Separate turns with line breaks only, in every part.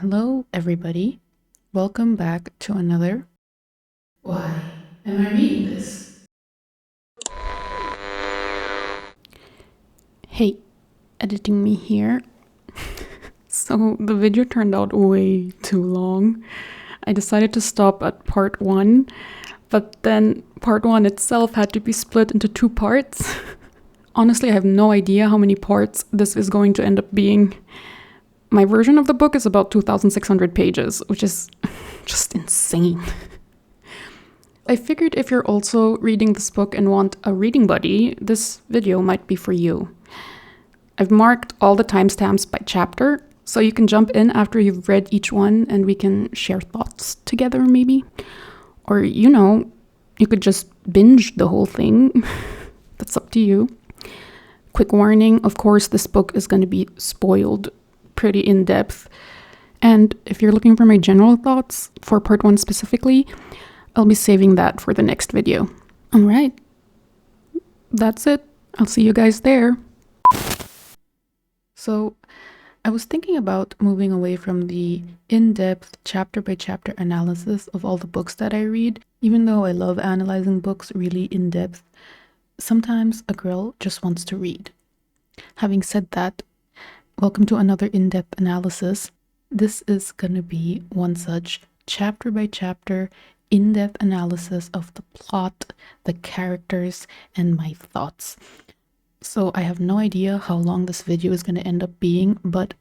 Hello, everybody. Welcome back to another Why Am I Reading This? Hey, editing me here. So the video turned out way too long. I decided to stop at part 1, but then part 1 itself had to be split into 2 parts. Honestly, I have no idea how many parts this is going to end up being. My version of the book is about 2,600 pages, which is just insane. I figured if you're also reading this book and want a reading buddy, this video might be for you. I've marked all the timestamps by chapter, so you can jump in after you've read each one and we can share thoughts together maybe. Or, you could just binge the whole thing. That's up to you. Quick warning, of course, this book is going to be spoiled pretty in depth. And if you're looking for my general thoughts for part 1 specifically, I'll be saving that for the next video. All right, that's it. I'll see you guys there. So I was thinking about moving away from the in-depth chapter-by-chapter analysis of all the books that I read. Even though I love analyzing books really in-depth, sometimes a girl just wants to read. Having said that, welcome to another in-depth analysis. This is gonna be one such chapter-by-chapter in-depth analysis of the plot, the characters, and my thoughts. So I have no idea how long this video is going to end up being, but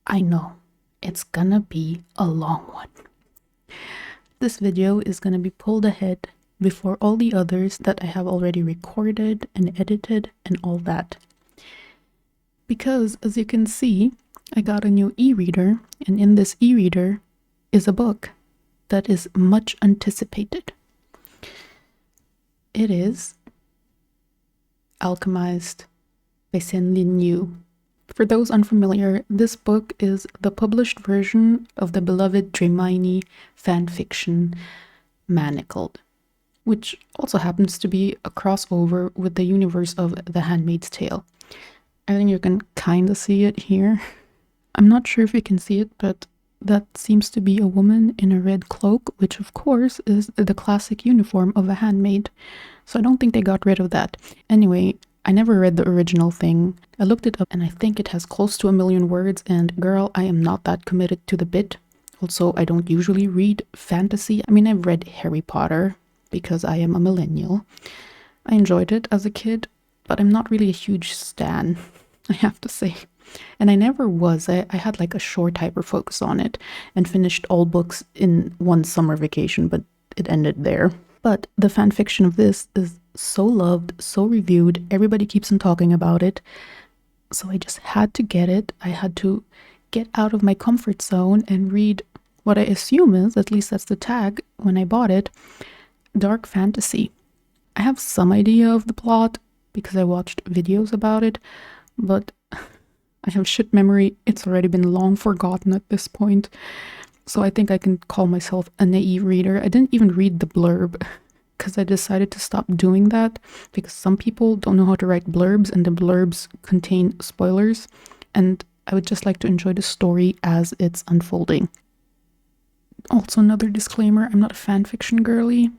I know it's gonna be a long one. This video is going to be pulled ahead before all the others that I have already recorded and edited and all that. Because as you can see, I got a new e-reader, and in this e-reader is a book that is much anticipated. It is Alchemised by SenLinYu. For those unfamiliar, this book is the published version of the beloved Dremaini fanfiction Manacled, which also happens to be a crossover with the universe of The Handmaid's Tale. I think you can kind of see it here. I'm not sure if you can see it, but that seems to be a woman in a red cloak, which of course is the classic uniform of a handmaid. So I don't think they got rid of that. Anyway, I never read the original thing. I looked it up and I think it has close to 1 million words, and girl, I am not that committed to the bit. Also, I don't usually read fantasy. I mean, I've read Harry Potter because I am a millennial. I enjoyed it as a kid, but I'm not really a huge stan, I have to say. And I never was. I had like a short hyper-focus on it and finished all books in one summer vacation, but it ended there. But the fanfiction of this is so loved, so reviewed, everybody keeps on talking about it. So I just had to get it. I had to get out of my comfort zone and read what I assume is, at least that's the tag when I bought it, dark fantasy. I have some idea of the plot because I watched videos about it, but I have shit memory. It's already been long forgotten at this point. So I think I can call myself a naive reader. I didn't even read the blurb because I decided to stop doing that because some people don't know how to write blurbs and the blurbs contain spoilers. And I would just like to enjoy the story as it's unfolding. Also, another disclaimer, I'm not a fanfiction girly.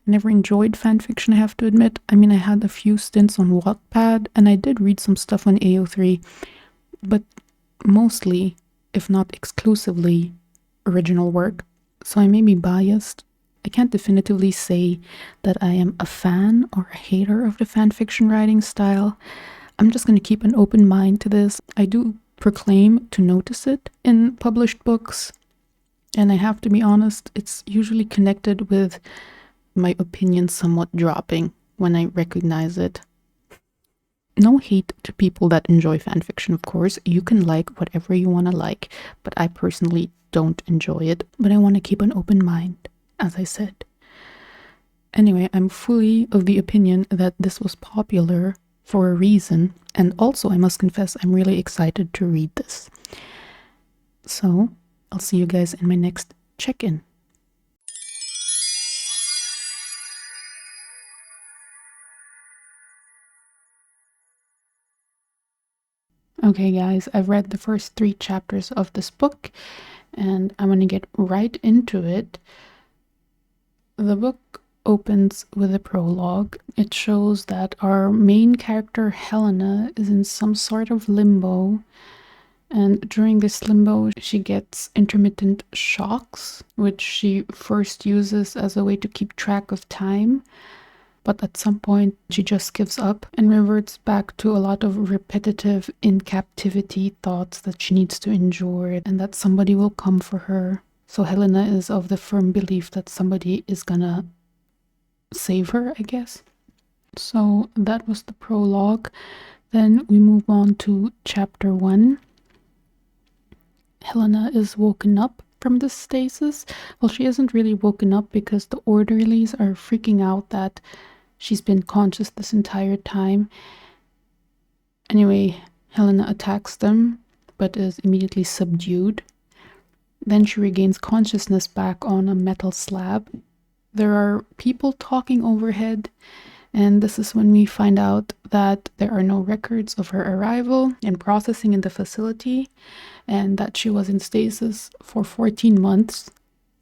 I never enjoyed fanfiction, I have to admit. I mean, I had a few stints on Wattpad and I did read some stuff on AO3. But mostly, if not exclusively, original work. So I may be biased. I can't definitively say that I am a fan or a hater of the fanfiction writing style. I'm just going to keep an open mind to this. I do proclaim to notice it in published books. And I have to be honest, it's usually connected with my opinion somewhat dropping when I recognize it. No hate to people that enjoy fanfiction, of course. You can like whatever you want to like, but I personally don't enjoy it. But I want to keep an open mind, as I said. Anyway, I'm fully of the opinion that this was popular for a reason, and also I must confess I'm really excited to read this. So, I'll see you guys in my next check-in. Okay guys, I've read the first 3 chapters of this book and I'm going to get right into it. The book opens with a prologue. It shows that our main character, Helena, is in some sort of limbo. And during this limbo, she gets intermittent shocks, which she first uses as a way to keep track of time. But at some point, she just gives up and reverts back to a lot of repetitive in captivity thoughts that she needs to endure and that somebody will come for her. So Helena is of the firm belief that somebody is gonna save her, I guess. So that was the prologue. Then we move on to chapter 1. Helena is woken up from the stasis. Well, she isn't really woken up because the orderlies are freaking out that she's been conscious this entire time. Anyway, Helena attacks them, but is immediately subdued. Then she regains consciousness back on a metal slab. There are people talking overhead, and this is when we find out that there are no records of her arrival and processing in the facility, and that she was in stasis for 14 months.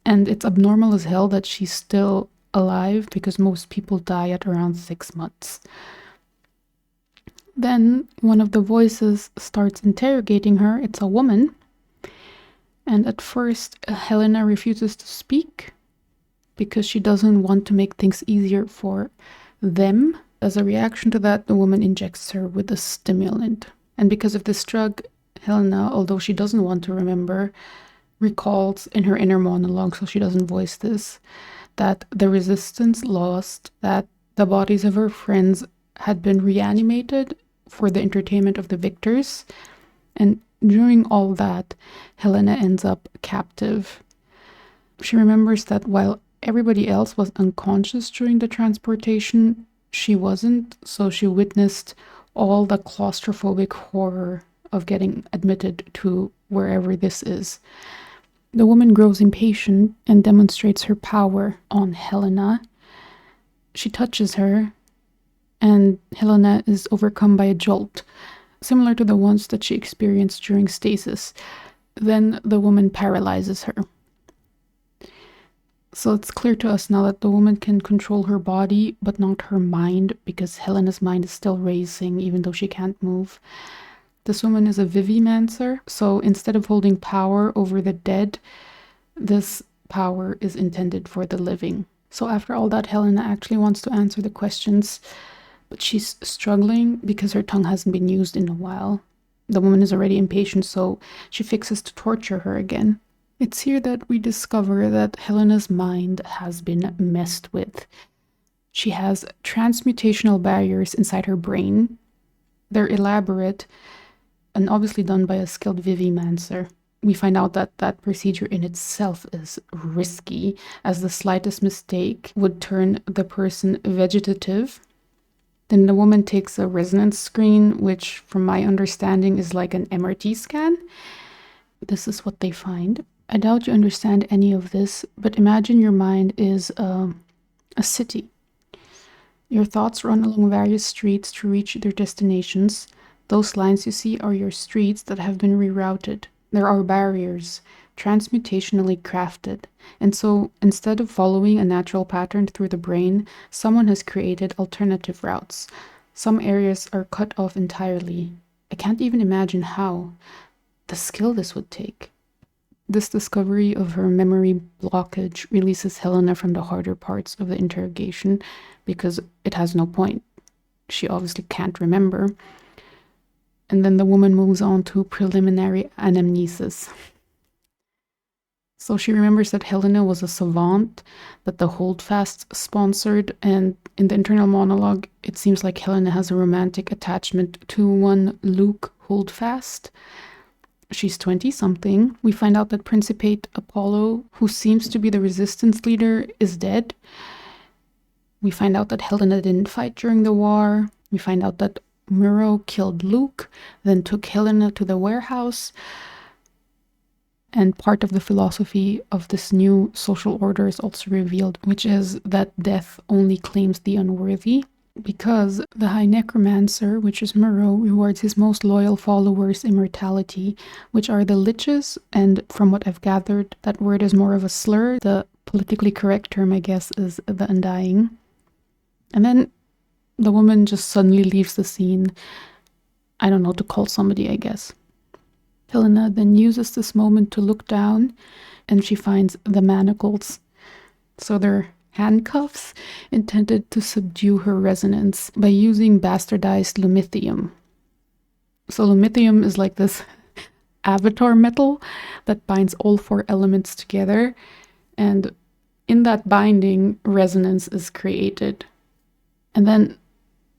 And it's abnormal as hell that she's still alive because most people die at around 6 months. Then one of the voices starts interrogating her. It's a woman. And at first, Helena refuses to speak because she doesn't want to make things easier for them. As a reaction to that, the woman injects her with a stimulant. And because of this drug, Helena, although she doesn't want to remember, recalls in her inner monologue, so she doesn't voice this, that the resistance lost, that the bodies of her friends had been reanimated for the entertainment of the victors. And during all that, Helena ends up captive. She remembers that while everybody else was unconscious during the transportation, she wasn't, so she witnessed all the claustrophobic horror of getting admitted to wherever this is. The woman grows impatient and demonstrates her power on Helena. She touches her, and Helena is overcome by a jolt, similar to the ones that she experienced during stasis. Then the woman paralyzes her. So it's clear to us now that the woman can control her body, but not her mind, because Helena's mind is still racing, even though she can't move. This woman is a Vivimancer, so instead of holding power over the dead, this power is intended for the living. So after all that, Helena actually wants to answer the questions, but she's struggling because her tongue hasn't been used in a while. The woman is already impatient, so she fixes to torture her again. It's here that we discover that Helena's mind has been messed with. She has transmutational barriers inside her brain. They're elaborate and obviously done by a skilled Vivimancer. We find out that that procedure in itself is risky, as the slightest mistake would turn the person vegetative. Then the woman takes a resonance screen, which from my understanding is like an MRT scan. This is what they find. I doubt you understand any of this, but imagine your mind is a city. Your thoughts run along various streets to reach their destinations. Those lines you see are your streets that have been rerouted. There are barriers, transmutationally crafted. And so instead of following a natural pattern through the brain, someone has created alternative routes. Some areas are cut off entirely. I can't even imagine how. The skill this would take. This discovery of her memory blockage releases Helena from the harder parts of the interrogation because it has no point. She obviously can't remember. And then the woman moves on to preliminary anamnesis. So she remembers that Helena was a savant, that the Holdfast sponsored, and in the internal monologue, it seems like Helena has a romantic attachment to one Luke Holdfast. She's 20-something. We find out that Principate Apollo, who seems to be the resistance leader, is dead. We find out that Helena didn't fight during the war. We find out that Muro killed Luke, then took Helena to the warehouse. And part of the philosophy of this new social order is also revealed, which is that death only claims the unworthy. because the High Necromancer, which is Muro, rewards his most loyal followers immortality, which are the Liches, and from what I've gathered, that word is more of a slur. The politically correct term, I guess, is the Undying. And then the woman just suddenly leaves the scene. I don't know, to call somebody, I guess. Helena then uses this moment to look down, and she finds the manacles. So they're handcuffs intended to subdue her resonance by using bastardized lumithium. So lumithium is like this avatar metal that binds all 4 elements together, and in that binding, resonance is created. And then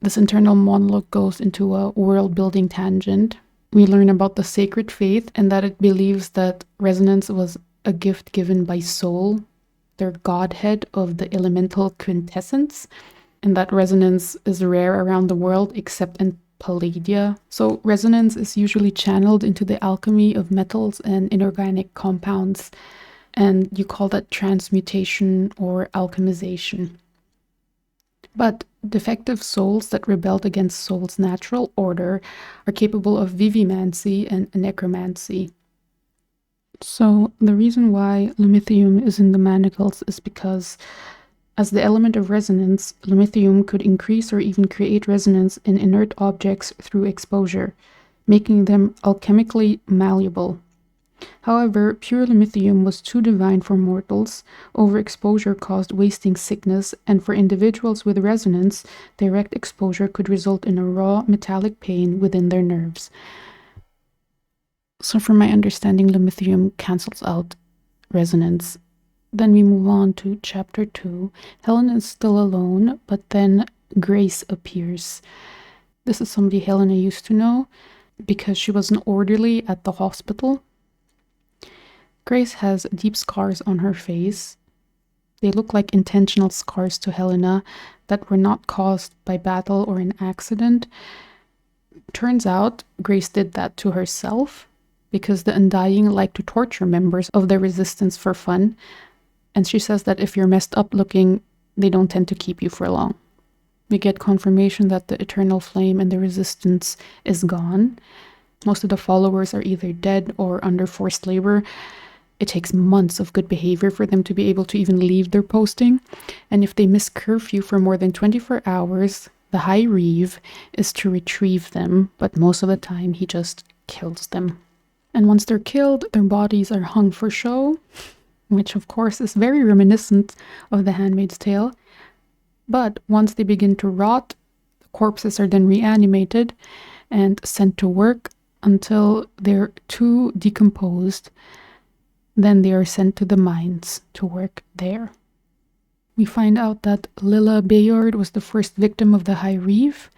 this internal monologue goes into a world-building tangent. We learn about the sacred faith and that it believes that resonance was a gift given by Soul, their godhead of the elemental quintessence, and that resonance is rare around the world except in Palladia. So resonance is usually channeled into the alchemy of metals and inorganic compounds, and you call that transmutation or alchemization. But defective souls that rebelled against Soul's natural order are capable of vivimancy and necromancy. So the reason why lumithium is in the manacles is because as the element of resonance, lumithium could increase or even create resonance in inert objects through exposure, making them alchemically malleable. However, pure lumithium was too divine for mortals. Overexposure caused wasting sickness, and for individuals with resonance, direct exposure could result in a raw metallic pain within their nerves. So from my understanding, lumithium cancels out resonance. Then we move on to chapter 2. Helena is still alone, but then Grace appears. This is somebody Helena used to know because she was an orderly at the hospital. Grace has deep scars on her face. They look like intentional scars to Helena that were not caused by battle or an accident. Turns out Grace did that to herself because the Undying like to torture members of the resistance for fun. And she says that if you're messed up looking, they don't tend to keep you for long. We get confirmation that the eternal flame and the resistance is gone. Most of the followers are either dead or under forced labor. It takes months of good behavior for them to be able to even leave their posting. And if they miss curfew for more than 24 hours, the High Reeve is to retrieve them, but most of the time he just kills them. And once they're killed, their bodies are hung for show, which of course is very reminiscent of The Handmaid's Tale. But once they begin to rot, the corpses are then reanimated and sent to work until they're too decomposed. Then they are sent to the mines to work there. We find out that Lilla Bayard was the first victim of the High Reeve,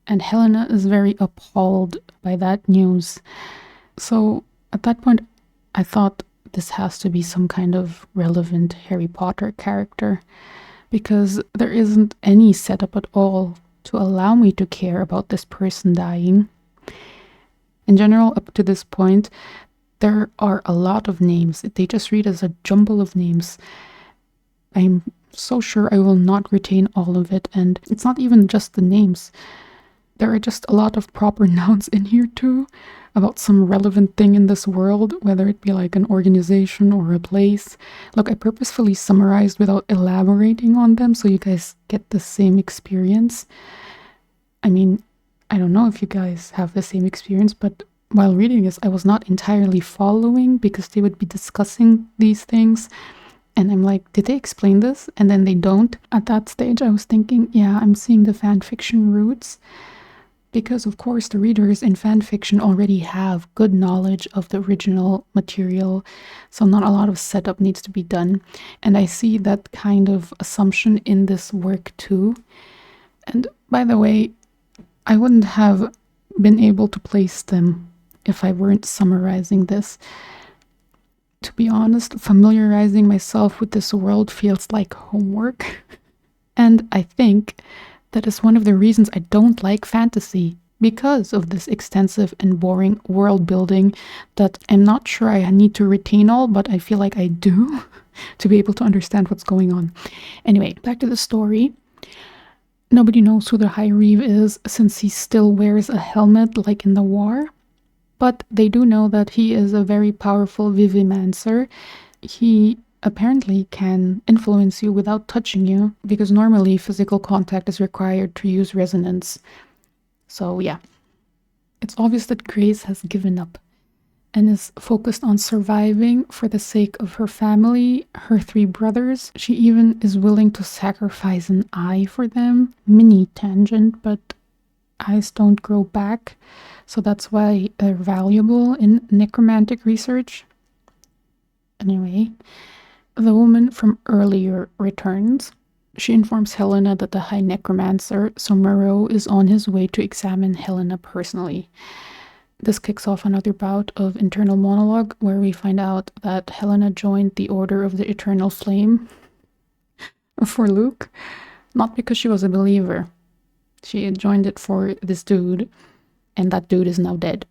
and Helena is very appalled by that news. So at that point, I thought this has to be some kind of relevant Harry Potter character, because there isn't any setup at all to allow me to care about this person dying. In general, up to this point, there are a lot of names. They just read as a jumble of names. I'm so sure I will not retain all of it, and it's not even just the names. There are just a lot of proper nouns in here too, about some relevant thing in this world, whether it be like an organization or a place. Look, I purposefully summarized without elaborating on them so you guys get the same experience. I mean, I don't know if you guys have the same experience, but while reading this, I was not entirely following because they would be discussing these things. And I'm like, did they explain this? And then they don't. At that stage, I was thinking, yeah, I'm seeing the fan fiction roots. Because, of course, the readers in fan fiction already have good knowledge of the original material. So not a lot of setup needs to be done. And I see that kind of assumption in this work too. And by the way, I wouldn't have been able to place them if I weren't summarizing this. To be honest, familiarizing myself with this world feels like homework. And I think that is one of the reasons I don't like fantasy, because of this extensive and boring world building that I'm not sure I need to retain all, but I feel like I do to be able to understand what's going on. Anyway, back to the story. Nobody knows who the High Reeve is since he still wears a helmet like in the war. But they do know that he is a very powerful Vivimancer. He apparently can influence you without touching you, because normally physical contact is required to use resonance. So yeah, it's obvious that Grace has given up and is focused on surviving for the sake of her family, her 3 brothers. She even is willing to sacrifice an eye for them. Mini tangent, but eyes don't grow back, so that's why they're valuable in necromantic research. Anyway, the woman from earlier returns. She informs Helena that the High Necromancer, so Moreau, is on his way to examine Helena personally. This kicks off another bout of internal monologue where we find out that Helena joined the Order of the Eternal Flame for Luke, not because she was a believer. She had joined it for this dude, and that dude is now dead.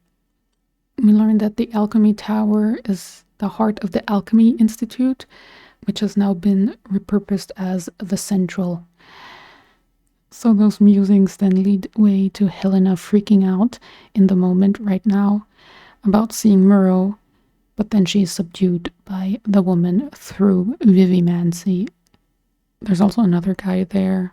We learned that the Alchemy Tower is the heart of the Alchemy Institute, which has now been repurposed as the Central. So those musings then lead way to Helena freaking out in the moment right now about seeing Moreau, but then she is subdued by the woman through Vivimancy. There's also another guy there.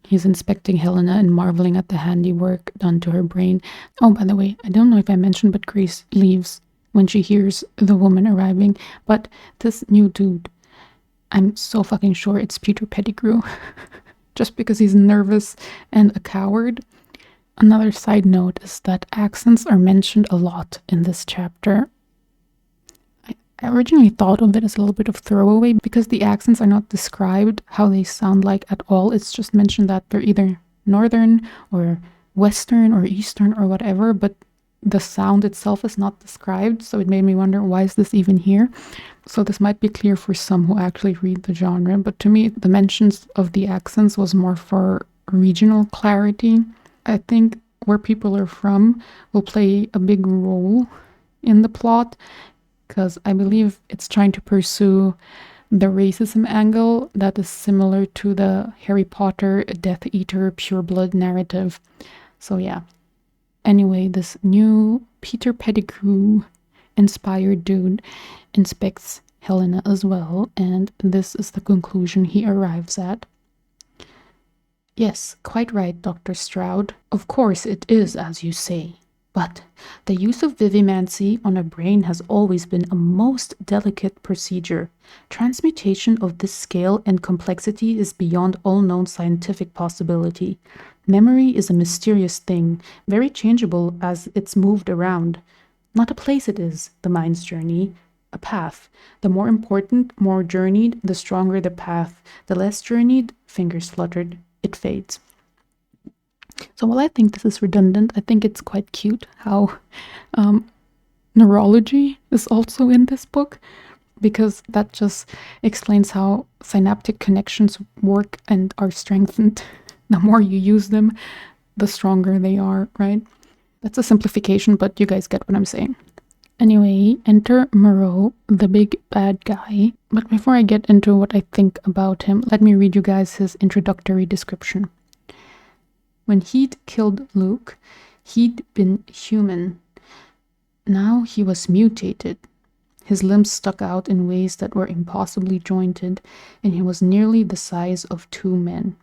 He's inspecting Helena and marveling at the handiwork done to her brain. Oh, by the way, I don't know if I mentioned, but Grace leaves when she hears the woman arriving. But this new dude, I'm so fucking sure it's Peter Pettigrew. Just because he's nervous and a coward. Another side note is that accents are mentioned a lot in this chapter. I originally thought of it as a little bit of throwaway because the accents are not described how they sound like at all. It's just mentioned that they're either northern or western or eastern or whatever, but the sound itself is not described, so it made me wonder, why is this even here? So this might be clear for some who actually read the genre, but to me the mentions of the accents was more for regional clarity. I think where people are from will play a big role in the plot, because I believe it's trying to pursue the racism angle that is similar to the Harry Potter Death Eater pureblood narrative. So yeah. Anyway, this new Peter Pettigrew inspired dude inspects Helena as well, and this is the conclusion he arrives at. Yes, quite right, Dr. Stroud. Of course it is as you say. But the use of vivimancy on a brain has always been a most delicate procedure. Transmutation of this scale and complexity is beyond all known scientific possibility. Memory is a mysterious thing, very changeable as it's moved around. Not a place it is, the mind's journey, a path. The more important, more journeyed, the stronger the path. The less journeyed, fingers fluttered, it fades. So while I think this is redundant, I think it's quite cute how neurology is also in this book, because that just explains how synaptic connections work and are strengthened. The more you use them, the stronger they are, right? That's a simplification, but you guys get what I'm saying. Anyway, enter Moreau, the big bad guy. But before I get into what I think about him, let me read you guys his introductory description. When he'd killed Luke, he'd been human. Now he was mutated. His limbs stuck out in ways that were impossibly jointed, and he was nearly the size of 2 men.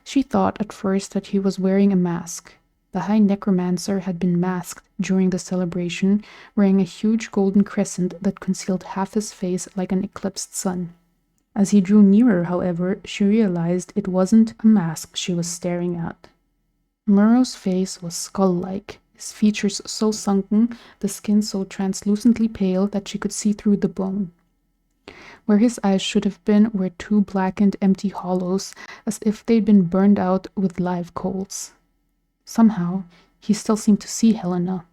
She thought at first that he was wearing a mask. The High Necromancer had been masked during the celebration, wearing a huge golden crescent that concealed half his face like an eclipsed sun. As he drew nearer, however, she realized it wasn't a mask she was staring at. Moreau's face was skull-like, his features so sunken, the skin so translucently pale that she could see through the bone. Where his eyes should have been were 2 blackened empty hollows, as if they'd been burned out with live coals. Somehow, he still seemed to see Helena.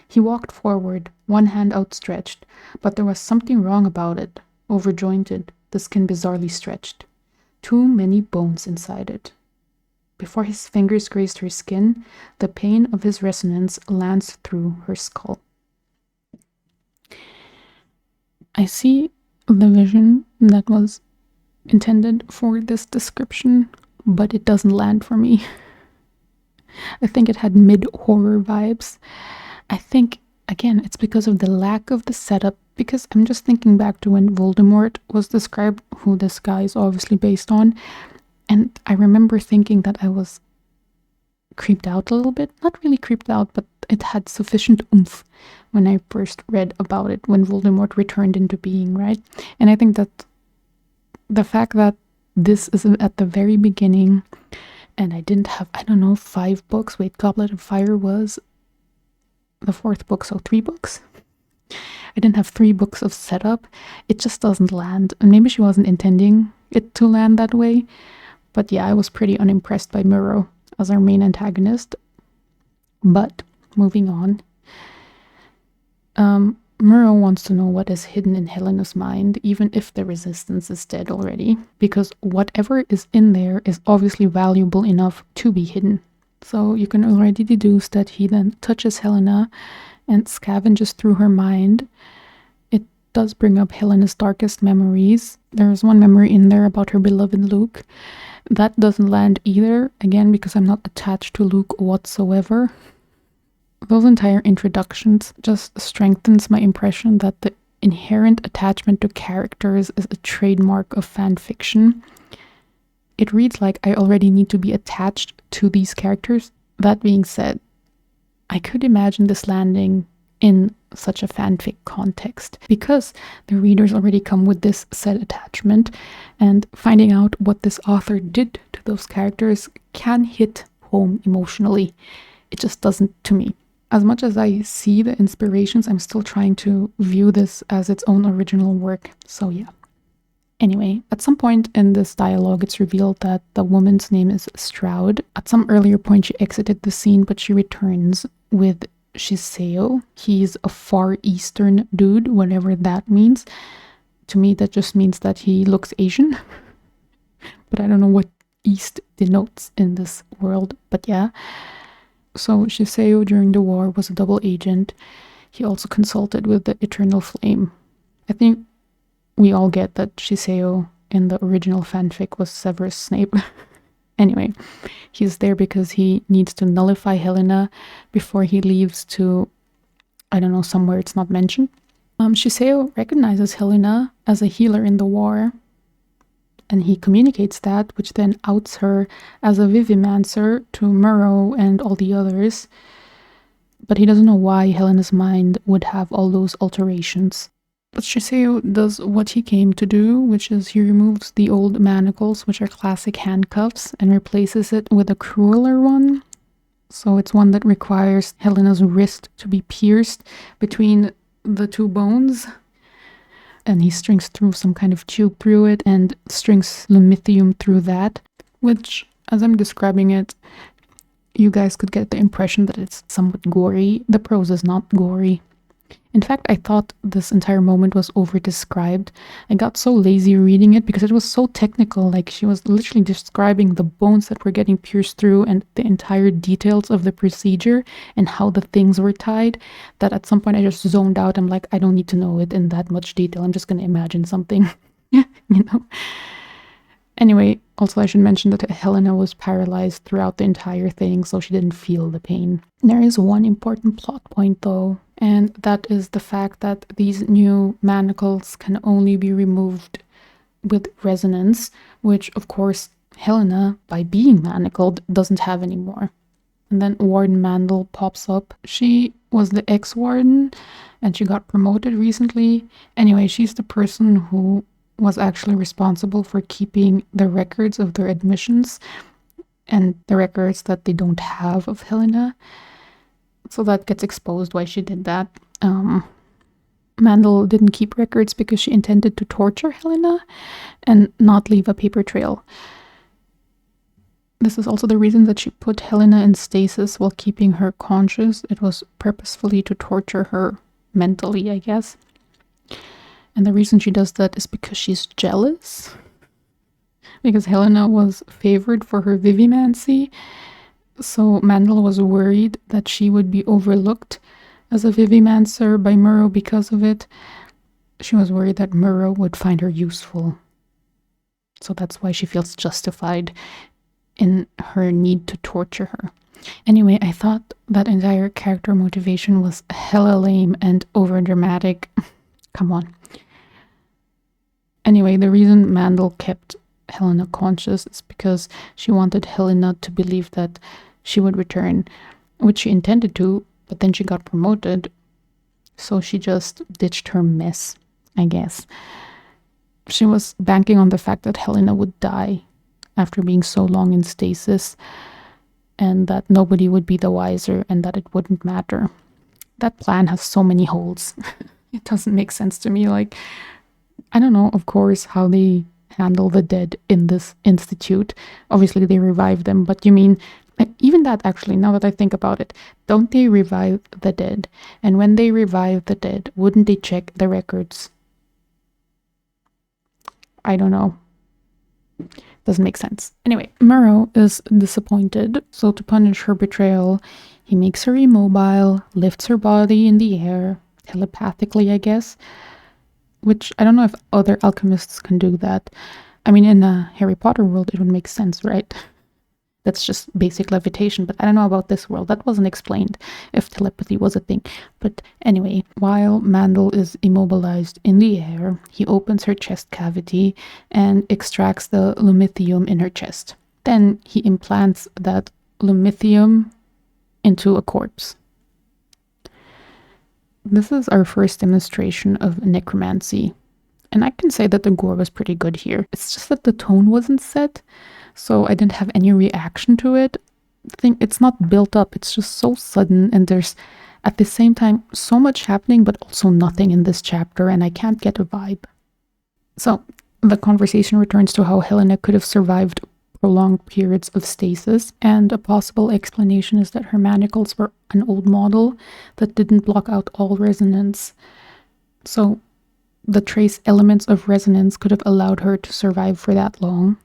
He walked forward, one hand outstretched, but there was something wrong about it, overjointed, the skin bizarrely stretched. Too many bones inside it. Before his fingers grazed her skin, the pain of his resonance lanced through her skull. I see the vision that was intended for this description, but it doesn't land for me. I think it had mid-horror vibes. I think, again, it's because of the lack of the setup, because I'm just thinking back to when Voldemort was described, who this guy is obviously based on, and I remember thinking that I was creeped out a little bit. Not really creeped out, but it had sufficient oomph when I first read about it, when Voldemort returned into being, right? And I think that the fact that this is at the very beginning, and I didn't have, 5 books. Wait, Goblet of Fire was the 4th book, so 3 books. I didn't have 3 books of setup. It just doesn't land. And maybe she wasn't intending it to land that way. But yeah, I was pretty unimpressed by Murrow as our main antagonist. But moving on. Murrow wants to know what is hidden in Helena's mind, even if the resistance is dead already, because whatever is in there is obviously valuable enough to be hidden. So you can already deduce that he then touches Helena and scavenges through her mind. It does bring up Helena's darkest memories. There's one memory in there about her beloved Luke. That doesn't land either, again, because I'm not attached to Luke whatsoever. Those entire introductions just strengthens my impression that the inherent attachment to characters is a trademark of fan fiction. It reads like I already need to be attached to these characters. That being said, I could imagine this landing in such a fanfic context because the readers already come with this said attachment, and finding out what this author did to those characters can hit home emotionally. It just doesn't to me. As much as I see the inspirations, I'm still trying to view this as its own original work. So yeah. Anyway, at some point in this dialogue, it's revealed that the woman's name is Stroud. At some earlier point, she exited the scene, but she returns with Shiseo. He's a Far Eastern dude, whatever that means. To me, that just means that he looks Asian. But I don't know what East denotes in this world, but yeah. So Shiseo during the war was a double agent. He also consulted with the Eternal Flame. I think we all get that Shiseo in the original fanfic was Severus Snape. Anyway, he's there because he needs to nullify Helena before he leaves to, somewhere it's not mentioned. Shiseo recognizes Helena as a healer in the war, and he communicates that, which then outs her as a Vivimancer to Murrow and all the others. But he doesn't know why Helena's mind would have all those alterations. But Shiseo does what he came to do, which is he removes the old manacles, which are classic handcuffs, and replaces it with a crueler one. So it's one that requires Helena's wrist to be pierced between the 2 bones. And he strings through some kind of tube through it and strings lumithium through that, which, as I'm describing it, you guys could get the impression that it's somewhat gory. The prose is not gory. In fact, I thought this entire moment was over-described. I got so lazy reading it because it was so technical. Like, she was literally describing the bones that were getting pierced through and the entire details of the procedure and how the things were tied, that at some point I just zoned out. I'm like, I don't need to know it in that much detail. I'm just going to imagine something, Anyway, also I should mention that Helena was paralyzed throughout the entire thing, so she didn't feel the pain. There is one important plot point though, and that is the fact that these new manacles can only be removed with resonance, which of course Helena, by being manacled, doesn't have anymore. And then Warden Mandel pops up. She was the ex-warden and she got promoted recently. Anyway, she's the person who was actually responsible for keeping the records of their admissions and the records that they don't have of Helena. So that gets exposed why she did that. Mandel didn't keep records because she intended to torture Helena and not leave a paper trail. This is also the reason that she put Helena in stasis while keeping her conscious. It was purposefully to torture her mentally, I guess. And the reason she does that is because she's jealous. Because Helena was favored for her vivimancy. So Mandel was worried that she would be overlooked as a vivimancer by Murrow because of it. She was worried that Murrow would find her useful. So that's why she feels justified in her need to torture her. Anyway, I thought that entire character motivation was hella lame and overdramatic. Come on. Anyway, the reason Mandel kept Helena conscious is because she wanted Helena to believe that she would return, which she intended to, but then she got promoted, so she just ditched her mess, I guess. She was banking on the fact that Helena would die after being so long in stasis, and that nobody would be the wiser and that it wouldn't matter. That plan has so many holes. It doesn't make sense to me. Like, I don't know, of course, how they handle the dead in this institute. Obviously, they revive them, but you mean, even that actually, now that I think about it, don't they revive the dead? And when they revive the dead, wouldn't they check the records? I don't know. Doesn't make sense. Anyway, Murrow is disappointed, so to punish her betrayal, he makes her immobile, lifts her body in the air, telepathically, I guess. Which, I don't know if other alchemists can do that. I mean, in a Harry Potter world, it would make sense, right? That's just basic levitation, but I don't know about this world. That wasn't explained, if telepathy was a thing. But anyway, while Mandel is immobilized in the air, he opens her chest cavity and extracts the lumithium in her chest. Then he implants that lumithium into a corpse. This is our first demonstration of necromancy. And I can say that the gore was pretty good here. It's just that the tone wasn't set, so I didn't have any reaction to it. It's not built up, it's just so sudden, and there's at the same time so much happening but also nothing in this chapter, and I can't get a vibe. So the conversation returns to how Helena could have survived prolonged periods of stasis, and a possible explanation is that her manacles were an old model that didn't block out all resonance. So the trace elements of resonance could have allowed her to survive for that long.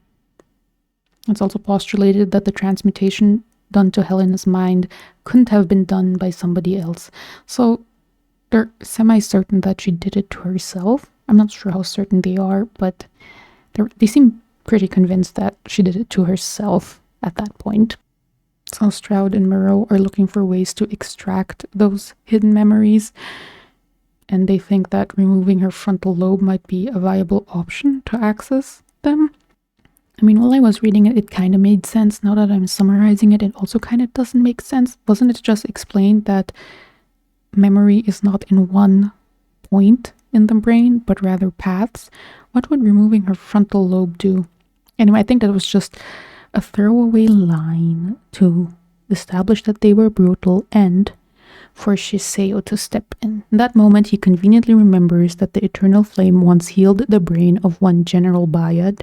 It's also postulated that the transmutation done to Helena's mind couldn't have been done by somebody else. So they're semi-certain that she did it to herself. I'm not sure how certain they are, but they seem pretty convinced that she did it to herself at that point. So Stroud and Moreau are looking for ways to extract those hidden memories, and they think that removing her frontal lobe might be a viable option to access them. I mean, while I was reading it, it kind of made sense. Now that I'm summarizing it, it also kind of doesn't make sense. Wasn't it just explained that memory is not in one point in the brain, but rather paths? What would removing her frontal lobe do? Anyway, I think that was just a throwaway line to establish that they were brutal and for Shiseo to step in. In that moment, he conveniently remembers that the eternal flame once healed the brain of one General Bayad,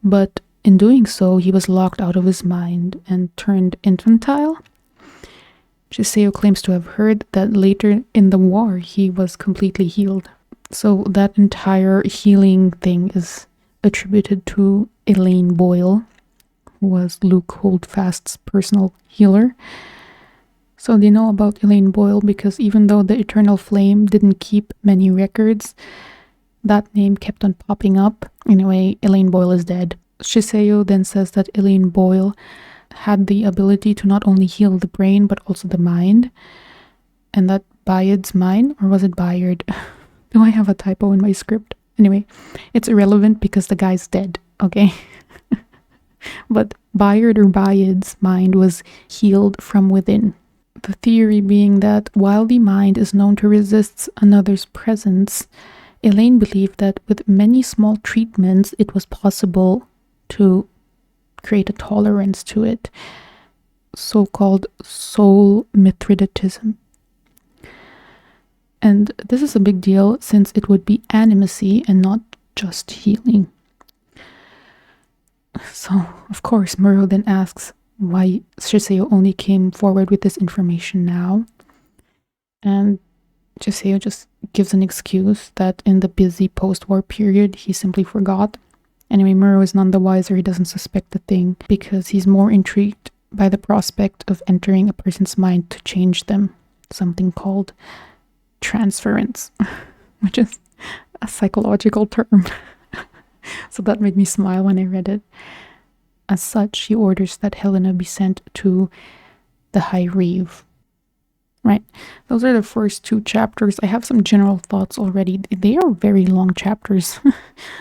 but in doing so, he was locked out of his mind and turned infantile. Shiseo claims to have heard that later in the war, he was completely healed. So that entire healing thing is attributed to Elaine Boyle, who was Luke Holdfast's personal healer. So they know about Elaine Boyle because even though the Eternal Flame didn't keep many records, that name kept on popping up. Anyway, Elaine Boyle is dead. Shiseo then says that Elaine Boyle had the ability to not only heal the brain but also the mind, and that Bayard's mind, or was it Bayard? Do I have a typo in my script? Anyway, it's irrelevant because the guy's dead, okay? But Bayard or Bayard's mind was healed from within. The theory being that while the mind is known to resist another's presence, Elaine believed that with many small treatments, it was possible to create a tolerance to it, so-called soul Mithridatism. And this is a big deal since it would be animacy and not just healing. So, of course, Muro then asks why Shiseo only came forward with this information now. And Shiseo just gives an excuse that in the busy post-war period, he simply forgot. Anyway, Muro is none the wiser. He doesn't suspect a thing because he's more intrigued by the prospect of entering a person's mind to change them. Something called transference, which is a psychological term. So that made me smile when I read it. As such, she orders that Helena be sent to the High Reeve. Right, those are the first 2 chapters. I have some general thoughts already. They are very long chapters.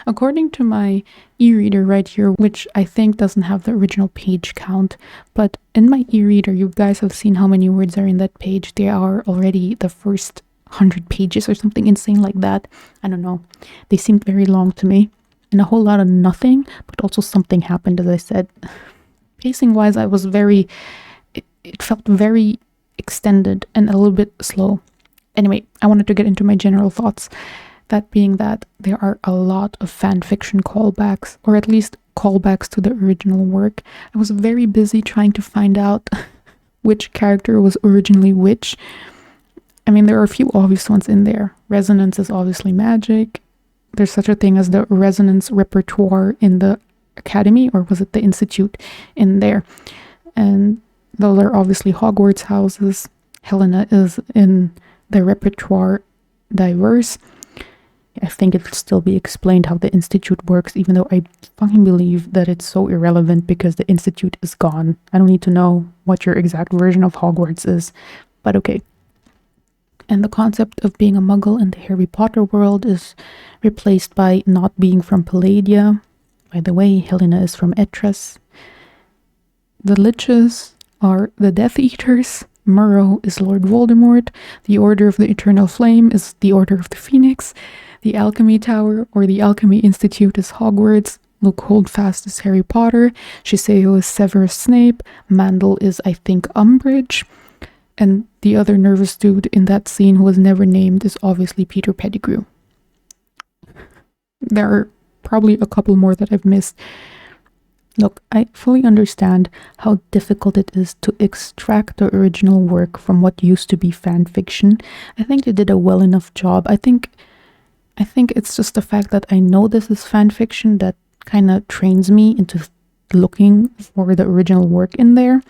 According to my e-reader right here, which I think doesn't have the original page count, but in my e-reader, you guys have seen how many words are in that page. They are already the first 100 pages or something insane like that. I don't know. They seemed very long to me. And a whole lot of nothing, but also something happened, as I said. Pacing-wise, I was very... It felt very extended and a little bit slow. Anyway, I wanted to get into my general thoughts. That being that there are a lot of fan fiction callbacks, or at least callbacks to the original work. I was very busy trying to find out which character was originally which. I mean, there are a few obvious ones in there. Resonance is obviously magic. There's such a thing as the resonance repertoire in the academy, or was it the institute in there? And those are obviously Hogwarts houses. Helena is in the repertoire diverse. I think it'll still be explained how the institute works, even though I fucking believe that it's so irrelevant because the institute is gone. I don't need to know what your exact version of Hogwarts is, but okay. And the concept of being a muggle in the Harry Potter world is replaced by not being from Palladia. By the way, Helena is from Etreus. The Liches are the Death Eaters. Murrow is Lord Voldemort. The Order of the Eternal Flame is the Order of the Phoenix. The Alchemy Tower, or the Alchemy Institute, is Hogwarts. Luke Holdfast is Harry Potter. Shiseido is Severus Snape. Mandel is, I think, Umbridge. And the other nervous dude in that scene who was never named is obviously Peter Pettigrew. There are probably a couple more that I've missed. Look, I fully understand how difficult it is to extract the original work from what used to be fan fiction. I think they did a well enough job. I think it's just the fact that I know this is fan fiction that kind of trains me into looking for the original work in there.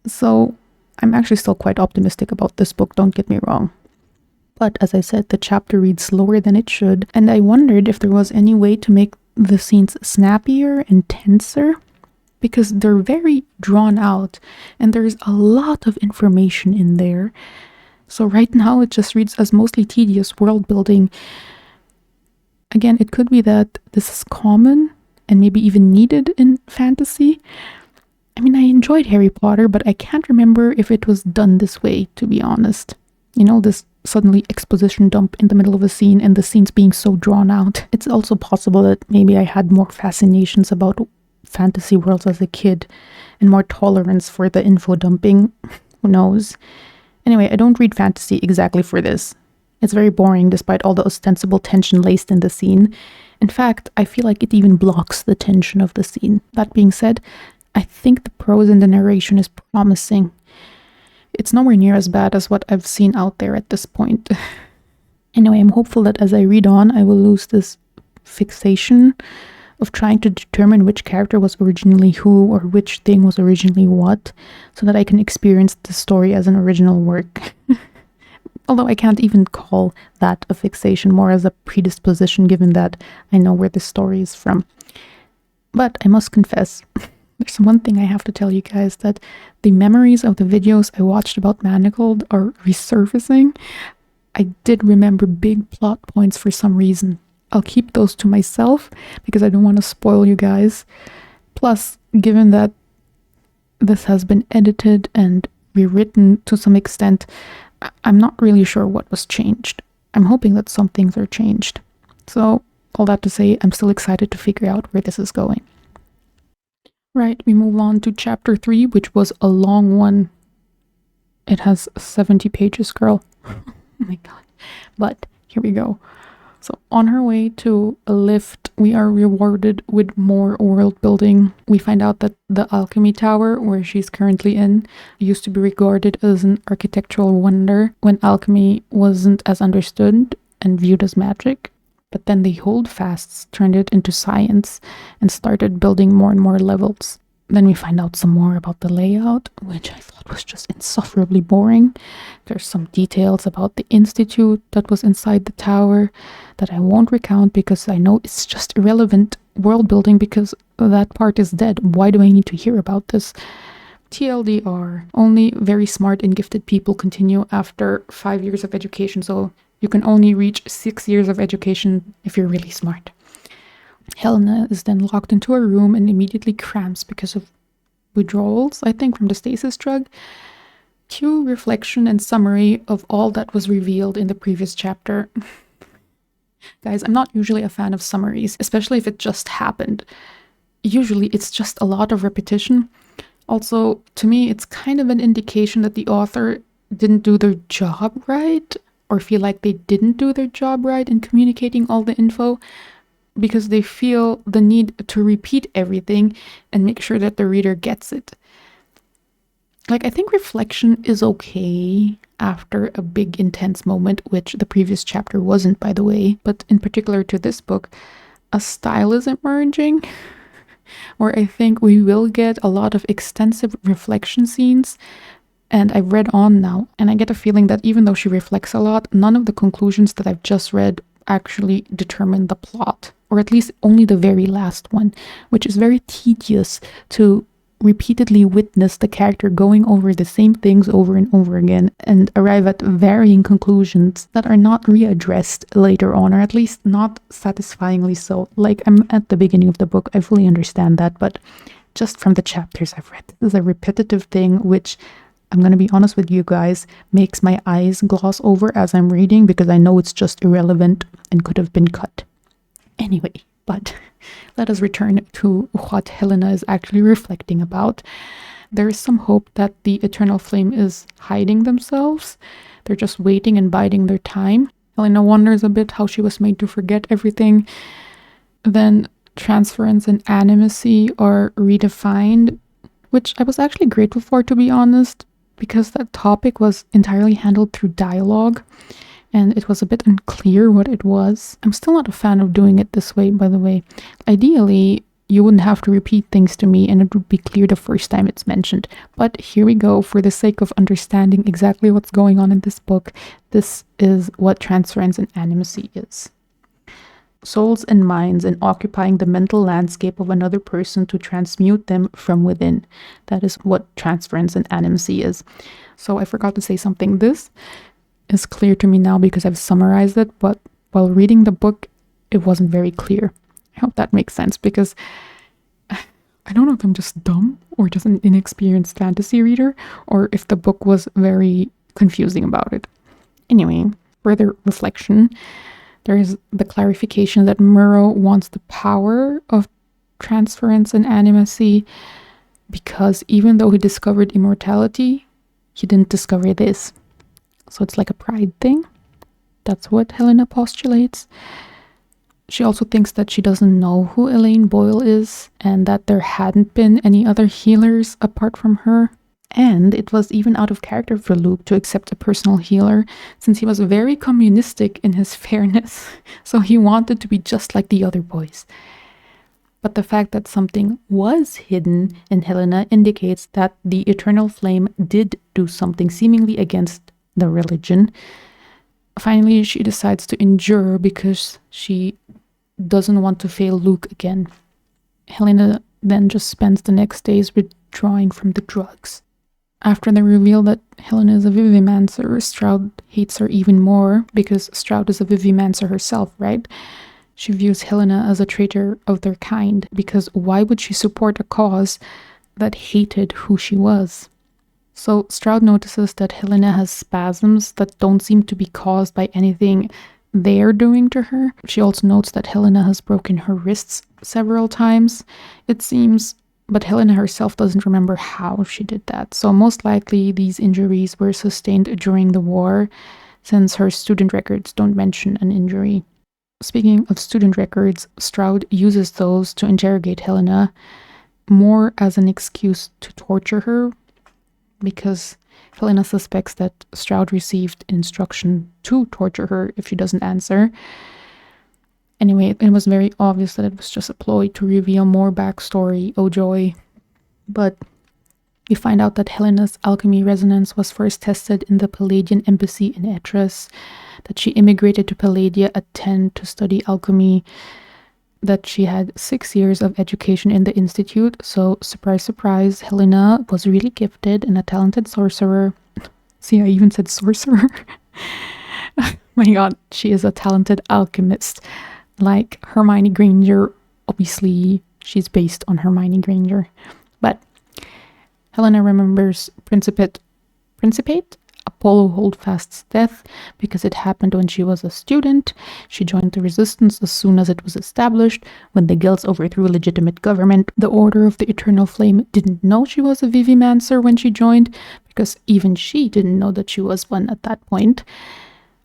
So I'm actually still quite optimistic about this book, don't get me wrong. But as I said, the chapter reads slower than it should, and I wondered if there was any way to make the scenes snappier and tenser, because they're very drawn out and there's a lot of information in there. So right now it just reads as mostly tedious world building. Again, it could be that this is common and maybe even needed in fantasy. I mean, I enjoyed Harry Potter, but I can't remember if it was done this way, to be honest. You know, this suddenly exposition dump in the middle of a scene and the scenes being so drawn out. It's also possible that maybe I had more fascinations about fantasy worlds as a kid and more tolerance for the info dumping. Who knows? Anyway, I don't read fantasy exactly for this. It's very boring despite all the ostensible tension laced in the scene. In fact, I feel like it even blocks the tension of the scene. That being said, I think the prose in the narration is promising. It's nowhere near as bad as what I've seen out there at this point. Anyway, I'm hopeful that as I read on, I will lose this fixation of trying to determine which character was originally who or which thing was originally what, so that I can experience the story as an original work. Although I can't even call that a fixation, more as a predisposition, given that I know where the story is from. But I must confess, there's one thing I have to tell you guys, that the memories of the videos I watched about Manacled are resurfacing. I did remember big plot points for some reason. I'll keep those to myself because I don't want to spoil you guys. Plus, given that this has been edited and rewritten to some extent, I'm not really sure what was changed. I'm hoping that some things are changed. So, all that to say, I'm still excited to figure out where this is going. Right, we move on to chapter 3, which was a long one. It has 70 pages, girl. Oh my god. But here we go. So on her way to a lift, we are rewarded with more world building. We find out that the Alchemy Tower, where she's currently in, used to be regarded as an architectural wonder when alchemy wasn't as understood and viewed as magic. But then the Holdfasts turned it into science and started building more and more levels. Then we find out some more about the layout, which I thought was just insufferably boring. There's some details about the institute that was inside the tower that I won't recount because I know it's just irrelevant. world building because that part is dead. Why do I need to hear about this? TLDR, only very smart and gifted people continue after 5 years of education, so you can only reach 6 years of education if you're really smart. Helena is then locked into a room and immediately cramps because of withdrawals, I think, from the stasis drug. Cue reflection and summary of all that was revealed in the previous chapter. Guys, I'm not usually a fan of summaries, especially if it just happened. Usually it's just a lot of repetition. Also, to me, it's kind of an indication that the author didn't do their job right, or feel like they didn't do their job right in communicating all the info, because they feel the need to repeat everything and make sure that the reader gets it. Like, I think reflection is okay after a big intense moment, which the previous chapter wasn't, by the way, but in particular to this book, a style is emerging where I think we will get a lot of extensive reflection scenes. And I've read on now, and I get a feeling that even though she reflects a lot, none of the conclusions that I've just read actually determine the plot, or at least only the very last one, which is very tedious to repeatedly witness the character going over the same things over and over again and arrive at varying conclusions that are not readdressed later on, or at least not satisfyingly so. Like, I'm at the beginning of the book, I fully understand that, but just from the chapters I've read, this is a repetitive thing, which, I'm going to be honest with you guys, makes my eyes gloss over as I'm reading because I know it's just irrelevant and could have been cut. Anyway, but let us return to what Helena is actually reflecting about. There is some hope that the eternal flame is hiding themselves. They're just waiting and biding their time. Helena wonders a bit how she was made to forget everything. Then transference and animacy are redefined, which I was actually grateful for, to be honest, because that topic was entirely handled through dialogue, and it was a bit unclear what it was. I'm still not a fan of doing it this way, by the way. Ideally, you wouldn't have to repeat things to me and it would be clear the first time it's mentioned. But here we go, for the sake of understanding exactly what's going on in this book. This is what transference and animacy is. Souls and minds, and occupying the mental landscape of another person to transmute them from within. That is what transference and animacy is. So I forgot to say something. This is clear to me now because I've summarized it, but while reading the book, it wasn't very clear. I hope that makes sense, because I don't know if I'm just dumb or just an inexperienced fantasy reader, or if the book was very confusing about it. Anyway, further reflection. There is the clarification that Murrow wants the power of transference and animacy because even though he discovered immortality, he didn't discover this. So it's like a pride thing. That's what Helena postulates. She also thinks that she doesn't know who Elaine Boyle is and that there hadn't been any other healers apart from her. And it was even out of character for Luke to accept a personal healer, since he was very communistic in his fairness, so he wanted to be just like the other boys. But the fact that something was hidden in Helena indicates that the eternal flame did do something seemingly against the religion. Finally, she decides to endure because she doesn't want to fail Luke again. Helena then just spends the next days withdrawing from the drugs. After they reveal that Helena is a Vivimancer, Stroud hates her even more because Stroud is a Vivimancer herself, right? She views Helena as a traitor of their kind because why would she support a cause that hated who she was? So Stroud notices that Helena has spasms that don't seem to be caused by anything they're doing to her. She also notes that Helena has broken her wrists several times, it seems, but Helena herself doesn't remember how she did that. So most likely these injuries were sustained during the war, since her student records don't mention an injury. Speaking of student records, Stroud uses those to interrogate Helena, more as an excuse to torture her, because Helena suspects that Stroud received instruction to torture her if she doesn't answer. Anyway, it was very obvious that it was just a ploy to reveal more backstory, oh joy. But we find out that Helena's alchemy resonance was first tested in the Palladian embassy in Etreus, that she immigrated to Palladia at 10 to study alchemy. that she had 6 years of education in the Institute, so surprise, surprise, Helena was really gifted and a talented sorcerer. See, I even said sorcerer. My god, she is a talented alchemist. Like Hermione Granger, obviously she's based on Hermione Granger. But Helena remembers Principate Apollo Holdfast's death because it happened when she was a student. She joined the resistance as soon as it was established. When the guilds overthrew legitimate government, the Order of the Eternal Flame didn't know she was a Vivimancer when she joined, because even she didn't know that she was one at that point.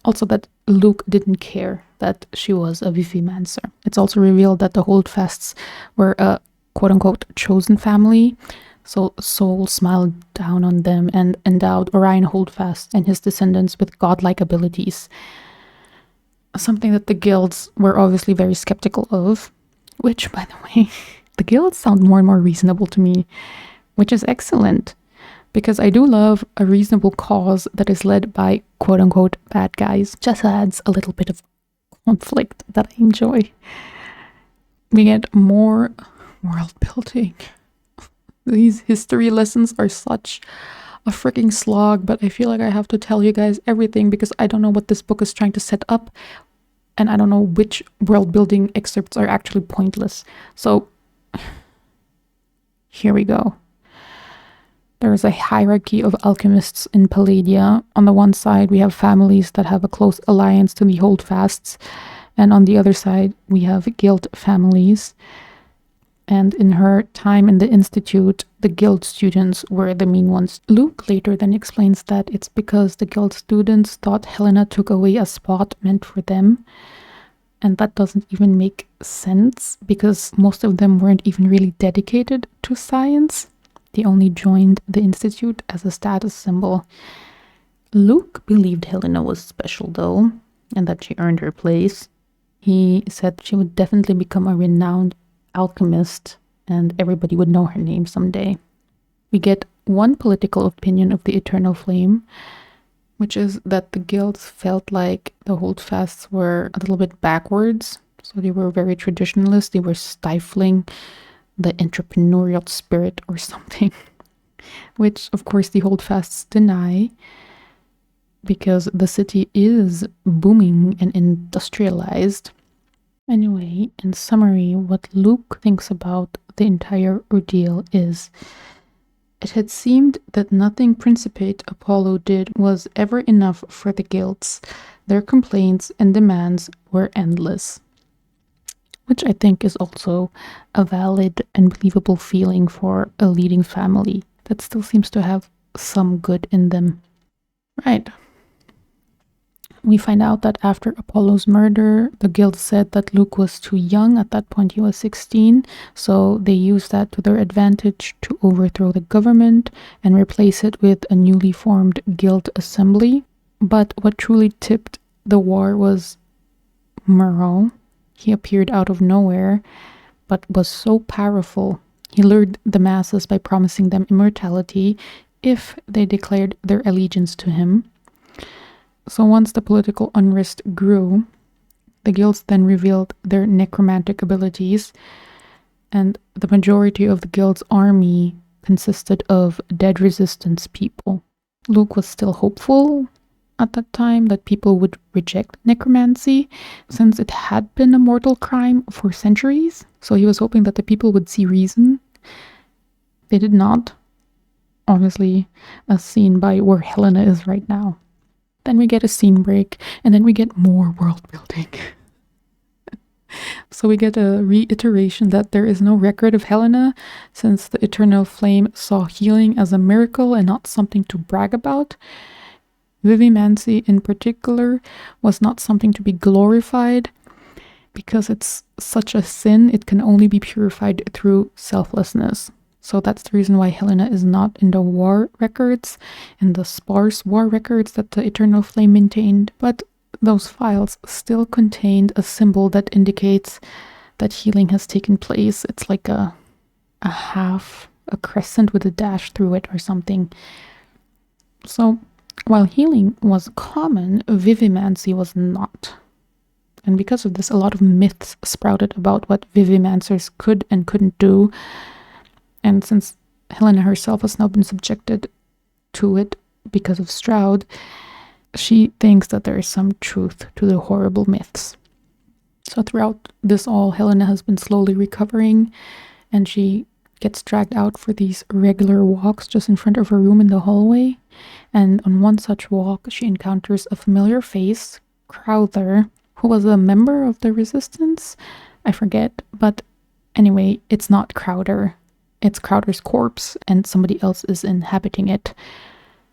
Also that Luke didn't care that she was a Vivimancer. It's also revealed that the Holdfasts were a quote-unquote chosen family. So Sol smiled down on them and endowed Orion Holdfast and his descendants with godlike abilities. Something that the guilds were obviously very skeptical of, which, by the way, the guilds sound more and more reasonable to me, which is excellent, because I do love a reasonable cause that is led by quote-unquote bad guys. Just adds a little bit of conflict that I enjoy. We get more world building. These history lessons are such a freaking slog, but I feel like I have to tell you guys everything because I don't know what this book is trying to set up, and I don't know which world building excerpts are actually pointless. So here we go. There's a hierarchy of alchemists in Palladia. On the one side, we have families that have a close alliance to the Holdfasts, and on the other side, we have guild families. And in her time in the Institute, the guild students were the mean ones. Luke later then explains that it's because the guild students thought Helena took away a spot meant for them. And that doesn't even make sense because most of them weren't even really dedicated to science. They only joined the Institute as a status symbol. Luke believed Helena was special though, and that she earned her place. He said she would definitely become a renowned alchemist and everybody would know her name someday. We get one political opinion of the Eternal Flame, which is that the guilds felt like the Holdfasts were a little bit backwards. So they were very traditionalist. They were stifling the entrepreneurial spirit or something, which of course the Holdfasts deny because the city is booming and industrialized. Anyway, in summary, what Luke thinks about the entire ordeal is, it had seemed that nothing Principate Apollo did was ever enough for the guilds. Their complaints and demands were endless. Which I think is also a valid and believable feeling for a leading family that still seems to have some good in them. Right. We find out that after Apollo's murder, the guild said that Luke was too young. At that point, he was 16. So they used that to their advantage to overthrow the government and replace it with a newly formed guild assembly. But what truly tipped the war was Murrow. He appeared out of nowhere, but was so powerful. He lured the masses by promising them immortality if they declared their allegiance to him. So once the political unrest grew, the guilds then revealed their necromantic abilities, and the majority of the guild's army consisted of dead resistance people. Luke was still hopeful at that time that people would reject necromancy, since it had been a mortal crime for centuries. So he was hoping that the people would see reason. They did not, obviously, as seen by where Helena is right now. Then we get a scene break, and then we get more world building. So we get a reiteration that there is no record of Helena, since the Eternal Flame saw healing as a miracle and not something to brag about. Vivimancy in particular was not something to be glorified, because it's such a sin, it can only be purified through selflessness. So that's the reason why Helena is not in the war records, in the sparse war records that the Eternal Flame maintained. But those files still contained a symbol that indicates that healing has taken place. It's like a half, a crescent with a dash through it or something. So while healing was common, Vivimancy was not. And because of this, a lot of myths sprouted about what Vivimancers could and couldn't do. And since Helena herself has now been subjected to it because of Stroud, she thinks that there is some truth to the horrible myths. So throughout this all, Helena has been slowly recovering, and she gets dragged out for these regular walks just in front of her room in the hallway. And on one such walk, she encounters a familiar face, Crowther, who was a member of the Resistance. I forget, but anyway, it's not Crowder. It's Crowder's corpse, and somebody else is inhabiting it.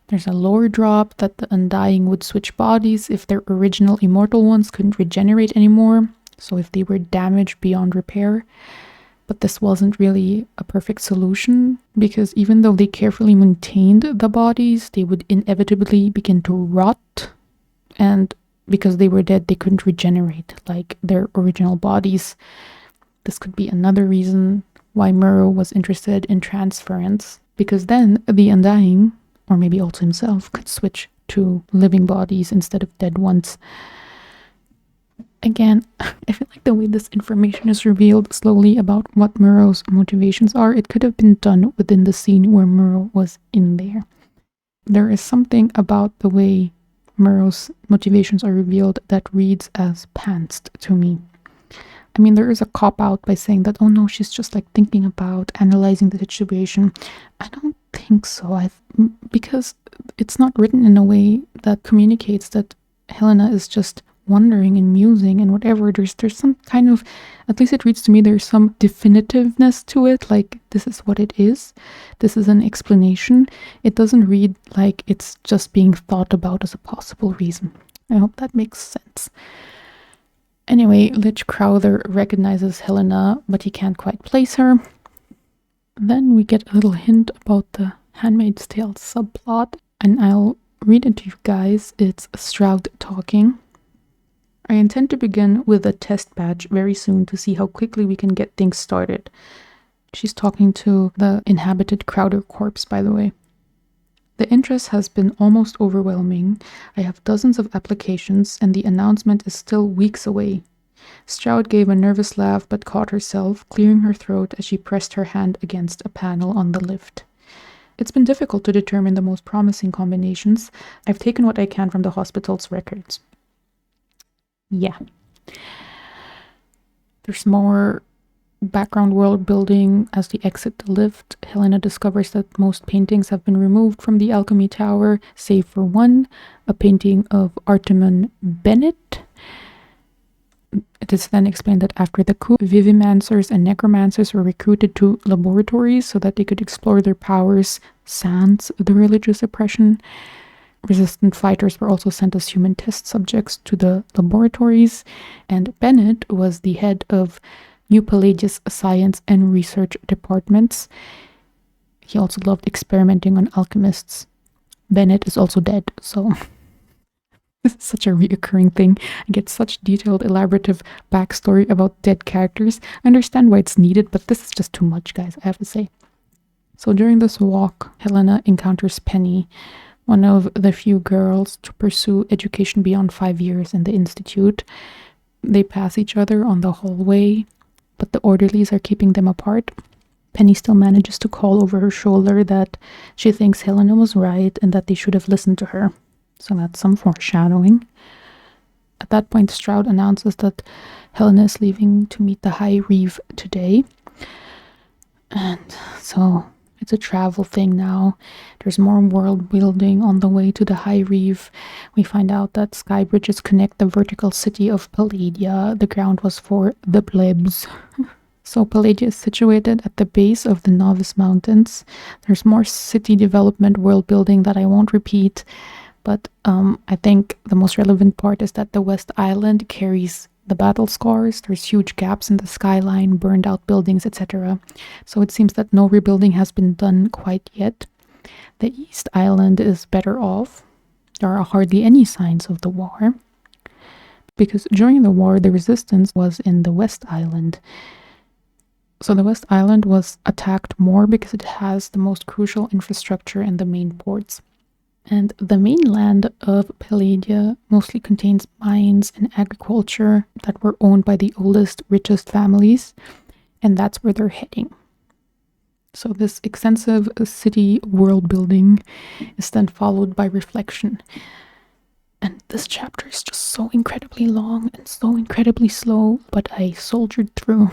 There's a lore drop that the Undying would switch bodies if their original immortal ones couldn't regenerate anymore, so if they were damaged beyond repair. But this wasn't really a perfect solution, because even though they carefully maintained the bodies, they would inevitably begin to rot, and because they were dead, they couldn't regenerate like their original bodies. This could be another reason why Murrow was interested in transference, because then the Undying, or maybe also himself, could switch to living bodies instead of dead ones. Again, I feel like the way this information is revealed slowly about what Murrow's motivations are, it could have been done within the scene where Murrow was in there. There is something about the way Murrow's motivations are revealed that reads as pantsed to me. I mean, there is a cop-out by saying that, oh no, she's just like thinking about analyzing the situation. I don't think so. Because it's not written in a way that communicates that Helena is just wondering and musing and whatever. There's some kind of, at least it reads to me, there's some definitiveness to it, like this is what it is. This is an explanation. It doesn't read like it's just being thought about as a possible reason. I hope that makes sense. Anyway, Lich Crowther recognizes Helena, but he can't quite place her. Then we get a little hint about the Handmaid's Tale subplot, and I'll read it to you guys. It's Stroud talking. I intend to begin with a test batch very soon to see how quickly we can get things started. She's talking to the inhabited Crowder corpse, by the way. The interest has been almost overwhelming. I have dozens of applications, and the announcement is still weeks away. Stroud gave a nervous laugh but caught herself, clearing her throat as she pressed her hand against a panel on the lift. It's been difficult to determine the most promising combinations. I've taken what I can from the hospital's records. Yeah. There's more background world building. As they exit the lift, Helena discovers that most paintings have been removed from the alchemy tower, save for one, a painting of Artemon Bennett. It is then explained that after the coup, Vivimancers and Necromancers were recruited to laboratories so that they could explore their powers sans the religious oppression. Resistant fighters were also sent as human test subjects to the laboratories, and Bennett was the head of New Pelagius Science and Research Departments. He also loved experimenting on alchemists. Bennett is also dead, so this is such a reoccurring thing. I get such detailed, elaborative backstory about dead characters. I understand why it's needed, but this is just too much, guys, I have to say. So during this walk, Helena encounters Penny, one of the few girls to pursue education beyond 5 years in the Institute. They pass each other on the hallway, but the orderlies are keeping them apart. Penny still manages to call over her shoulder that she thinks Helena was right and that they should have listened to her. So that's some foreshadowing. At that point, Stroud announces that Helena is leaving to meet the High Reeve today. And so it's a travel thing now. There's more world building on the way to the High Reeve. We find out that sky bridges connect the vertical city of Palladia. The ground was for the plebs. So Palladia is situated at the base of the Novice Mountains. There's more city development world building that I won't repeat. But I think the most relevant part is that the West Island carries the battle scars. There's huge gaps in the skyline, burned out buildings, etc. So it seems that no rebuilding has been done quite yet. The East Island is better off. There are hardly any signs of the war, because during the war, the resistance was in the West Island. So the West Island was attacked more because it has the most crucial infrastructure and the main ports. And the mainland of Palladia mostly contains mines and agriculture that were owned by the oldest, richest families, and that's where they're heading. So this extensive city world building is then followed by reflection. And this chapter is just so incredibly long and so incredibly slow, but I soldiered through.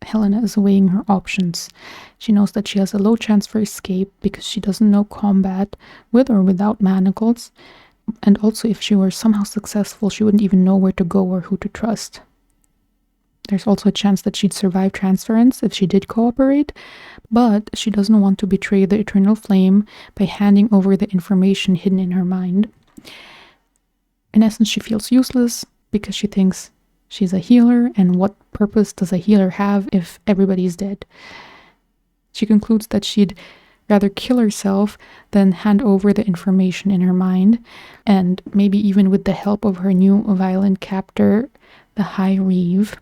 Helena is weighing her options. She knows that she has a low chance for escape because she doesn't know combat with or without manacles, and also if she were somehow successful, she wouldn't even know where to go or who to trust. There's also a chance that she'd survive transference if she did cooperate, but she doesn't want to betray the eternal flame by handing over the information hidden in her mind. In essence, she feels useless because she thinks she's a healer, and what purpose does a healer have if everybody's dead? She concludes that she'd rather kill herself than hand over the information in her mind, and maybe even with the help of her new violent captor, the High Reeve.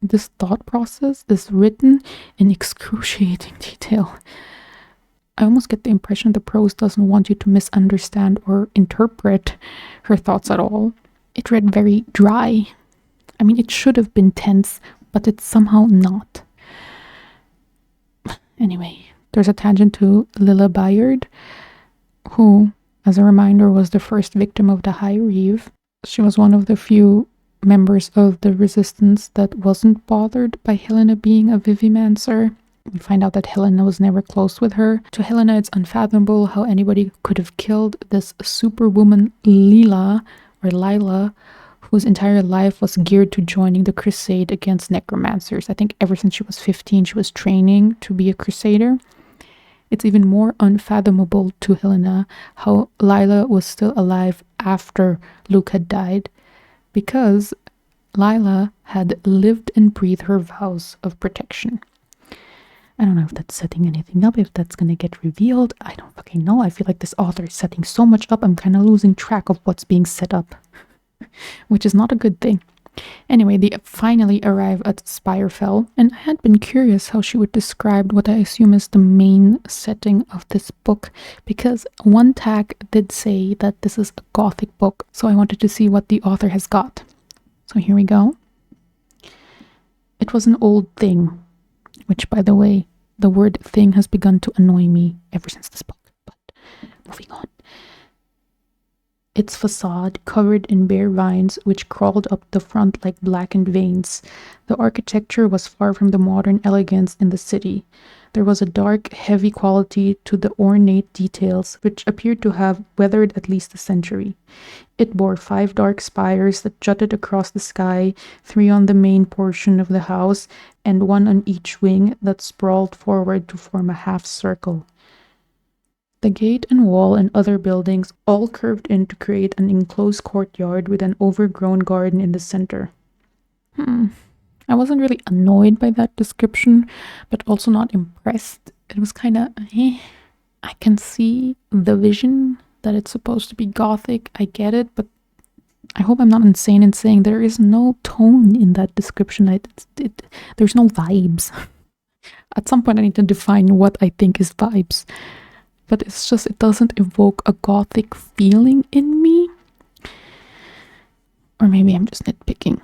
This thought process is written in excruciating detail. I almost get the impression the prose doesn't want you to misunderstand or interpret her thoughts at all. It read very dry. I mean, it should have been tense, but it's somehow not. Anyway, there's a tangent to Lilla Bayard, who, as a reminder, was the first victim of the High Reeve. She was one of the few members of the resistance that wasn't bothered by Helena being a Vivimancer. We find out that Helena was never close with her. To Helena, it's unfathomable how anybody could have killed this superwoman Lila, whose entire life was geared to joining the crusade against necromancers. I think ever since she was 15, she was training to be a crusader. It's even more unfathomable to Helena how Lila was still alive after Luke had died, because Lila had lived and breathed her vows of protection. I don't know if that's setting anything up, if that's going to get revealed. I don't fucking know. I feel like this author is setting so much up, I'm kind of losing track of what's being set up, which is not a good thing. Anyway, they finally arrive at Spirefell, and I had been curious how she would describe what I assume is the main setting of this book, because one tag did say that this is a gothic book, so I wanted to see what the author has got. So here we go. It was an old thing, which, by the way, the word thing has begun to annoy me ever since this book, but moving on. Its facade covered in bare vines which crawled up the front like blackened veins. The architecture was far from the modern elegance in the city. There was a dark, heavy quality to the ornate details, which appeared to have weathered at least a century. It bore 5 dark spires that jutted across the sky, 3 on the main portion of the house, and 1 on each wing that sprawled forward to form a half circle. The gate and wall and other buildings all curved in to create an enclosed courtyard with an overgrown garden in the center. I wasn't really annoyed by that description, but also not impressed. It was kind of, I can see the vision that it's supposed to be gothic. I get it, but I hope I'm not insane in saying there is no tone in that description. There's no vibes. At some point I need to define what I think is vibes. But it's just, it doesn't evoke a gothic feeling in me. Or maybe I'm just nitpicking.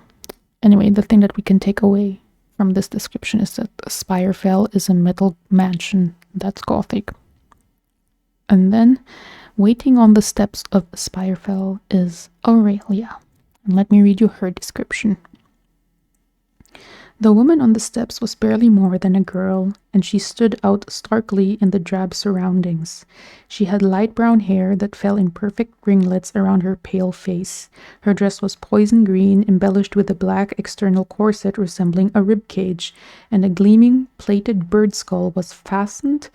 Anyway, the thing that we can take away from this description is that Spirefell is a metal mansion that's gothic. And then, waiting on the steps of Spirefell is Aurelia. And let me read you her description. The woman on the steps was barely more than a girl, and she stood out starkly in the drab surroundings. She had light brown hair that fell in perfect ringlets around her pale face. Her dress was poison green, embellished with a black external corset resembling a rib cage, and a gleaming plated bird skull was fastened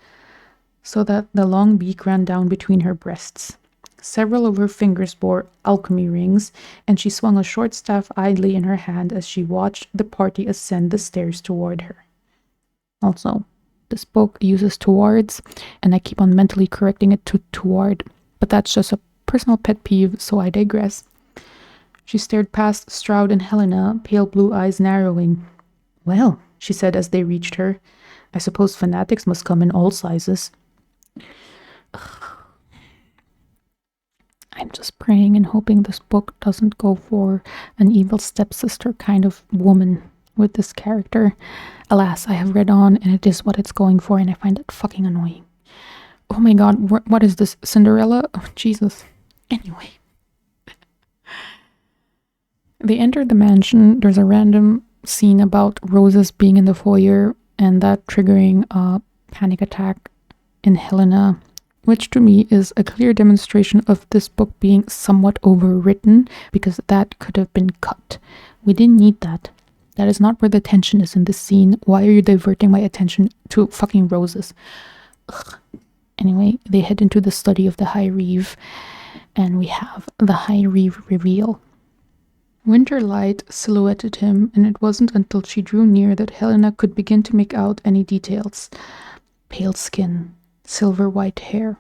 so that the long beak ran down between her breasts. Several of her fingers bore alchemy rings, and she swung a short staff idly in her hand as she watched the party ascend the stairs toward her. Also, this book uses towards, and I keep on mentally correcting it to toward, but that's just a personal pet peeve, so I digress. She stared past Stroud and Helena, pale blue eyes narrowing. "Well," she said as they reached her, "I suppose fanatics must come in all sizes." I'm just praying and hoping this book doesn't go for an evil stepsister kind of woman with this character. Alas, I have read on and it is what it's going for, and I find it fucking annoying. Oh my god, what is this? Cinderella? Oh, Jesus. Anyway. They enter the mansion. There's a random scene about roses being in the foyer and that triggering a panic attack in Helena, which to me is a clear demonstration of this book being somewhat overwritten, because that could have been cut. We didn't need that. That is not where the tension is in this scene. Why are you diverting my attention to fucking roses? Ugh. Anyway, they head into the study of the High Reeve, and we have the High Reeve reveal. Winter light silhouetted him, and it wasn't until she drew near that Helena could begin to make out any details. Pale skin, silver white hair.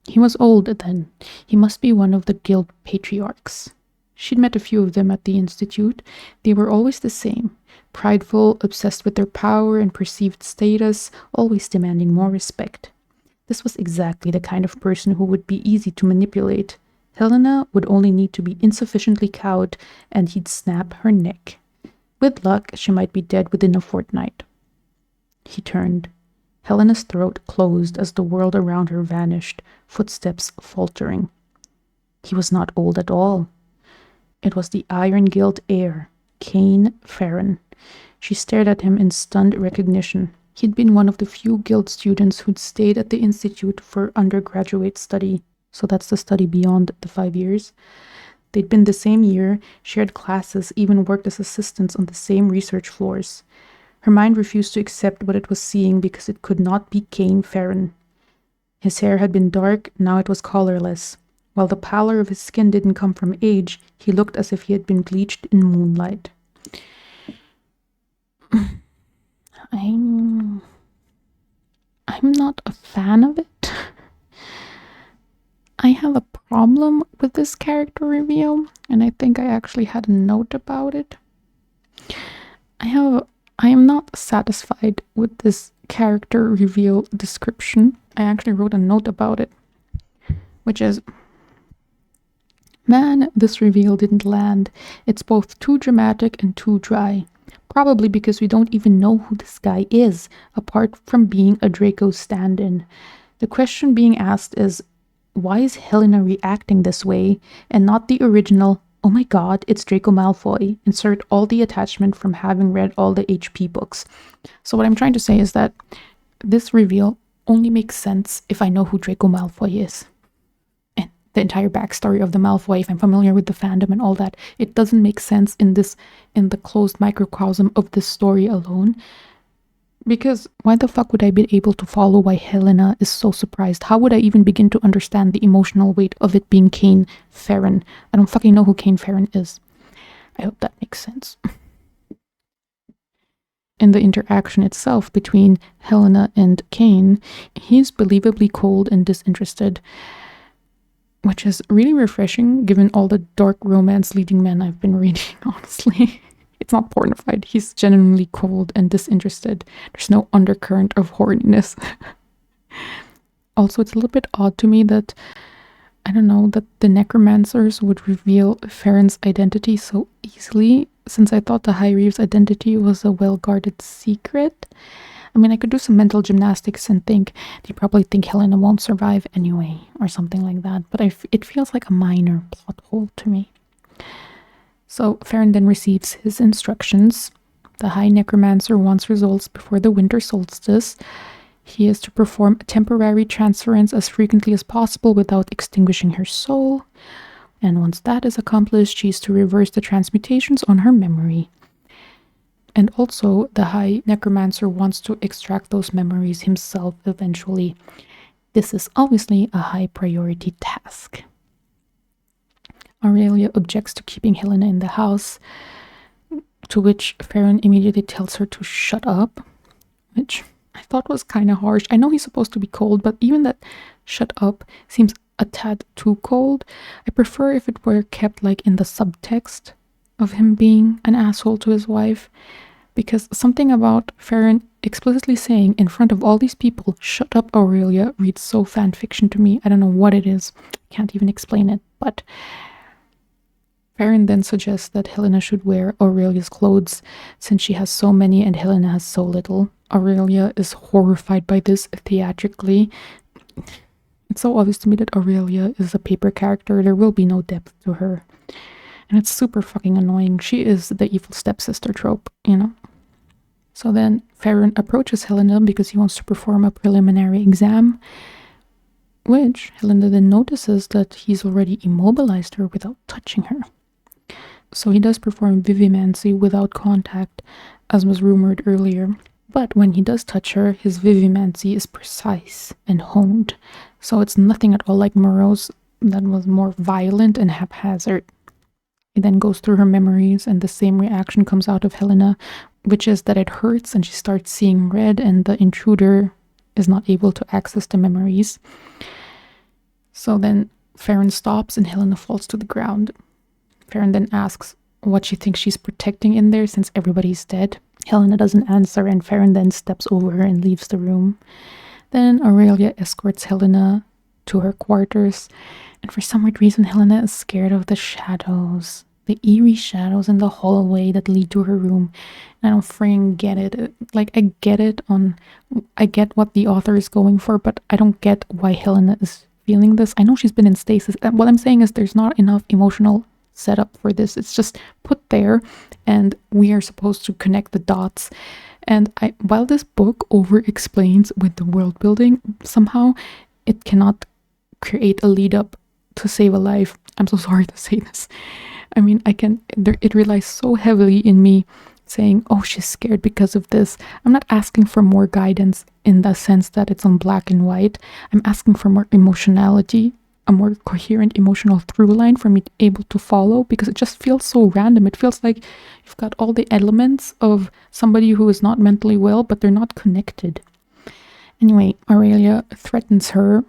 He was old then. He must be one of the guild patriarchs. She'd met a few of them at the institute. They were always the same. Prideful, obsessed with their power and perceived status, always demanding more respect. This was exactly the kind of person who would be easy to manipulate. Helena would only need to be insufficiently cowed, and he'd snap her neck. With luck, she might be dead within a fortnight. He turned. Helena's throat closed as the world around her vanished, footsteps faltering. He was not old at all. It was the Iron Guild heir, Kane Farron. She stared at him in stunned recognition. He'd been one of the few guild students who'd stayed at the institute for undergraduate study. So that's the study beyond the 5 years. They'd been the same year, shared classes, even worked as assistants on the same research floors. Her mind refused to accept what it was seeing because it could not be Kane Farron. His hair had been dark, now it was colorless. While the pallor of his skin didn't come from age, he looked as if he had been bleached in moonlight. I'm not a fan of it. I have a problem with this character reveal, and I think I actually had a note about it. I am not satisfied with this character reveal description. I actually wrote a note about it, which is, man, this reveal didn't land. It's both too dramatic and too dry. Probably because we don't even know who this guy is, apart from being a Draco stand-in. The question being asked is, why is Helena reacting this way, and not the original, oh my god, it's Draco Malfoy, insert all the attachment from having read all the HP books. So what I'm trying to say is that this reveal only makes sense if I know who Draco Malfoy is. And the entire backstory of the Malfoy, if I'm familiar with the fandom and all that, it doesn't make sense in the closed microcosm of this story alone. Because why the fuck would I be able to follow why Helena is so surprised? How would I even begin to understand the emotional weight of it being Kane Farron? I don't fucking know who Kane Farron is. I hope that makes sense. In the interaction itself between Helena and Kane, he's believably cold and disinterested, which is really refreshing given all the dark romance leading men I've been reading, honestly. It's not pornified. He's genuinely cold and disinterested. There's no undercurrent of horniness. Also, it's a little bit odd to me that, I don't know, that the necromancers would reveal Farron's identity so easily, since I thought the High Reeve's identity was a well-guarded secret. I mean, I could do some mental gymnastics and think, they probably think Helena won't survive anyway, or something like that, but it feels like a minor plot hole to me. So Farron then receives his instructions. The High Necromancer wants results before the winter solstice. He is to perform a temporary transference as frequently as possible without extinguishing her soul. And once that is accomplished, she is to reverse the transmutations on her memory. And also, the High Necromancer wants to extract those memories himself eventually. This is obviously a high priority task. Aurelia objects to keeping Helena in the house, to which Farron immediately tells her to shut up, which I thought was kind of harsh. I know he's supposed to be cold, but even that shut up seems a tad too cold. I prefer if it were kept like in the subtext of him being an asshole to his wife, because something about Farron explicitly saying in front of all these people, "Shut up, Aurelia," reads so fan fiction to me. I don't know what it is. Can't even explain it. But Farron then suggests that Helena should wear Aurelia's clothes since she has so many and Helena has so little. Aurelia is horrified by this theatrically. It's so obvious to me that Aurelia is a paper character. There will be no depth to her. And it's super fucking annoying. She is the evil stepsister trope, you know? So then Farron approaches Helena because he wants to perform a preliminary exam, which Helena then notices that he's already immobilized her without touching her. So he does perform vivimancy without contact, as was rumored earlier. But when he does touch her, his vivimancy is precise and honed. So it's nothing at all like Moreau's that was more violent and haphazard. He then goes through her memories and the same reaction comes out of Helena, which is that it hurts and she starts seeing red and the intruder is not able to access the memories. So then Farron stops and Helena falls to the ground. Farron then asks what she thinks she's protecting in there since everybody's dead. Helena doesn't answer and Farron then steps over her and leaves the room. Then Aurelia escorts Helena to her quarters, and for some weird reason Helena is scared of the shadows. The eerie shadows in the hallway that lead to her room. And I don't freaking get it. Like, I get what the author is going for, but I don't get why Helena is feeling this. I know she's been in stasis. What I'm saying is there's not enough emotional setup for this. It's just put there and we are supposed to connect the dots. And while this book over explains with the world building, somehow it cannot create a lead up to save a life. I'm so sorry to say this. I mean, it relies so heavily in me saying, oh, she's scared because of this. I'm not asking for more guidance in the sense that it's on black and white. I'm asking for more emotionality, a more coherent emotional through line for me to be able to follow, because it just feels so random. It feels like you've got all the elements of somebody who is not mentally well, but they're not connected. Anyway, Aurelia threatens her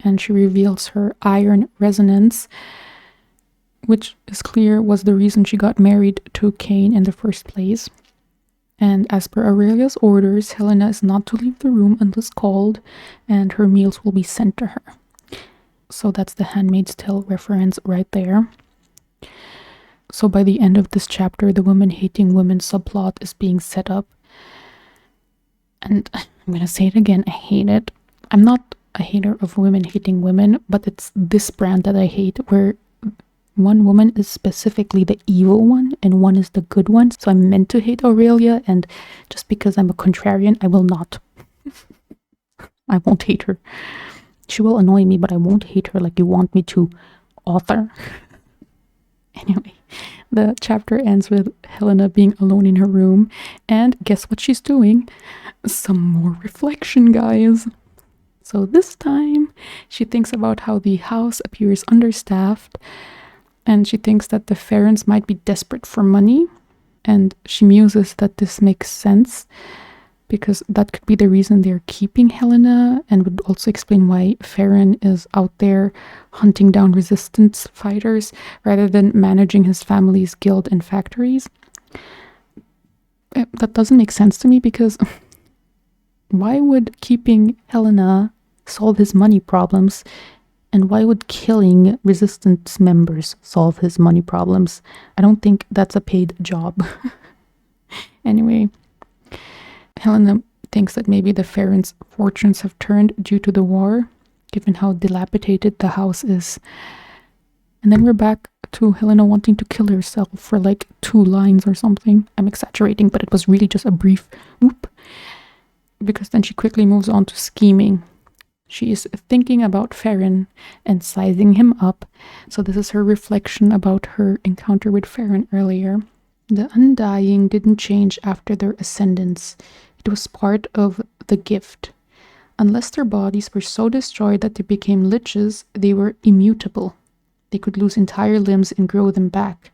and she reveals her iron resonance, which is clear was the reason she got married to Cain in the first place. And as per Aurelia's orders, Helena is not to leave the room unless called, and her meals will be sent to her. So that's the Handmaid's Tale reference right there. So by the end of this chapter, the women hating women subplot is being set up. And I'm going to say it again, I hate it. I'm not a hater of women hating women, but it's this brand that I hate, where one woman is specifically the evil one and one is the good one. So I'm meant to hate Aurelia, and just because I'm a contrarian, I will not. I won't hate her. She will annoy me, but I won't hate her like you want me to, author. Anyway, the chapter ends with Helena being alone in her room, and guess what she's doing? Some more reflection, guys. So this time, she thinks about how the house appears understaffed, and she thinks that the Farrons might be desperate for money, and she muses that this makes sense because that could be the reason they're keeping Helena, and would also explain why Farron is out there hunting down resistance fighters rather than managing his family's guild and factories. That doesn't make sense to me, because why would keeping Helena solve his money problems? And why would killing resistance members solve his money problems? I don't think that's a paid job. Anyway, Helena thinks that maybe the Farrons' fortunes have turned due to the war, given how dilapidated the house is. And then we're back to Helena wanting to kill herself for like 2 lines or something. I'm exaggerating, but it was really just a brief whoop. Because then she quickly moves on to scheming. She is thinking about Farron and sizing him up. So this is her reflection about her encounter with Farron earlier. The Undying didn't change after their ascendance. It was part of the gift. Unless their bodies were so destroyed that they became liches, they were immutable. They could lose entire limbs and grow them back.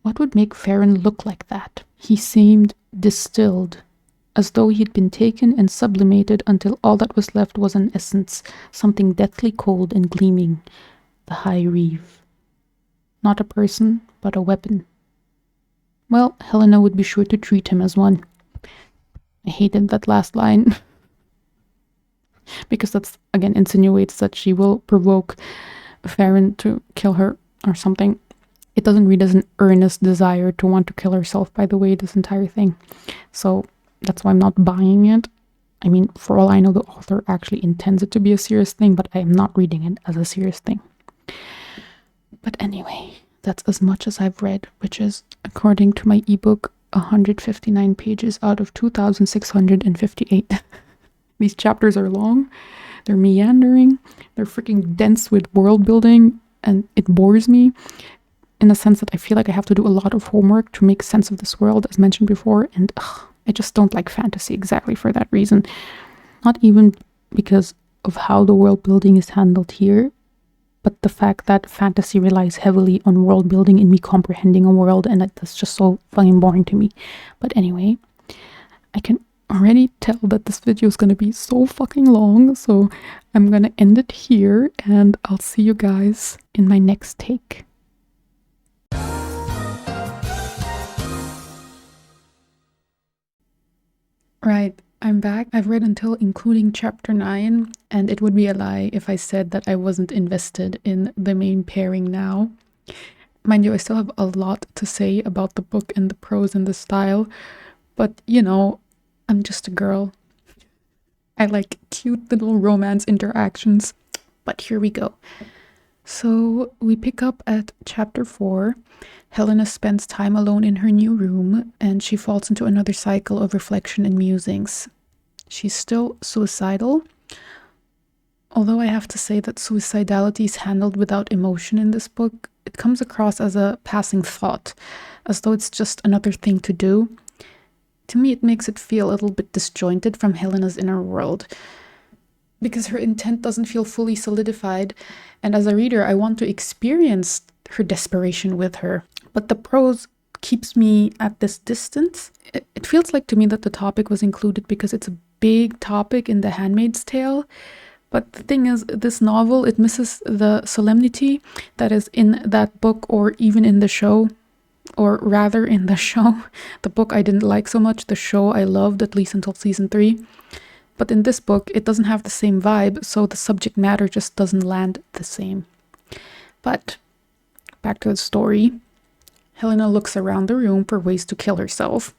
What would make Farron look like that? He seemed distilled, as though he'd been taken and sublimated until all that was left was an essence, something deathly cold and gleaming. The High Reeve. Not a person, but a weapon. Well, Helena would be sure to treat him as one. I hated that last line because that's, again, insinuates that she will provoke Farron to kill her or something. It doesn't read as an earnest desire to want to kill herself, by the way, this entire thing. So that's why I'm not buying it. I mean, for all I know, the author actually intends it to be a serious thing, but I am not reading it as a serious thing. But anyway, that's as much as I've read, which is, according to my ebook, 159 pages out of 2,658. These chapters are long, they're meandering, they're freaking dense with world building, and it bores me in the sense that I feel like I have to do a lot of homework to make sense of this world, as mentioned before, and I just don't like fantasy exactly for that reason. Not even because of how the world building is handled here, but the fact that fantasy relies heavily on world building and me comprehending a world, and that's just so fucking boring to me. But anyway, I can already tell that this video is going to be so fucking long, so I'm going to end it here, and I'll see you guys in my next take. Right, I'm back. I've read until including chapter 9, and it would be a lie if I said that I wasn't invested in the main pairing now. Mind you, I still have a lot to say about the book and the prose and the style, but you know, I'm just a girl. I like cute little romance interactions. But here we go. So we pick up at chapter 4. Helena spends time alone in her new room, and she falls into another cycle of reflection and musings. She's still suicidal, although I have to say that suicidality is handled without emotion in this book. It comes across as a passing thought, as though it's just another thing to do. To me, it makes it feel a little bit disjointed from Helena's inner world, because her intent doesn't feel fully solidified, and as a reader, I want to experience her desperation with her. But the prose keeps me at this distance. It feels like to me that the topic was included because it's a big topic in The Handmaid's Tale. But the thing is, this novel, it misses the solemnity that is in that book or even in the show. Or rather in the show. The book I didn't like so much, the show I loved, at least until season 3. But in this book, it doesn't have the same vibe, so the subject matter just doesn't land the same. But back to the story. Helena looks around the room for ways to kill herself.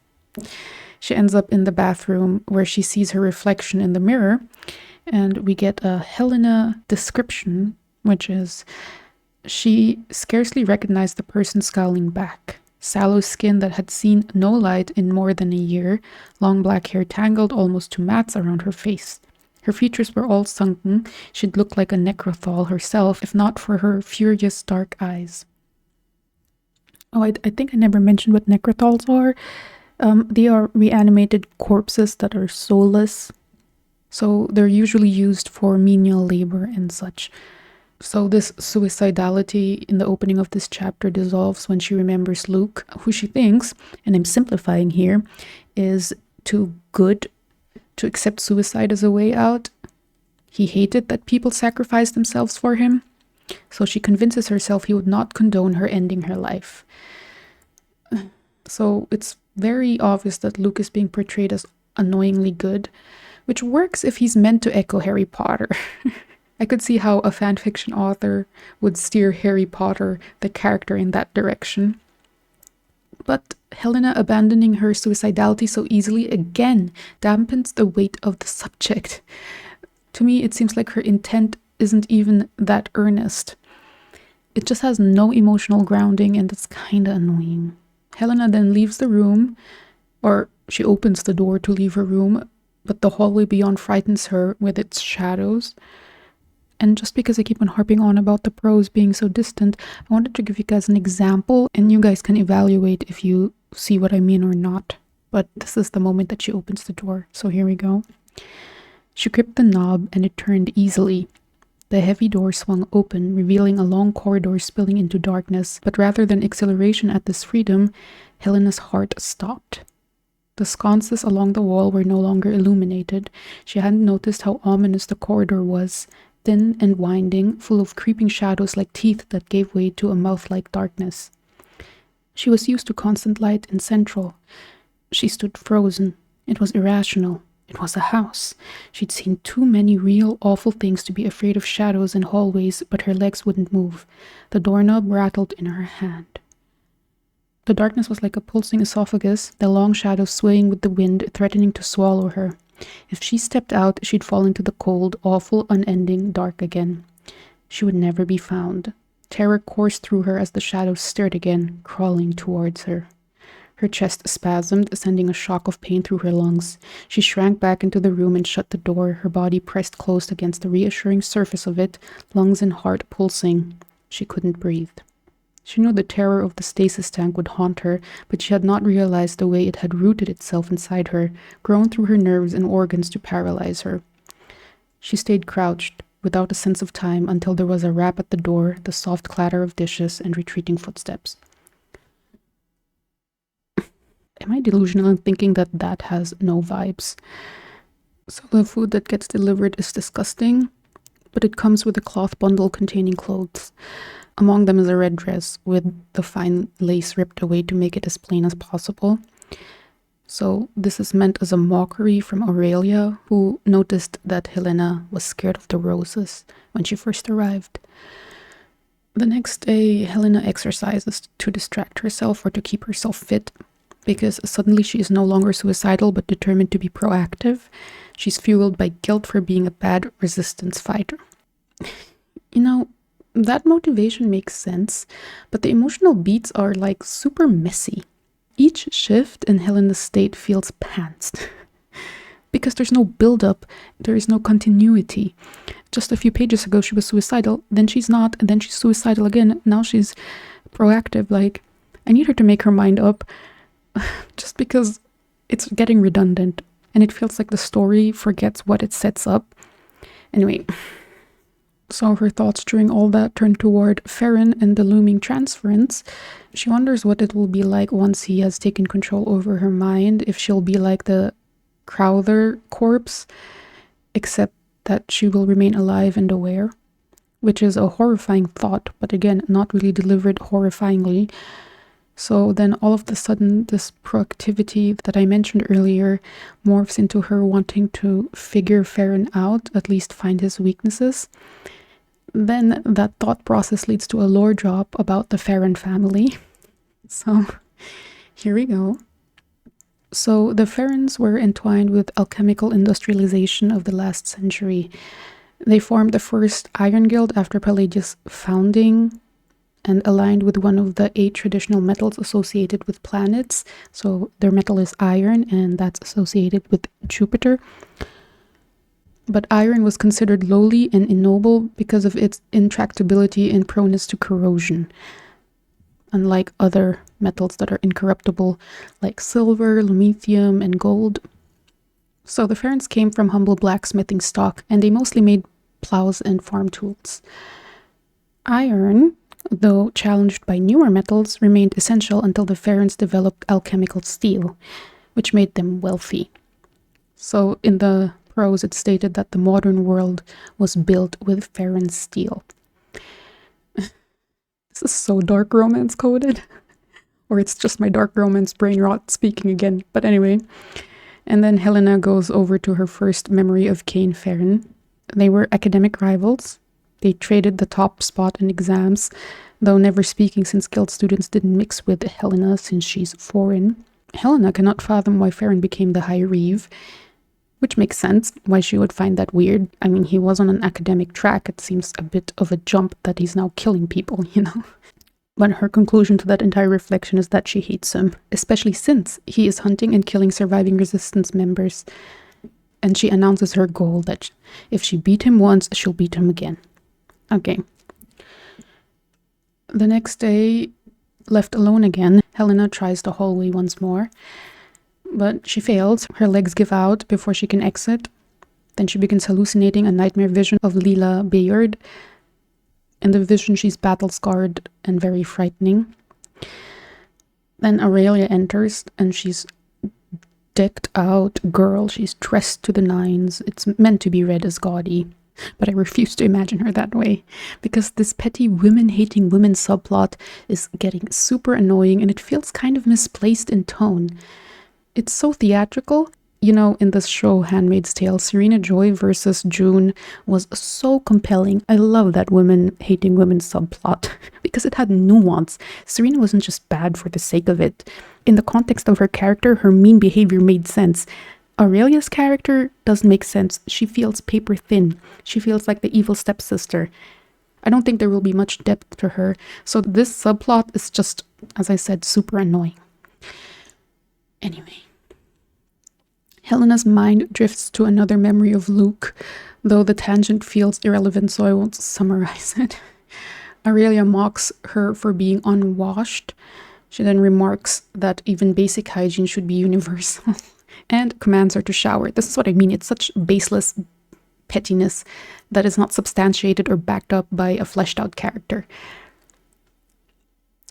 She ends up in the bathroom where she sees her reflection in the mirror, and we get a Helena description, which is, she scarcely recognized the person scowling back. Sallow skin that had seen no light in more than a year, long black hair tangled almost to mats around her face. Her features were all sunken. She'd look like a necrothal herself, if not for her furious dark eyes. Oh, I think I never mentioned what necrothals are. They are reanimated corpses that are soulless. So they're usually used for menial labor and such. So this suicidality in the opening of this chapter dissolves when she remembers Luke, who she thinks, and I'm simplifying here, is too good to accept suicide as a way out. He hated that people sacrificed themselves for him. So she convinces herself he would not condone her ending her life. So it's very obvious that Luke is being portrayed as annoyingly good, which works if he's meant to echo Harry Potter. I could see how a fanfiction author would steer Harry Potter, the character, in that direction. But Helena abandoning her suicidality so easily again dampens the weight of the subject. To me, it seems like her intent isn't even that earnest. It just has no emotional grounding, and it's kinda annoying. Helena then leaves the room, or she opens the door to leave her room, but the hallway beyond frightens her with its shadows. And just because I keep on harping on about the prose being so distant, I wanted to give you guys an example, and you guys can evaluate if you see what I mean or not. But this is the moment that she opens the door, so here we go. She gripped the knob and it turned easily. The heavy door swung open, revealing a long corridor spilling into darkness, but rather than exhilaration at this freedom, Helena's heart stopped. The sconces along the wall were no longer illuminated. She hadn't noticed how ominous the corridor was, thin and winding, full of creeping shadows like teeth that gave way to a mouth-like darkness. She was used to constant light and central. She stood frozen, It was irrational. It was a house. She'd seen too many real, awful things to be afraid of shadows in hallways, but her legs wouldn't move. The doorknob rattled in her hand. The darkness was like a pulsing esophagus, the long shadows swaying with the wind, threatening to swallow her. If she stepped out, she'd fall into the cold, awful, unending dark again. She would never be found. Terror coursed through her as the shadows stirred again, crawling towards her. Her chest spasmed, sending a shock of pain through her lungs. She shrank back into the room and shut the door, her body pressed close against the reassuring surface of it, lungs and heart pulsing. She couldn't breathe. She knew the terror of the stasis tank would haunt her, but she had not realized the way it had rooted itself inside her, grown through her nerves and organs to paralyze her. She stayed crouched, without a sense of time, until there was a rap at the door, the soft clatter of dishes, and retreating footsteps. Am I delusional in thinking that that has no vibes? So the food that gets delivered is disgusting, but it comes with a cloth bundle containing clothes. Among them is a red dress with the fine lace ripped away to make it as plain as possible. So this is meant as a mockery from Aurelia, who noticed that Helena was scared of the roses when she first arrived. The next day, Helena exercises to distract herself or to keep herself fit, because suddenly she is no longer suicidal but determined to be proactive. She's fueled by guilt for being a bad resistance fighter. You know, that motivation makes sense, but the emotional beats are like super messy. Each shift in Helena's state feels pantsed. Because there's no build-up, there is no continuity. Just a few pages ago she was suicidal, then she's not, and then she's suicidal again, now she's proactive. Like, I need her to make her mind up, just because it's getting redundant, and it feels like the story forgets what it sets up. Anyway, so her thoughts during all that turn toward Farron and the looming transference. She wonders what it will be like once he has taken control over her mind, if she'll be like the Crowther corpse, except that she will remain alive and aware, which is a horrifying thought, but again, not really delivered horrifyingly. So then all of a sudden, this proactivity that I mentioned earlier morphs into her wanting to figure Farron out, at least find his weaknesses. Then that thought process leads to a lore drop about the Farron family. So here we go. So the Farrons were entwined with alchemical industrialization of the last century. They formed the first Iron Guild after Palladius' founding, and aligned with one of the 8 traditional metals associated with planets. So their metal is iron, and that's associated with Jupiter. But iron was considered lowly and ignoble because of its intractability and proneness to corrosion, unlike other metals that are incorruptible, like silver, lumethium, and gold. So the Farrons came from humble blacksmithing stock, and they mostly made plows and farm tools. Iron, though challenged by newer metals, remained essential until the Farrons developed alchemical steel, which made them wealthy. So in the prose, it stated that the modern world was built with Farron steel. This is so dark romance coded. Or it's just my dark romance brain rot speaking again. But anyway. And then Helena goes over to her first memory of Kane Farron. They were academic rivals. They traded the top spot in exams, though never speaking since guild students didn't mix with Helena since she's foreign. Helena cannot fathom why Farron became the High Reeve, which makes sense why she would find that weird. I mean, he was on an academic track. It seems a bit of a jump that he's now killing people, you know? But her conclusion to that entire reflection is that she hates him, especially since he is hunting and killing surviving resistance members. And she announces her goal that if she beat him once, she'll beat him again. Okay. The next day, left alone again, Helena tries the hallway once more. But she fails. Her legs give out before she can exit. Then she begins hallucinating a nightmare vision of Leela Bayard. In the vision, she's battle-scarred and very frightening. Then Aurelia enters, and she's decked out girl. She's dressed to the nines. It's meant to be read as gaudy, but I refuse to imagine her that way, because this petty women-hating women subplot is getting super annoying, and it feels kind of misplaced in tone. It's so theatrical, You know, in this show, Handmaid's Tale, Serena Joy versus June was so compelling. I love that women hating women subplot because it had nuance. Serena wasn't just bad for the sake of it. In the context of her character, her mean behavior made sense. Aurelia's character doesn't make sense. She feels paper thin. She feels like the evil stepsister. I don't think there will be much depth to her. So this subplot is just, as I said, super annoying. Anyway. Helena's mind drifts to another memory of Luke, though the tangent feels irrelevant, so I won't summarize it. Aurelia mocks her for being unwashed. She then remarks that even basic hygiene should be universal and commands her to shower. This is what I mean. It's such baseless pettiness that is not substantiated or backed up by a fleshed out character.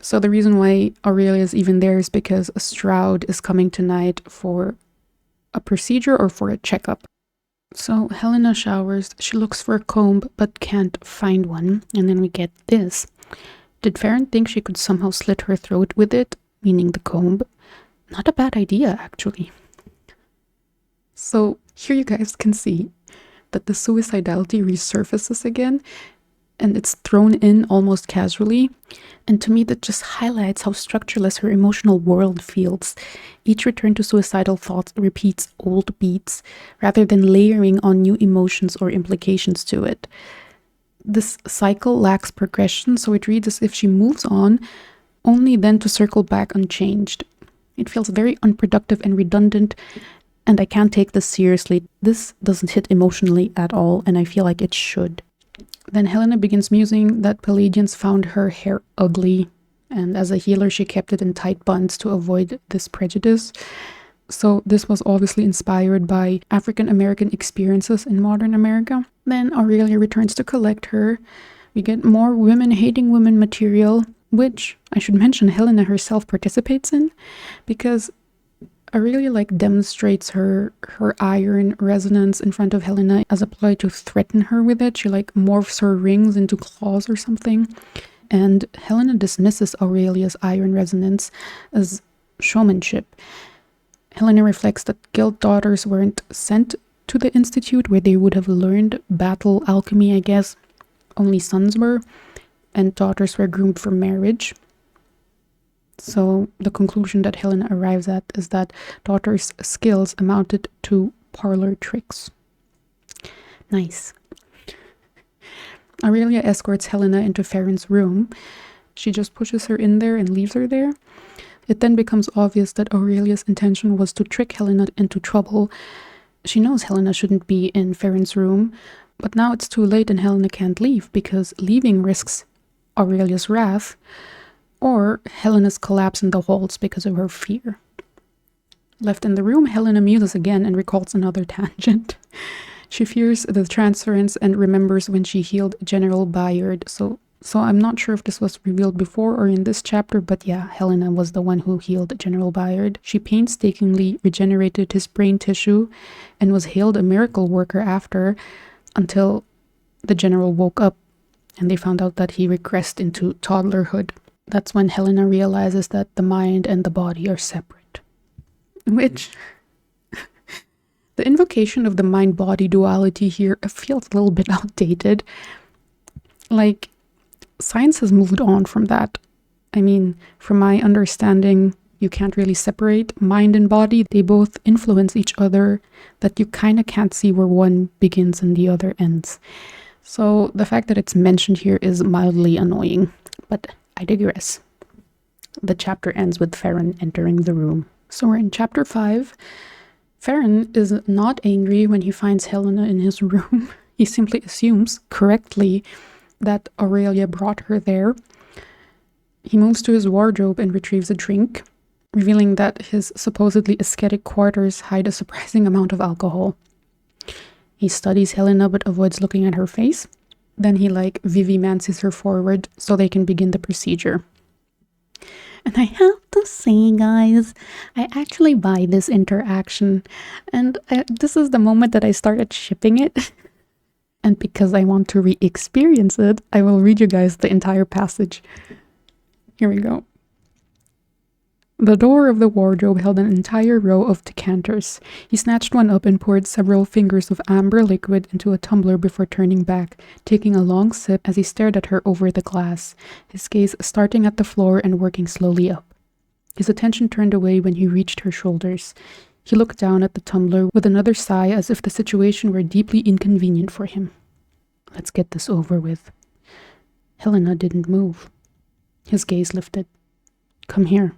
So the reason why Aurelia is even there is because Stroud is coming tonight for a procedure or for a checkup. So Helena showers. She looks for a comb but can't find one. And then we get this. Did Farron think she could somehow slit her throat with it, meaning the comb? Not a bad idea, actually. So here you guys can see that the suicidality resurfaces again, and it's thrown in almost casually. And to me, that just highlights how structureless her emotional world feels. Each return to suicidal thoughts repeats old beats, rather than layering on new emotions or implications to it. This cycle lacks progression, so it reads as if she moves on, only then to circle back unchanged. It feels very unproductive and redundant, and I can't take this seriously. This doesn't hit emotionally at all, and I feel like it should. Then Helena begins musing that Palladians found her hair ugly, and as a healer she kept it in tight buns to avoid this prejudice. So this was obviously inspired by African American experiences in modern America. Then Aurelia returns to collect her. We get more women-hating women material, which I should mention Helena herself participates in, because Aurelia demonstrates her iron resonance in front of Helena as a ploy to threaten her with it. She morphs her rings into claws or something. And Helena dismisses Aurelia's iron resonance as showmanship. Helena reflects that guild daughters weren't sent to the institute where they would have learned battle alchemy, I guess. Only sons were, and daughters were groomed for marriage. So the conclusion that Helena arrives at is that daughters' skills amounted to parlor tricks. Nice. Aurelia escorts Helena into Farron's room. She just pushes her in there and leaves her there. It then becomes obvious that Aurelia's intention was to trick Helena into trouble. She knows Helena shouldn't be in Farron's room, but now it's too late and Helena can't leave because leaving risks Aurelia's wrath or Helena's collapse in the halls because of her fear. Left in the room, Helena muses again and recalls another tangent. She fears the transference and remembers when she healed General Bayard. So I'm not sure if this was revealed before or in this chapter, but yeah, Helena was the one who healed General Bayard. She painstakingly regenerated his brain tissue and was hailed a miracle worker after, until the general woke up and they found out that he regressed into toddlerhood. That's when Helena realizes that the mind and the body are separate. Which, the invocation of the mind-body duality here feels a little bit outdated. Science has moved on from that. I mean, from my understanding, you can't really separate mind and body. They both influence each other, that you kind of can't see where one begins and the other ends. So the fact that it's mentioned here is mildly annoying, but I digress. The chapter ends with Farron entering the room. So we're in chapter 5. Farron is not angry when he finds Helena in his room. He simply assumes, correctly, that Aurelia brought her there. He moves to his wardrobe and retrieves a drink, revealing that his supposedly ascetic quarters hide a surprising amount of alcohol. He studies Helena but avoids looking at her face. Then he Vivi-mancies her forward so they can begin the procedure. And I have to say, guys, I actually buy this interaction. And this is the moment that I started shipping it. And because I want to re-experience it, I will read you guys the entire passage. Here we go. The door of the wardrobe held an entire row of decanters. He snatched one up and poured several fingers of amber liquid into a tumbler before turning back, taking a long sip as he stared at her over the glass, his gaze starting at the floor and working slowly up. His attention turned away when he reached her shoulders. He looked down at the tumbler with another sigh as if the situation were deeply inconvenient for him. Let's get this over with. Helena didn't move. His gaze lifted. Come here.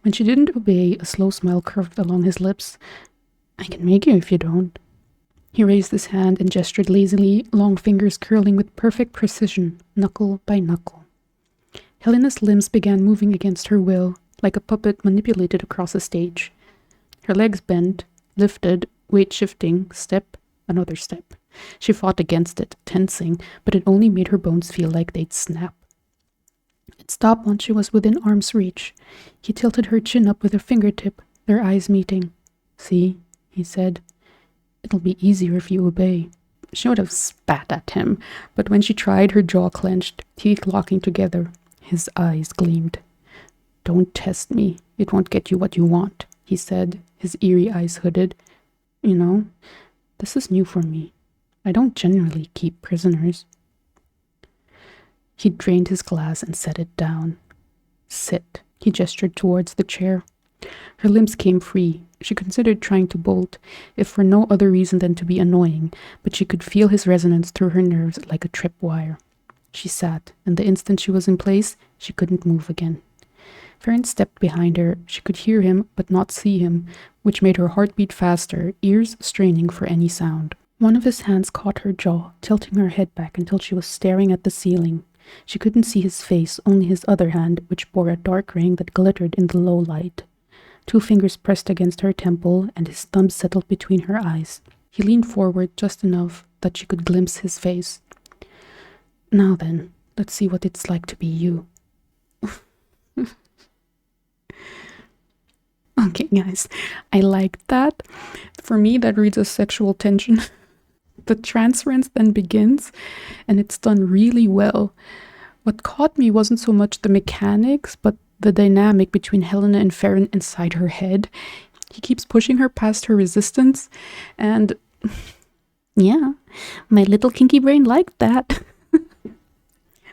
When she didn't obey, a slow smile curved along his lips. I can make you if you don't. He raised his hand and gestured lazily, long fingers curling with perfect precision, knuckle by knuckle. Helena's limbs began moving against her will, like a puppet manipulated across a stage. Her legs bent, lifted, weight shifting, step, another step. She fought against it, tensing, but it only made her bones feel like they'd snap. It stopped once she was within arm's reach. He tilted her chin up with a fingertip, their eyes meeting. See, he said. It'll be easier if you obey. She would have spat at him, but when she tried, her jaw clenched, teeth locking together. His eyes gleamed. Don't test me. It won't get you what you want, he said, his eerie eyes hooded. You know, this is new for me. I don't generally keep prisoners. He drained his glass and set it down. Sit. He gestured towards the chair. Her limbs came free. She considered trying to bolt, if for no other reason than to be annoying, but she could feel his resonance through her nerves like a tripwire. She sat, and the instant she was in place, she couldn't move again. Farron stepped behind her. She could hear him, but not see him, which made her heart beat faster, ears straining for any sound. One of his hands caught her jaw, tilting her head back until she was staring at the ceiling. She couldn't see his face, only his other hand, which bore a dark ring that glittered in the low light. 2 fingers pressed against her temple, and his thumb settled between her eyes. He leaned forward just enough that she could glimpse his face. Now then, let's see what it's like to be you. Okay, guys, I like that. For me, that reads as sexual tension. The transference then begins, and it's done really well. What caught me wasn't so much the mechanics, but the dynamic between Helena and Farron inside her head. He keeps pushing her past her resistance, and yeah, my little kinky brain liked that.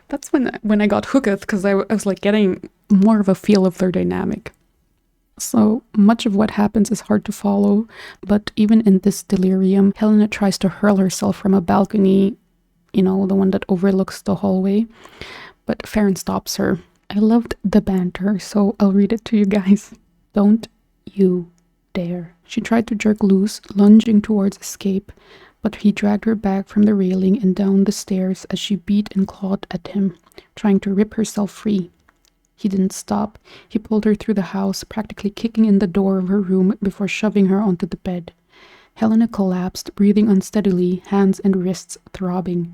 That's when I got hooked, because I was like getting more of a feel of their dynamic. So much of what happens is hard to follow, but even in this delirium, Helena tries to hurl herself from a balcony, the one that overlooks the hallway, but Farron stops her. I loved the banter, so I'll read it to you guys. Don't you dare. She tried to jerk loose, lunging towards escape, but he dragged her back from the railing and down the stairs as she beat and clawed at him, trying to rip herself free. He didn't stop. He pulled her through the house, practically kicking in the door of her room before shoving her onto the bed. Helena collapsed, breathing unsteadily, hands and wrists throbbing.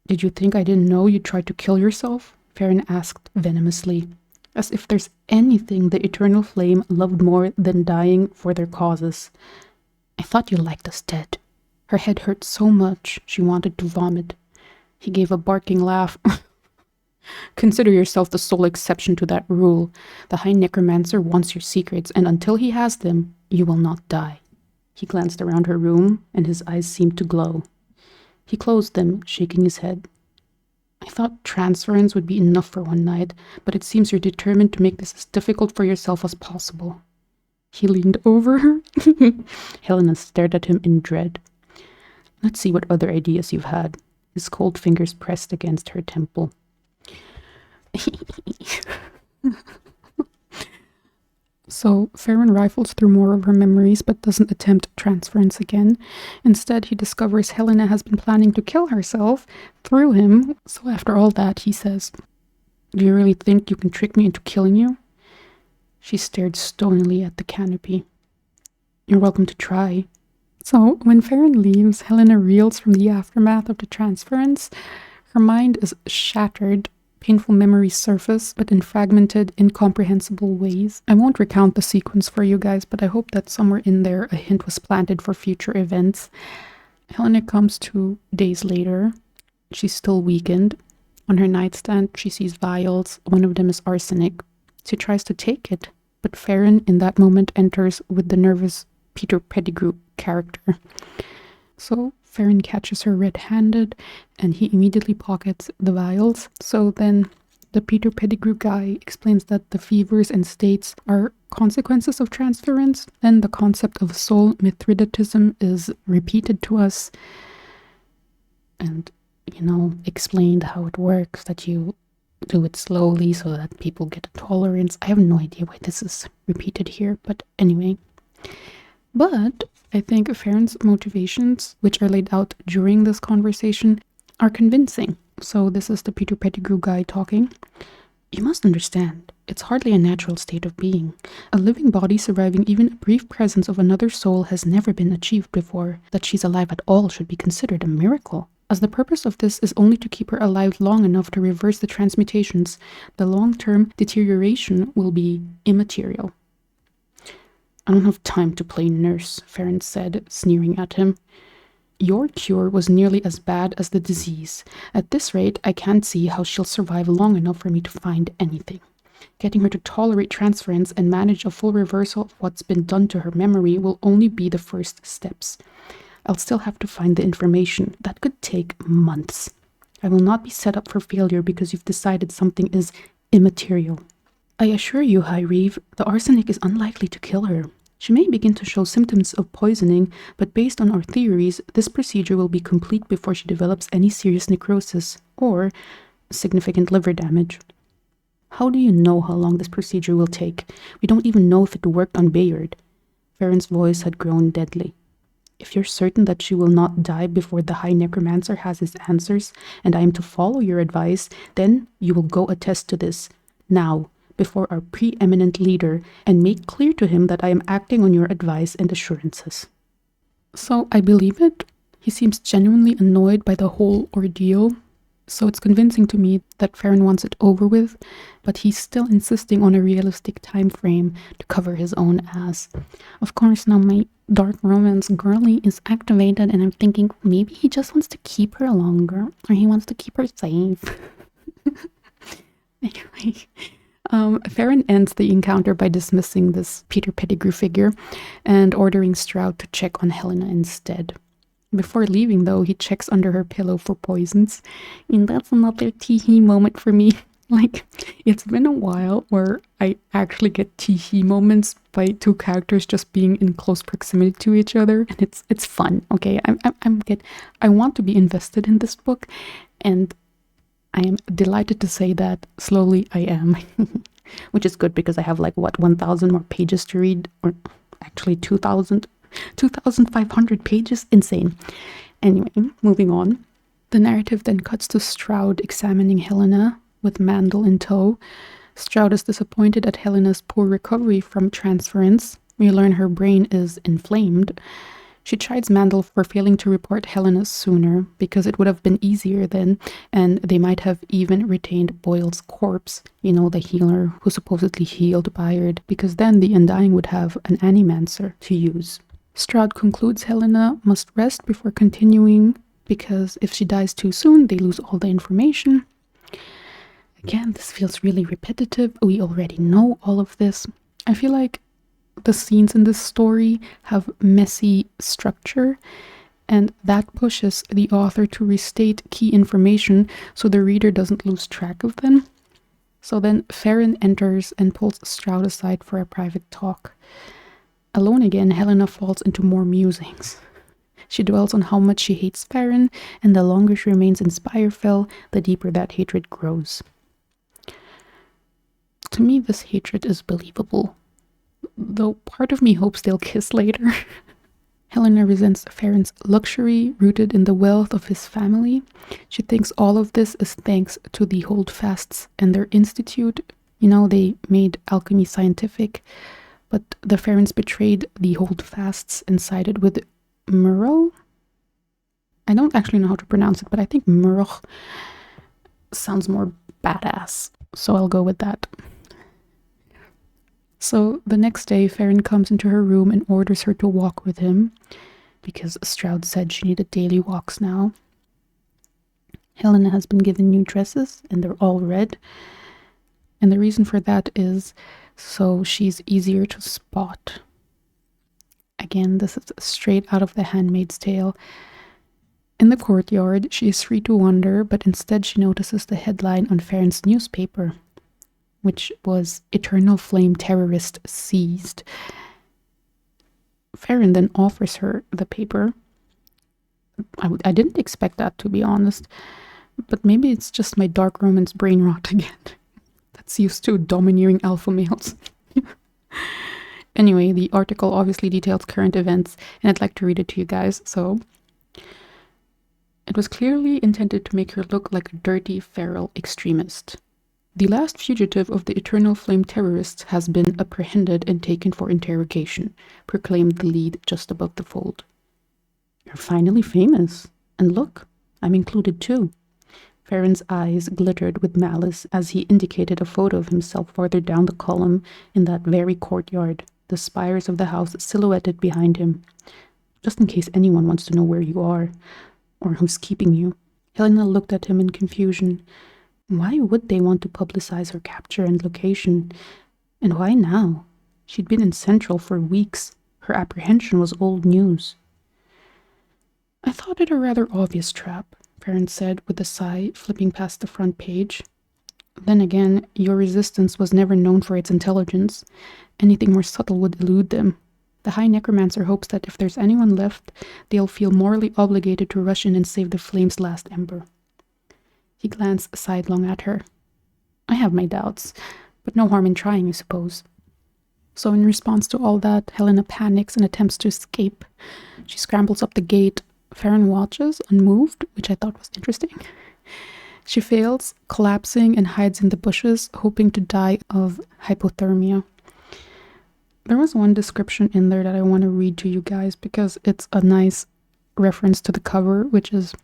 Did you think I didn't know you tried to kill yourself? Farron asked venomously, as if there's anything the eternal flame loved more than dying for their causes. I thought you liked us dead. Her head hurt so much she wanted to vomit. He gave a barking laugh. Consider yourself the sole exception to that rule. The High Necromancer wants your secrets, and until he has them, you will not die. He glanced around her room, and his eyes seemed to glow. He closed them, shaking his head. I thought transference would be enough for one night, but it seems you're determined to make this as difficult for yourself as possible. He leaned over her. Helena stared at him in dread. Let's see what other ideas you've had. His cold fingers pressed against her temple. So Farron rifles through more of her memories but doesn't attempt transference again. Instead, he discovers Helena has been planning to kill herself through him. So after all that, he says, Do you really think you can trick me into killing you? She stared stonily at the canopy. You're welcome to try. So when Farron leaves, Helena reels from the aftermath of the transference. Her mind is shattered. Painful memories surface, but in fragmented, incomprehensible ways. I won't recount the sequence for you guys, but I hope that somewhere in there a hint was planted for future events. Helena comes to days later. She's still weakened. On her nightstand, she sees vials. One of them is arsenic. She tries to take it, but Farron in that moment enters with the nervous Peter Pettigrew character. So Farron catches her red-handed, and he immediately pockets the vials. So then the Peter Pettigrew guy explains that the fevers and states are consequences of transference, and the concept of soul Mithridatism is repeated to us and, explained how it works, that you do it slowly so that people get a tolerance. I have no idea why this is repeated here, but anyway. But I think Farron's motivations, which are laid out during this conversation, are convincing. So this is the Peter Pettigrew guy talking. You must understand, it's hardly a natural state of being. A living body surviving even a brief presence of another soul has never been achieved before. That she's alive at all should be considered a miracle. As the purpose of this is only to keep her alive long enough to reverse the transmutations, the long-term deterioration will be immaterial. I don't have time to play nurse, Farron said, sneering at him. Your cure was nearly as bad as the disease. At this rate, I can't see how she'll survive long enough for me to find anything. Getting her to tolerate transference and manage a full reversal of what's been done to her memory will only be the first steps. I'll still have to find the information. That could take months. I will not be set up for failure because you've decided something is immaterial. I assure you, High Reeve, the arsenic is unlikely to kill her. She may begin to show symptoms of poisoning, but based on our theories, this procedure will be complete before she develops any serious necrosis or significant liver damage. How do you know how long this procedure will take? We don't even know if it worked on Bayard. Farron's voice had grown deadly. If you're certain that she will not die before the High Necromancer has his answers, and I am to follow your advice, then you will go attest to this, now, before our preeminent leader, and make clear to him that I am acting on your advice and assurances. So I believe it. He seems genuinely annoyed by the whole ordeal, so it's convincing to me that Farron wants it over with, but he's still insisting on a realistic time frame to cover his own ass. Of course, now my dark romance girly is activated, and I'm thinking maybe he just wants to keep her longer, or he wants to keep her safe. Anyway, Farron ends the encounter by dismissing this Peter Pettigrew figure and ordering Stroud to check on Helena instead. Before leaving, though, he checks under her pillow for poisons, and that's another tee-hee moment for me. Like, it's been a while where I actually get tee-hee moments by two characters just being in close proximity to each other, and it's fun. Okay, I want to be invested in this book, and I am delighted to say that slowly I am, which is good because I have 1,000 more pages to read, or actually 2,500 pages. Insane. Anyway, moving on. The narrative then cuts to Stroud examining Helena with Mandel in tow. Stroud is disappointed at Helena's poor recovery from transference. We learn her brain is inflamed. She chides Mandel for failing to report Helena sooner, because it would have been easier then, and they might have even retained Boyle's corpse, the healer who supposedly healed Bayard, because then the Undying would have an animancer to use. Stroud concludes Helena must rest before continuing, because if she dies too soon, they lose all the information. Again, this feels really repetitive. We already know all of this. I feel like the scenes in this story have messy structure, and that pushes the author to restate key information so the reader doesn't lose track of them. So then Farron enters and pulls Stroud aside for a private talk. Alone again, Helena falls into more musings. She dwells on how much she hates Farron, and the longer she remains in Spirefell, the deeper that hatred grows. To me, this hatred is believable, though part of me hopes they'll kiss later. Helena resents Farron's luxury rooted in the wealth of his family. She thinks all of this is thanks to the Holdfasts and their institute. They made alchemy scientific, but the Farrons betrayed the Holdfasts and sided with Murrow? I don't actually know how to pronounce it, but I think Murrow sounds more badass, so I'll go with that. So the next day, Farron comes into her room and orders her to walk with him, because Stroud said she needed daily walks now. Helena has been given new dresses, and they're all red. And the reason for that is so she's easier to spot. Again, this is straight out of The Handmaid's Tale. In the courtyard, she is free to wander, but instead she notices the headline on Farron's newspaper, which was "Eternal Flame Terrorist Seized." Farron then offers her the paper. I didn't expect that, to be honest, but maybe it's just my dark romance brain rot again. That's used to domineering alpha males. Anyway, the article obviously details current events, and I'd like to read it to you guys. So, it was clearly intended to make her look like a dirty, feral extremist. The last fugitive of the Eternal Flame terrorists has been apprehended and taken for interrogation, proclaimed the lead just above the fold. You're finally famous. And look, I'm included too. Farron's eyes glittered with malice as he indicated a photo of himself farther down the column in that very courtyard, the spires of the house silhouetted behind him. Just in case anyone wants to know where you are, or who's keeping you. Helena looked at him in confusion. Why would they want to publicize her capture and location? And why now? She'd been in Central for weeks. Her apprehension was old news. I thought it a rather obvious trap, Farron said with a sigh, flipping past the front page. Then again, your resistance was never known for its intelligence. Anything more subtle would elude them. The High Necromancer hopes that if there's anyone left, they'll feel morally obligated to rush in and save the flame's last ember. He glanced sidelong at her. I have my doubts, but no harm in trying, I suppose. So in response to all that, Helena panics and attempts to escape. She scrambles up the gate. Farron watches, unmoved, which I thought was interesting. She fails, collapsing, and hides in the bushes, hoping to die of hypothermia. There was one description in there that I want to read to you guys because it's a nice reference to the cover, which is,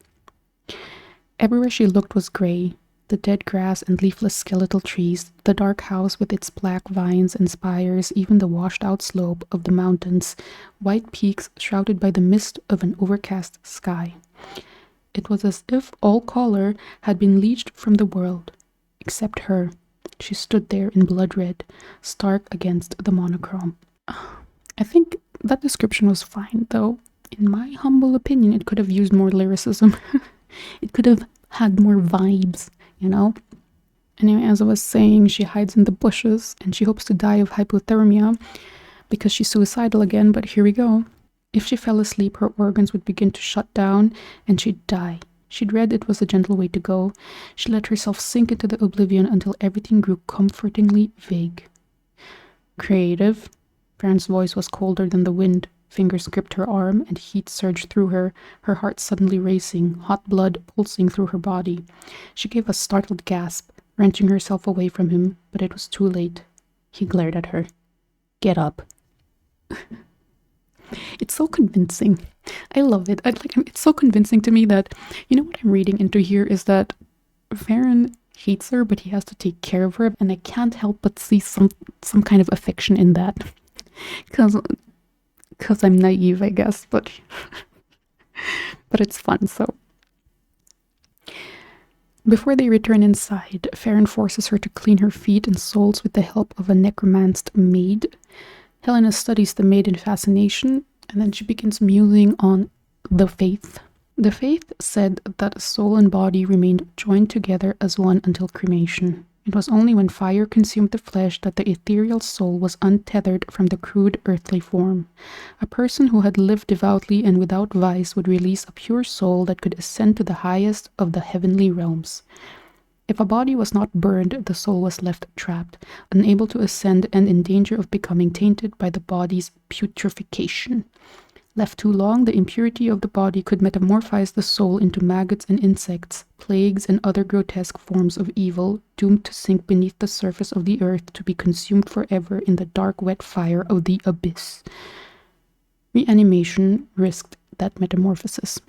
everywhere she looked was grey, the dead grass and leafless skeletal trees, the dark house with its black vines and spires, even the washed-out slope of the mountains, white peaks shrouded by the mist of an overcast sky. It was as if all color had been leached from the world, except her. She stood there in blood red, stark against the monochrome. I think that description was fine, though in my humble opinion it could have used more lyricism. It could have had more vibes, you know? Anyway, as I was saying, she hides in the bushes and she hopes to die of hypothermia because she's suicidal again, but here we go. If she fell asleep, her organs would begin to shut down and she'd die. She'd read it was a gentle way to go. She let herself sink into the oblivion until everything grew comfortingly vague. Creative. Farron's voice was colder than the wind. Fingers gripped her arm and heat surged through her, her heart suddenly racing, hot blood pulsing through her body. She gave a startled gasp, wrenching herself away from him, but it was too late. He glared at her. Get up. It's so convincing. I love it. It's so convincing to me that, you know what I'm reading into here is that Farron hates her, but he has to take care of her, and I can't help but see some kind of affection in that. Because I'm naive, I guess, but it's fun, so. Before they return inside, Farron forces her to clean her feet and soles with the help of a necromanced maid. Helena studies the maid in fascination, and then she begins musing on the faith. The faith said that soul and body remained joined together as one until cremation. It was only when fire consumed the flesh that the ethereal soul was untethered from the crude earthly form. A person who had lived devoutly and without vice would release a pure soul that could ascend to the highest of the heavenly realms. If a body was not burned, the soul was left trapped, unable to ascend and in danger of becoming tainted by the body's putrefaction. Left too long, the impurity of the body could metamorphose the soul into maggots and insects, plagues and other grotesque forms of evil, doomed to sink beneath the surface of the earth to be consumed forever in the dark wet fire of the abyss. Reanimation risked that metamorphosis.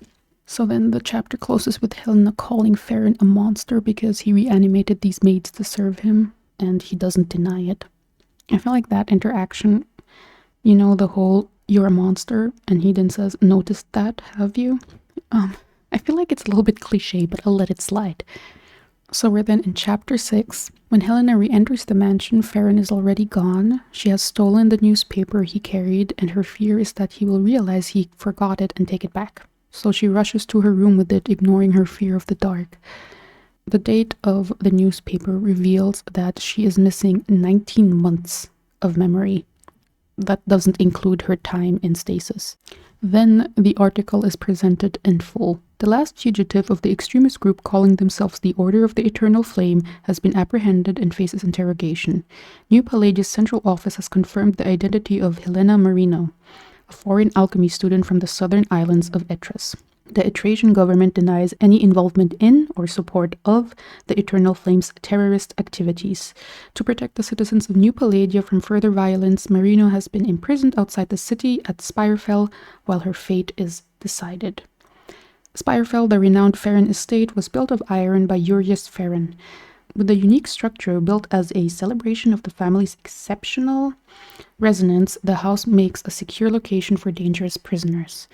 So then the chapter closes with Helena calling Farron a monster because he reanimated these maids to serve him, and he doesn't deny it. I feel like that interaction, you know, the whole "you're a monster," and he then says, "Noticed that, have you?" I feel like it's a little bit cliche, but I'll let it slide. So we're then in chapter 6. When Helena re-enters the mansion, Farron is already gone. She has stolen the newspaper he carried, and her fear is that he will realize he forgot it and take it back. So she rushes to her room with it, ignoring her fear of the dark. The date of the newspaper reveals that she is missing 19 months of memory. That doesn't include her time in stasis. Then the article is presented in full. The last fugitive of the extremist group calling themselves the Order of the Eternal Flame has been apprehended and faces interrogation. New Palladia's central office has confirmed the identity of Helena Marino, a foreign alchemy student from the southern islands of Etras. The Etrasian government denies any involvement in or support of the Eternal Flame's terrorist activities. To protect the citizens of New Palladia from further violence, Marino has been imprisoned outside the city at Spirefell while her fate is decided. Spirefell, the renowned Farron estate, was built of iron by Urius Farron. With a unique structure built as a celebration of the family's exceptional resonance, the house makes a secure location for dangerous prisoners.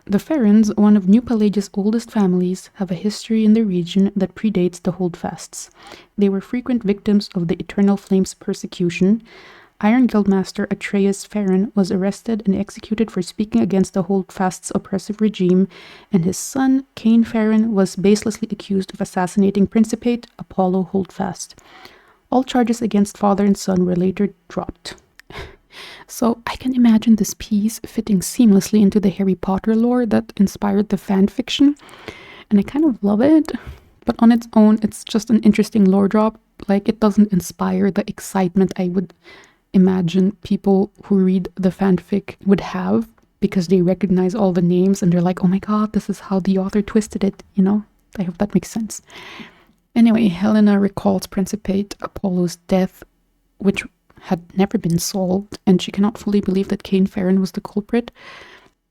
The Farrons, one of New Palladia's oldest families, have a history in the region that predates the Holdfasts. They were frequent victims of the Eternal Flame's persecution. Iron Guildmaster Atreus Farron was arrested and executed for speaking against the Holdfasts' oppressive regime, and his son, Cain Farron, was baselessly accused of assassinating Principate Apollo Holdfast. All charges against father and son were later dropped. So I can imagine this piece fitting seamlessly into the Harry Potter lore that inspired the fan fiction, and I kind of love it, but on its own it's just an interesting lore drop. Like, it doesn't inspire the excitement I would imagine people who read the fanfic would have, because they recognize all the names and they're like, oh my god, this is how the author twisted it, you know? I hope that makes sense. Anyway, Helena recalls Principate Apollo's death, which had never been solved, and she cannot fully believe that Cain Farron was the culprit.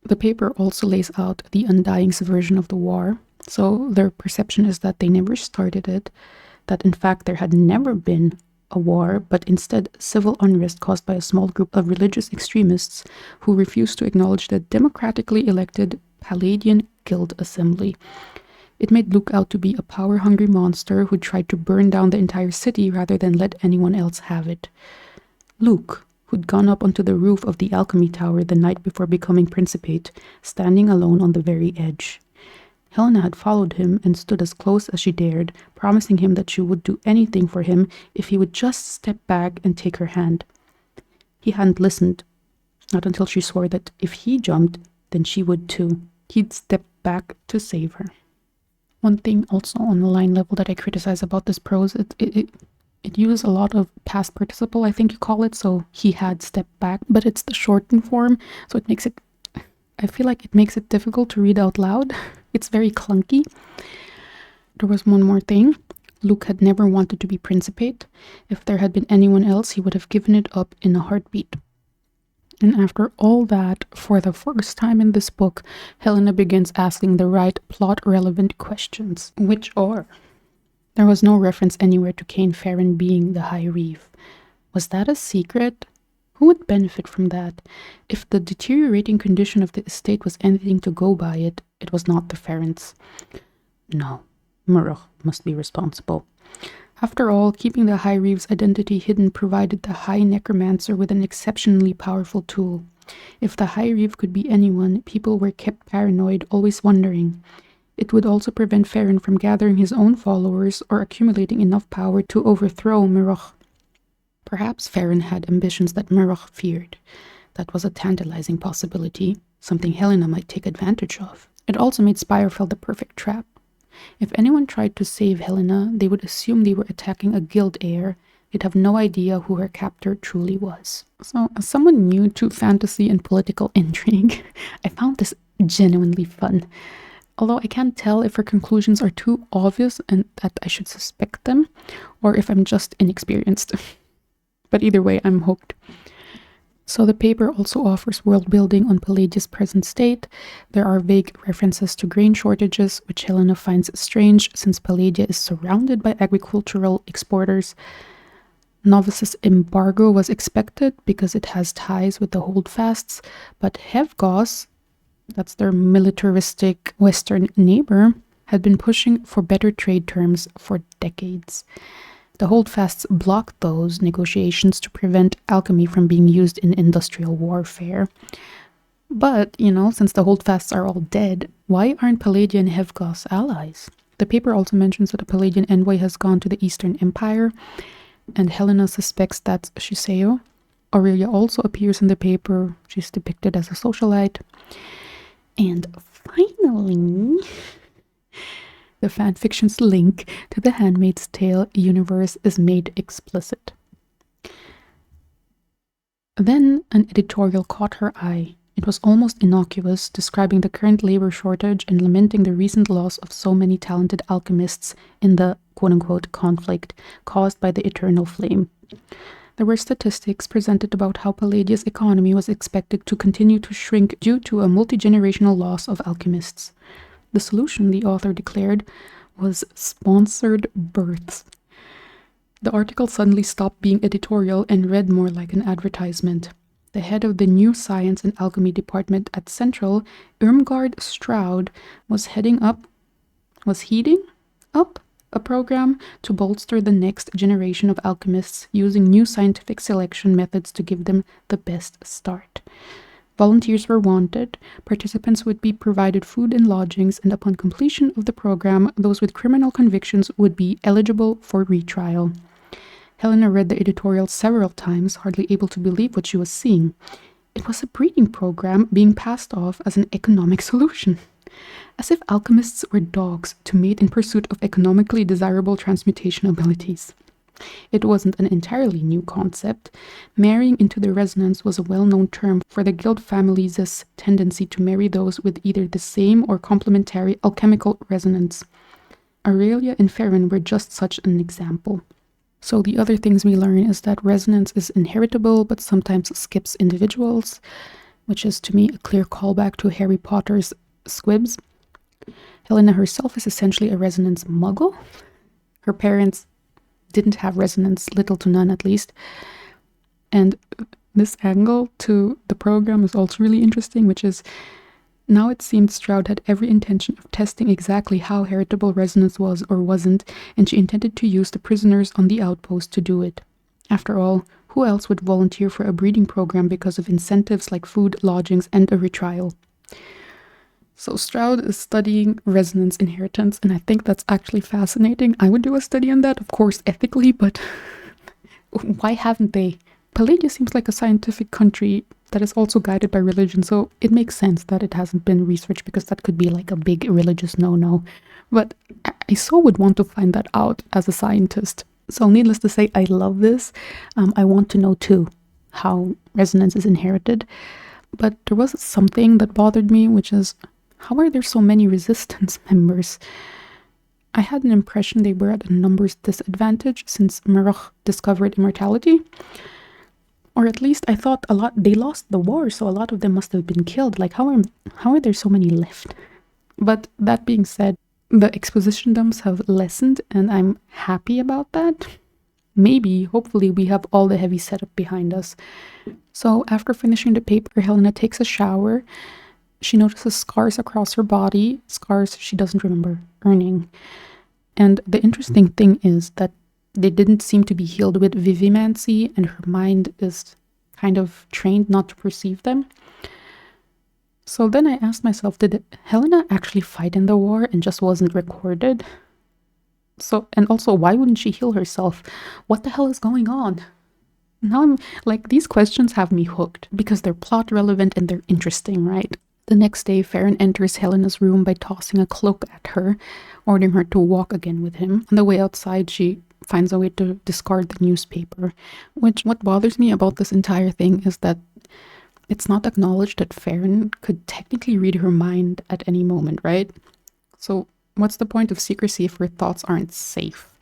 The paper also lays out the Undying's version of the war. So their perception is that they never started it, that in fact there had never been a war, but instead civil unrest caused by a small group of religious extremists who refused to acknowledge the democratically elected Palladian Guild Assembly. It made Luke out to be a power-hungry monster who tried to burn down the entire city rather than let anyone else have it. Luke, who'd gone up onto the roof of the alchemy tower the night before becoming Principate, standing alone on the very edge. Helena had followed him and stood as close as she dared, promising him that she would do anything for him if he would just step back and take her hand. He hadn't listened, not until she swore that if he jumped, then she would too. He'd step back to save her. One thing also on the line level that I criticize about this prose, it uses a lot of past participle, I think you call it, so he had stepped back, but it's the shortened form, so it makes it, I feel like it makes it difficult to read out loud. It's very clunky. There was one more thing. Luke had never wanted to be Principate. If there had been anyone else, he would have given it up in a heartbeat. And after all that, for the first time in this book, Helena begins asking the right plot-relevant questions, which are: there was no reference anywhere to Cain Farron being the High Reeve. Was that a secret? Who would benefit from that? If the deteriorating condition of the estate was anything to go by, it was not the Farrons. No, Murroch must be responsible. After all, keeping the High Reeve's identity hidden provided the High Necromancer with an exceptionally powerful tool. If the High Reeve could be anyone, people were kept paranoid, always wondering. It would also prevent Farron from gathering his own followers or accumulating enough power to overthrow Murroch. Perhaps Farron had ambitions that Murroch feared. That was a tantalizing possibility, something Helena might take advantage of. It also made Spirefell the perfect trap. If anyone tried to save Helena, they would assume they were attacking a guild heir. They'd have no idea who her captor truly was. So, as someone new to fantasy and political intrigue, I found this genuinely fun. Although I can't tell if her conclusions are too obvious and that I should suspect them, or if I'm just inexperienced. But either way, I'm hooked. So the paper also offers world building on Palladia's present state. There are vague references to grain shortages, which Helena finds strange since Palladia is surrounded by agricultural exporters. Novice's embargo was expected because it has ties with the Holdfasts, but Hevgos, that's their militaristic western neighbor, had been pushing for better trade terms for decades. The holdfasts blocked those negotiations to prevent alchemy from being used in industrial warfare. But, since the holdfasts are all dead, why aren't Palladian and Hevgos allies? The paper also mentions that a Palladian envoy has gone to the Eastern Empire, and Helena suspects that's Shiseo. Aurelia also appears in the paper. She's depicted as a socialite. And finally, the fanfiction's link to the Handmaid's Tale universe is made explicit. Then an editorial caught her eye. It was almost innocuous, describing the current labor shortage and lamenting the recent loss of so many talented alchemists in the quote-unquote conflict caused by the Eternal Flame. There were statistics presented about how Palladia's economy was expected to continue to shrink due to a multi-generational loss of alchemists. The solution, the author declared, was sponsored births. The article suddenly stopped being editorial and read more like an advertisement. The head of the new Science and Alchemy department at Central, Irmgard Stroud, was heading up a program to bolster the next generation of alchemists using new scientific selection methods to give them the best start. Volunteers were wanted, participants would be provided food and lodgings, and upon completion of the program, those with criminal convictions would be eligible for retrial. Helena read the editorial several times, hardly able to believe what she was seeing. It was a breeding program being passed off as an economic solution. As if alchemists were dogs to mate in pursuit of economically desirable transmutation abilities. It wasn't an entirely new concept. Marrying into the resonance was a well-known term for the guild families' tendency to marry those with either the same or complementary alchemical resonance. Aurelia and Farron were just such an example. So the other things we learn is that resonance is inheritable but sometimes skips individuals, which is to me a clear callback to Harry Potter's Squibs. Helena herself is essentially a resonance muggle. Her parents didn't have resonance, little to none at least. And this angle to the program is also really interesting, which is now it seemed Stroud had every intention of testing exactly how heritable resonance was or wasn't, and she intended to use the prisoners on the outpost to do it. After all, who else would volunteer for a breeding program because of incentives like food, lodgings, and a retrial? So Stroud is studying resonance inheritance, and I think that's actually fascinating. I would do a study on that, of course, ethically, but why haven't they? Palladia seems like a scientific country that is also guided by religion, so it makes sense that it hasn't been researched because that could be like a big religious no-no. But I so would want to find that out as a scientist. So needless to say, I love this. I want to know too how resonance is inherited. But there was something that bothered me, which is, how are there so many resistance members? I had an impression they were at a numbers disadvantage since Meroch discovered immortality. Or at least I thought they lost the war, so a lot of them must have been killed. Like, how are there so many left? But that being said, the exposition dumps have lessened, and I'm happy about that. Maybe, hopefully, we have all the heavy setup behind us. So after finishing the paper, Helena takes a shower. She notices scars across her body, scars she doesn't remember earning. And the interesting thing is that they didn't seem to be healed with vivimancy, and her mind is kind of trained not to perceive them. So then I asked myself, did Helena actually fight in the war and just wasn't recorded? So, and also, why wouldn't she heal herself? What the hell is going on? Now I'm like, these questions have me hooked because they're plot relevant and they're interesting, right? The next day, Farron enters Helena's room by tossing a cloak at her, ordering her to walk again with him. On the way outside, she finds a way to discard the newspaper. What bothers me about this entire thing is that it's not acknowledged that Farron could technically read her mind at any moment, right? So what's the point of secrecy if her thoughts aren't safe?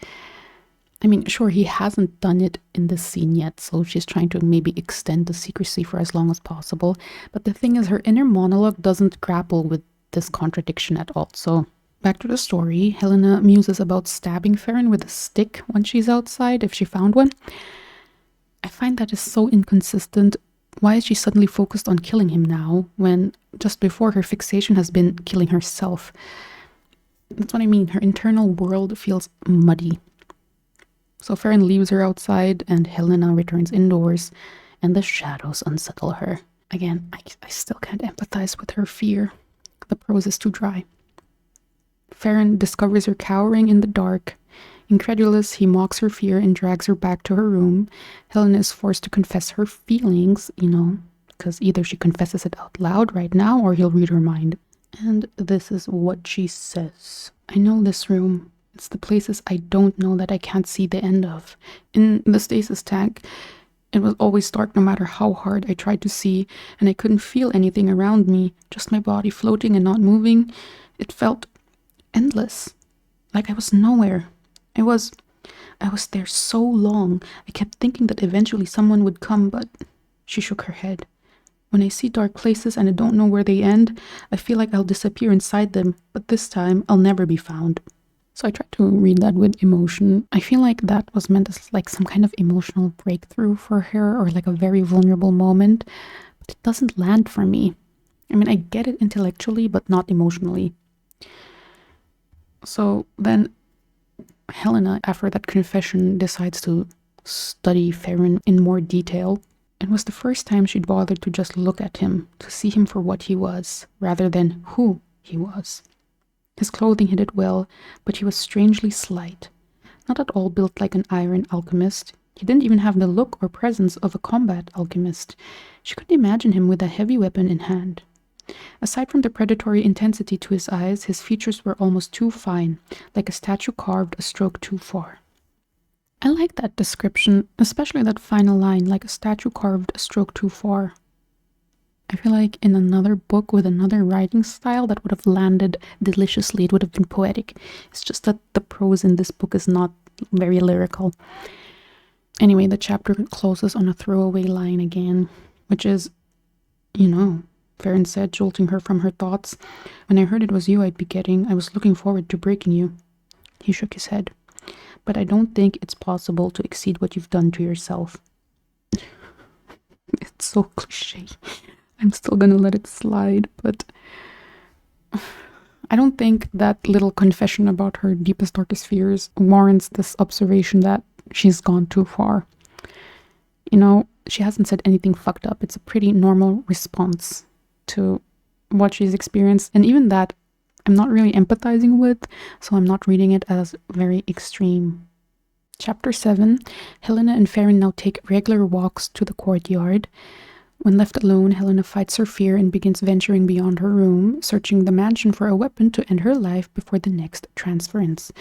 I mean, sure, he hasn't done it in this scene yet, so she's trying to maybe extend the secrecy for as long as possible. But the thing is, her inner monologue doesn't grapple with this contradiction at all. So back to the story, Helena muses about stabbing Farron with a stick when she's outside, if she found one. I find that is so inconsistent. Why is she suddenly focused on killing him now, when just before her fixation has been killing herself? That's what I mean. Her internal world feels muddy. So Farron leaves her outside and Helena returns indoors and the shadows unsettle her. Again, I still can't empathize with her fear. The prose is too dry. Farron discovers her cowering in the dark. Incredulous, he mocks her fear and drags her back to her room. Helena is forced to confess her feelings, because either she confesses it out loud right now or he'll read her mind. And this is what she says. I know this room. It's the places I don't know that I can't see the end of. In the stasis tank, it was always dark no matter how hard I tried to see, and I couldn't feel anything around me, just my body floating and not moving. It felt endless, like I was nowhere. I was there so long. I kept thinking that eventually someone would come, but she shook her head. When I see dark places and I don't know where they end, I feel like I'll disappear inside them, but this time I'll never be found. So I tried to read that with emotion. I feel like that was meant as like some kind of emotional breakthrough for her, or like a very vulnerable moment, but it doesn't land for me. I mean, I get it intellectually, but not emotionally. So then Helena, after that confession, decides to study Farron in more detail. It was the first time she'd bothered to just look at him, to see him for what he was, rather than who he was. His clothing hid it well, but he was strangely slight. Not at all built like an iron alchemist. He didn't even have the look or presence of a combat alchemist. She couldn't imagine him with a heavy weapon in hand. Aside from the predatory intensity to his eyes, his features were almost too fine, like a statue carved a stroke too far. I like that description, especially that final line, like a statue carved a stroke too far. I feel like in another book with another writing style that would have landed deliciously, it would have been poetic. It's just that the prose in this book is not very lyrical. Anyway, the chapter closes on a throwaway line again, which is, Farron said, jolting her from her thoughts. When I heard it was you I'd be getting, I was looking forward to breaking you. He shook his head. But I don't think it's possible to exceed what you've done to yourself. It's so cliche. I'm still gonna let it slide, but I don't think that little confession about her deepest, darkest fears warrants this observation that she's gone too far. She hasn't said anything fucked up. It's a pretty normal response to what she's experienced, and even that I'm not really empathizing with, so I'm not reading it as very extreme. Chapter 7, Helena and Farron now take regular walks to the courtyard. When left alone, Helena fights her fear and begins venturing beyond her room, searching the mansion for a weapon to end her life before the next transference.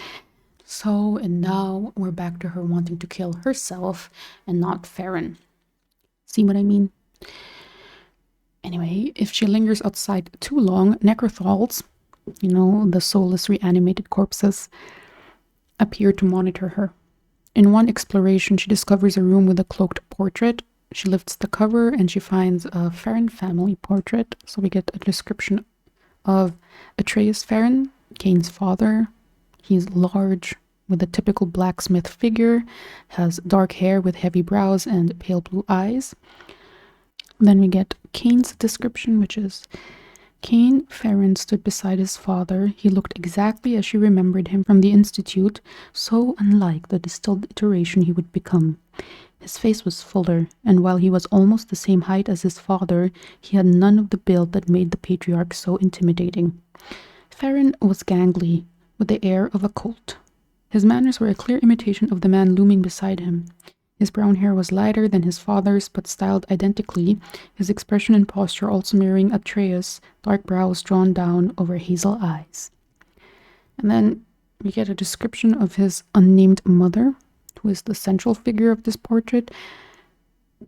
So, and now we're back to her wanting to kill herself and not Farron. See what I mean? Anyway, if she lingers outside too long, necrothals, the soulless reanimated corpses, appear to monitor her. In one exploration, she discovers a room with a cloaked portrait. She lifts the cover and she finds a Farron family portrait. So we get a description of Atreus Farron, Cain's father. He's large, with a typical blacksmith figure, has dark hair with heavy brows and pale blue eyes. Then we get Cain's description, which is, Cain Farron stood beside his father. He looked exactly as she remembered him from the Institute, so unlike the distilled iteration he would become. His face was fuller, and while he was almost the same height as his father, he had none of the build that made the patriarch so intimidating. Farron was gangly, with the air of a colt. His manners were a clear imitation of the man looming beside him. His brown hair was lighter than his father's, but styled identically, his expression and posture also mirroring Atreus, dark brows drawn down over hazel eyes. And then we get a description of his unnamed mother, who is the central figure of this portrait.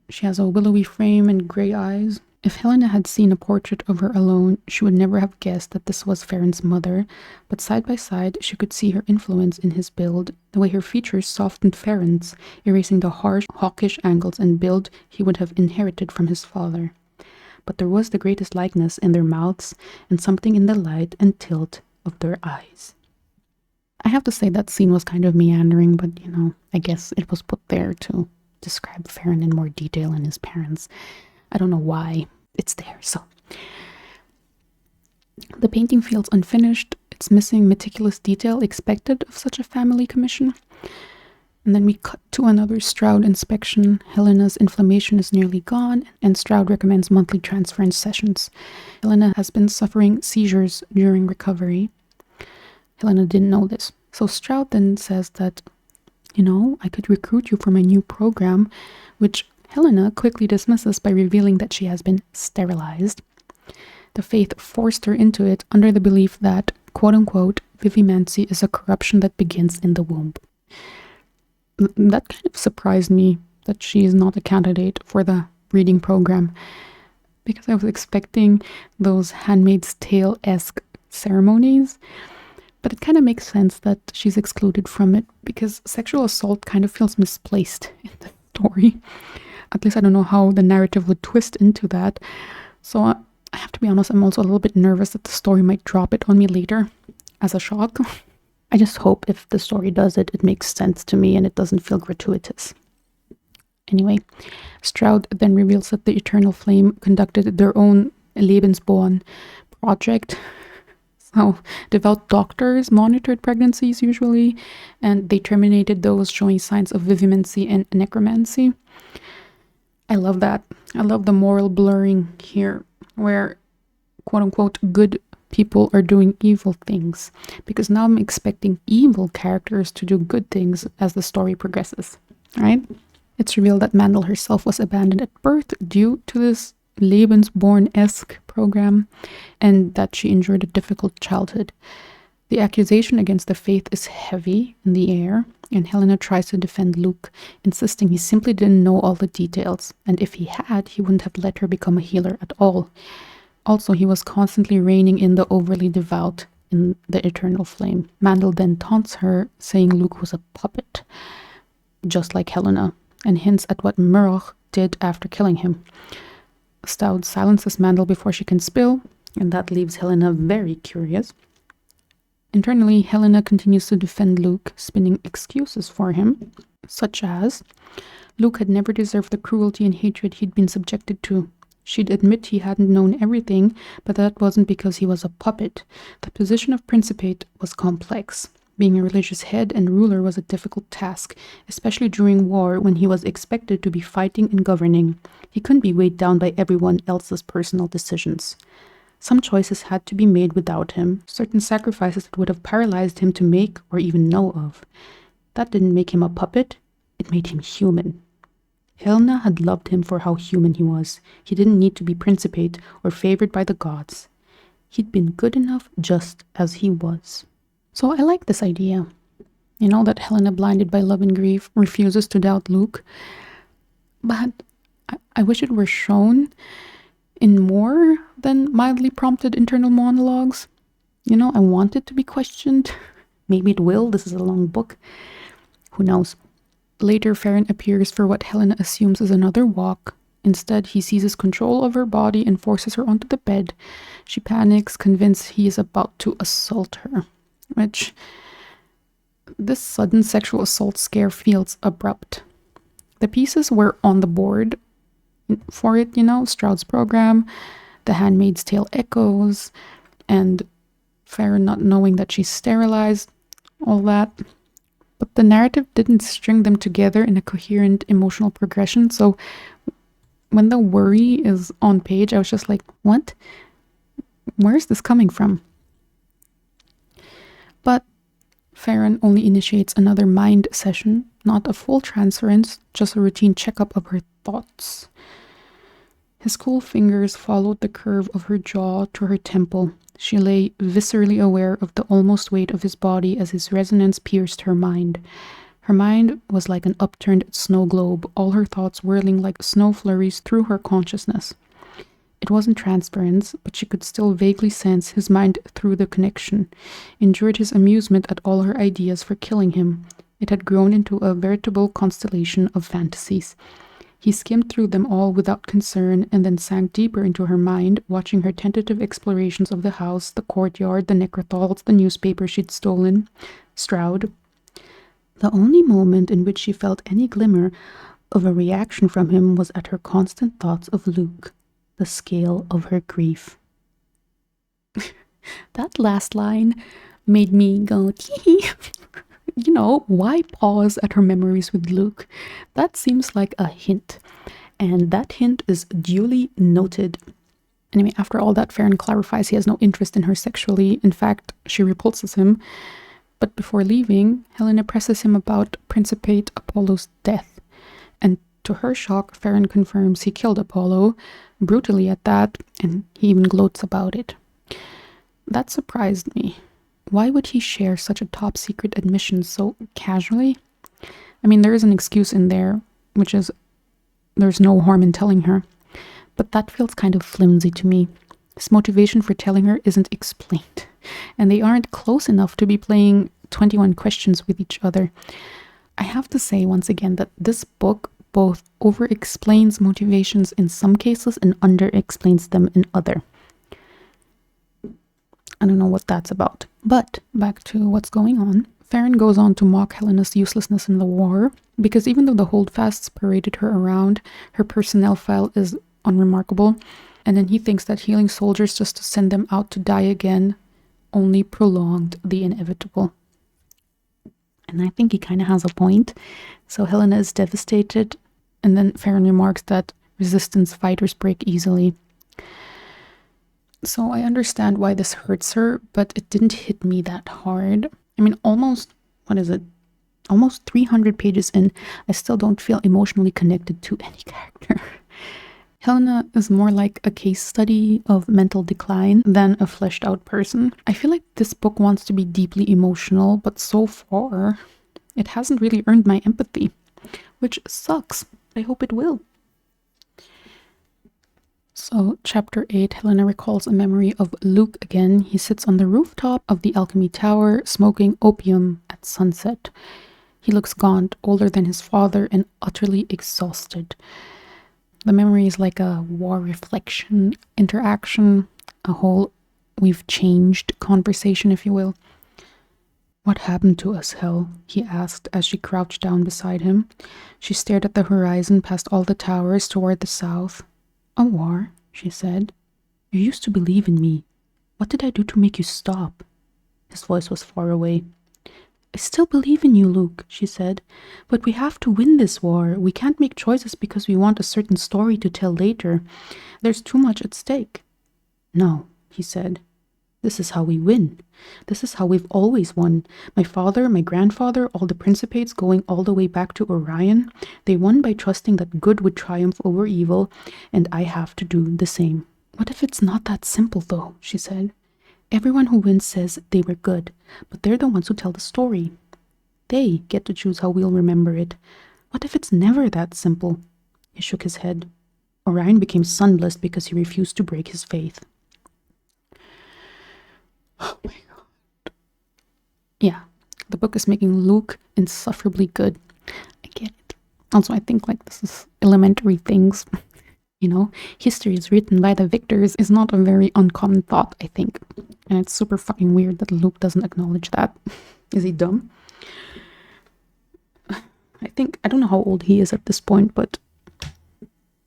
She has a willowy frame and gray eyes. If Helena had seen a portrait of her alone, she would never have guessed that this was Farron's mother, but side by side she could see her influence in his build, the way her features softened Farron's, erasing the harsh, hawkish angles and build he would have inherited from his father. But there was the greatest likeness in their mouths, and something in the light and tilt of their eyes. I have to say that scene was kind of meandering, but I guess it was put there to describe Farron in more detail and his parents. I don't know why. It's there, so. The painting feels unfinished. It's missing meticulous detail expected of such a family commission. And then we cut to another Stroud inspection. Helena's inflammation is nearly gone, and Stroud recommends monthly transference sessions. Helena has been suffering seizures during recovery. Helena didn't know this. So Stroud then says that, I could recruit you for my new program, which Helena quickly dismisses by revealing that she has been sterilized. The faith forced her into it under the belief that, quote-unquote, vivimancy is a corruption that begins in the womb. That kind of surprised me, that she is not a candidate for the reading program, because I was expecting those Handmaid's Tale-esque ceremonies, but it kind of makes sense that she's excluded from it, because sexual assault kind of feels misplaced in the story. At least I don't know how the narrative would twist into that. So I have to be honest, I'm also a little bit nervous that the story might drop it on me later as a shock. I just hope if the story does it, it makes sense to me and it doesn't feel gratuitous. Anyway, Stroud then reveals that the Eternal Flame conducted their own Lebensborn project. So, devout doctors monitored pregnancies usually, and they terminated those showing signs of vivimancy and necromancy. I love that. I love the moral blurring here, where, quote-unquote, good people are doing evil things, because now I'm expecting evil characters to do good things as the story progresses, right? It's revealed that Mandel herself was abandoned at birth due to this Lebensborn-esque program, and that she endured a difficult childhood. The accusation against the faith is heavy in the air, and Helena tries to defend Luke, insisting he simply didn't know all the details, and if he had, he wouldn't have let her become a healer at all. Also, he was constantly reining in the overly devout in the Eternal Flame. Mandel then taunts her, saying Luke was a puppet, just like Helena, and hints at what Murroch did after killing him. Stroud silences Mandel before she can spill, and that leaves Helena very curious. Internally, Helena continues to defend Luke, spinning excuses for him, such as Luke had never deserved the cruelty and hatred he'd been subjected to. She'd admit he hadn't known everything, but that wasn't because he was a puppet. The position of principate was complex. Being a religious head and ruler was a difficult task, especially during war when he was expected to be fighting and governing. He couldn't be weighed down by everyone else's personal decisions. Some choices had to be made without him, certain sacrifices that would have paralyzed him to make or even know of. That didn't make him a puppet, it made him human. Helena had loved him for how human he was. He didn't need to be principate or favored by the gods. He'd been good enough just as he was. So I like this idea. That Helena, blinded by love and grief, refuses to doubt Luke. But I wish it were shown in more than mildly prompted internal monologues. I want it to be questioned. Maybe it will. This is a long book. Who knows? Later, Farron appears for what Helena assumes is another walk. Instead, he seizes control of her body and forces her onto the bed. She panics, convinced he is about to assault her. Which, this sudden sexual assault scare feels abrupt. The pieces were on the board for it, Stroud's program, The Handmaid's Tale echoes, and Farron not knowing that she's sterilized, all that. But the narrative didn't string them together in a coherent emotional progression, so when the worry is on page, I was just like, what? Where is this coming from? But Farron only initiates another mind session, not a full transference, just a routine checkup of her thoughts. His cool fingers followed the curve of her jaw to her temple. She lay viscerally aware of the almost weight of his body as his resonance pierced her mind. Her mind was like an upturned snow globe, all her thoughts whirling like snow flurries through her consciousness. It wasn't transference, but she could still vaguely sense his mind through the connection, endured his amusement at all her ideas for killing him. It had grown into a veritable constellation of fantasies. He skimmed through them all without concern and then sank deeper into her mind, watching her tentative explorations of the house, the courtyard, the necrothals, the newspaper she'd stolen. Stroud. The only moment in which she felt any glimmer of a reaction from him was at her constant thoughts of Luke, the scale of her grief. That last line made me go, tee. You know, why pause at her memories with Luke? That seems like a hint. And that hint is duly noted. Anyway, after all that, Farron clarifies he has no interest in her sexually. In fact, she repulses him. But before leaving, Helena presses him about Principate Apollo's death. And to her shock, Farron confirms he killed Apollo, brutally at that, and he even gloats about it. That surprised me. Why would he share such a top secret admission so casually? I mean, there is an excuse in there, which is there's no harm in telling her. But that feels kind of flimsy to me. His motivation for telling her isn't explained. And they aren't close enough to be playing 21 questions with each other. I have to say once again that this book both over-explains motivations in some cases and under-explains them in other. I don't know what that's about. But back to what's going on. Farron goes on to mock Helena's uselessness in the war, because even though the holdfasts paraded her around, her personnel file is unremarkable, and then he thinks that healing soldiers just to send them out to die again only prolonged the inevitable. And I think he kind of has a point. So Helena is devastated, and then Farron remarks that resistance fighters break easily. So I understand why this hurts her, but it didn't hit me that hard. I mean, almost 300 pages in, I still don't feel emotionally connected to any character. Helena is more like a case study of mental decline than a fleshed out person. I feel like this book wants to be deeply emotional, but so far, it hasn't really earned my empathy, which sucks. I hope it will. So, chapter 8, Helena recalls a memory of Luke again. He sits on the rooftop of the alchemy tower, smoking opium at sunset. He looks gaunt, older than his father, and utterly exhausted. The memory is like a war reflection interaction, a whole we've changed conversation, if you will. What happened to us, Hel? He asked as she crouched down beside him. She stared at the horizon past all the towers toward the south. A war, she said. You used to believe in me. What did I do to make you stop? His voice was far away. I still believe in you, Luke, she said. But we have to win this war. We can't make choices because we want a certain story to tell later. There's too much at stake. No, he said. This is how we win. This is how we've always won. My father, my grandfather, all the Principates going all the way back to Orion, they won by trusting that good would triumph over evil, and I have to do the same. What if it's not that simple, though, she said. Everyone who wins says they were good, but they're the ones who tell the story. They get to choose how we'll remember it. What if it's never that simple? He shook his head. Orion became sunblessed because he refused to break his faith. Oh my god. Yeah, the book is making Luke insufferably good. I get it. Also, I think like this is elementary things. You know, history is written by the victors is not a very uncommon thought, I think. And it's super fucking weird that Luke doesn't acknowledge that. Is he dumb? I don't know how old he is at this point, but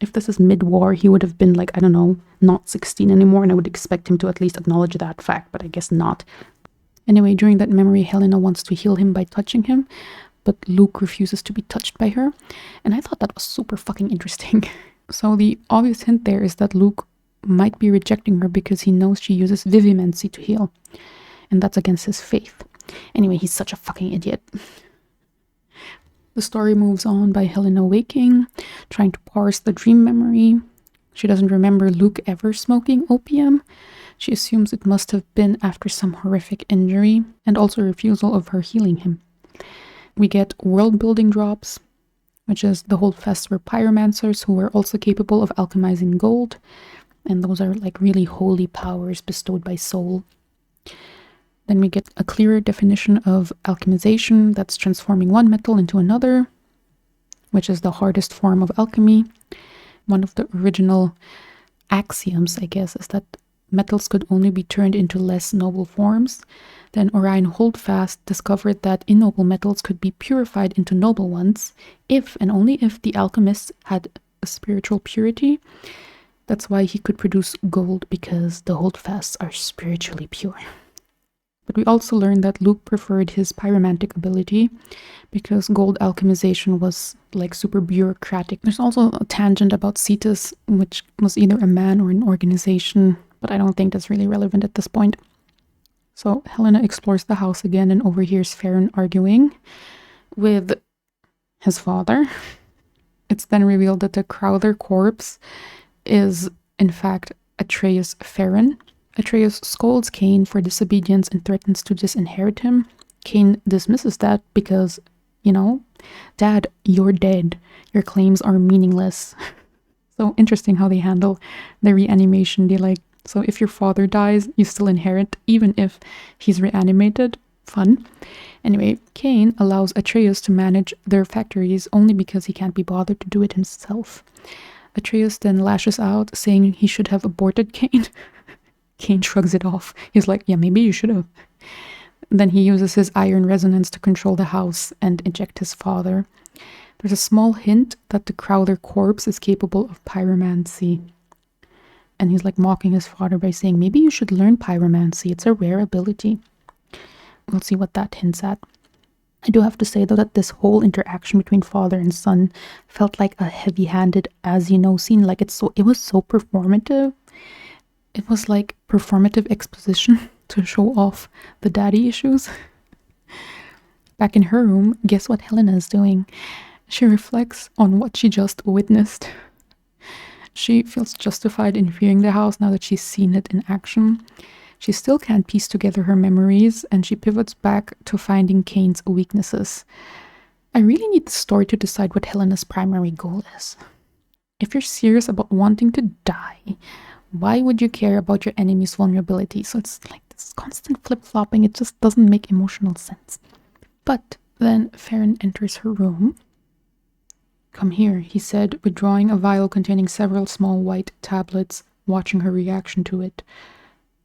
if this is mid-war, he would have been like, I don't know, not 16 anymore, and I would expect him to at least acknowledge that fact, but I guess not. Anyway, during that memory, Helena wants to heal him by touching him, but Luke refuses to be touched by her, and I thought that was super fucking interesting. So the obvious hint there is that Luke might be rejecting her because he knows she uses vivimancy to heal, and that's against his faith. Anyway, he's such a fucking idiot. The story moves on by Helena waking, trying to parse the dream memory. She doesn't remember Luke ever smoking opium. She assumes it must have been after some horrific injury, and also a refusal of her healing him. We get world-building drops, which is the holdfasts were pyromancers who were also capable of alchemizing gold, and those are like really holy powers bestowed by Soul. Then we get a clearer definition of alchemization, that's transforming one metal into another, which is the hardest form of alchemy. One of the original axioms, I guess, is that metals could only be turned into less noble forms. Then Orion Holdfast discovered that ignoble metals could be purified into noble ones if and only if the alchemists had a spiritual purity. That's why he could produce gold, because the holdfasts are spiritually pure. But we also learned that Luke preferred his pyromantic ability because gold alchemization was like super bureaucratic. There's also a tangent about Cetus, which was either a man or an organization, but I don't think that's really relevant at this point. So Helena explores the house again and overhears Farron arguing with his father. It's then revealed that the Crowther corpse is, in fact, Atreus Farron. Atreus scolds Cain for disobedience and threatens to disinherit him. Cain dismisses that because, you know, Dad, you're dead. Your claims are meaningless. So interesting how they handle the reanimation. They like, so if your father dies, you still inherit, even if he's reanimated. Fun. Anyway, Cain allows Atreus to manage their factories only because he can't be bothered to do it himself. Atreus then lashes out, saying he should have aborted Cain. Cain shrugs it off. He's like, yeah, maybe you should have. Then he uses his iron resonance to control the house and eject his father. There's a small hint that the Crowther corpse is capable of pyromancy. And he's like mocking his father by saying, maybe you should learn pyromancy. It's a rare ability. We'll see what that hints at. I do have to say, though, that this whole interaction between father and son felt like a heavy-handed, as you know, scene. Like it was so performative. It was like performative exposition to show off the daddy issues. Back in her room, guess what Helena is doing? She reflects on what she just witnessed. She feels justified in fearing the house now that she's seen it in action. She still can't piece together her memories, and she pivots back to finding Cain's weaknesses. I really need the story to decide what Helena's primary goal is. If you're serious about wanting to die, why would you care about your enemy's vulnerability? So it's like this constant flip-flopping. It just doesn't make emotional sense. But then Farron enters her room. Come here, he said, withdrawing a vial containing several small white tablets, watching her reaction to it.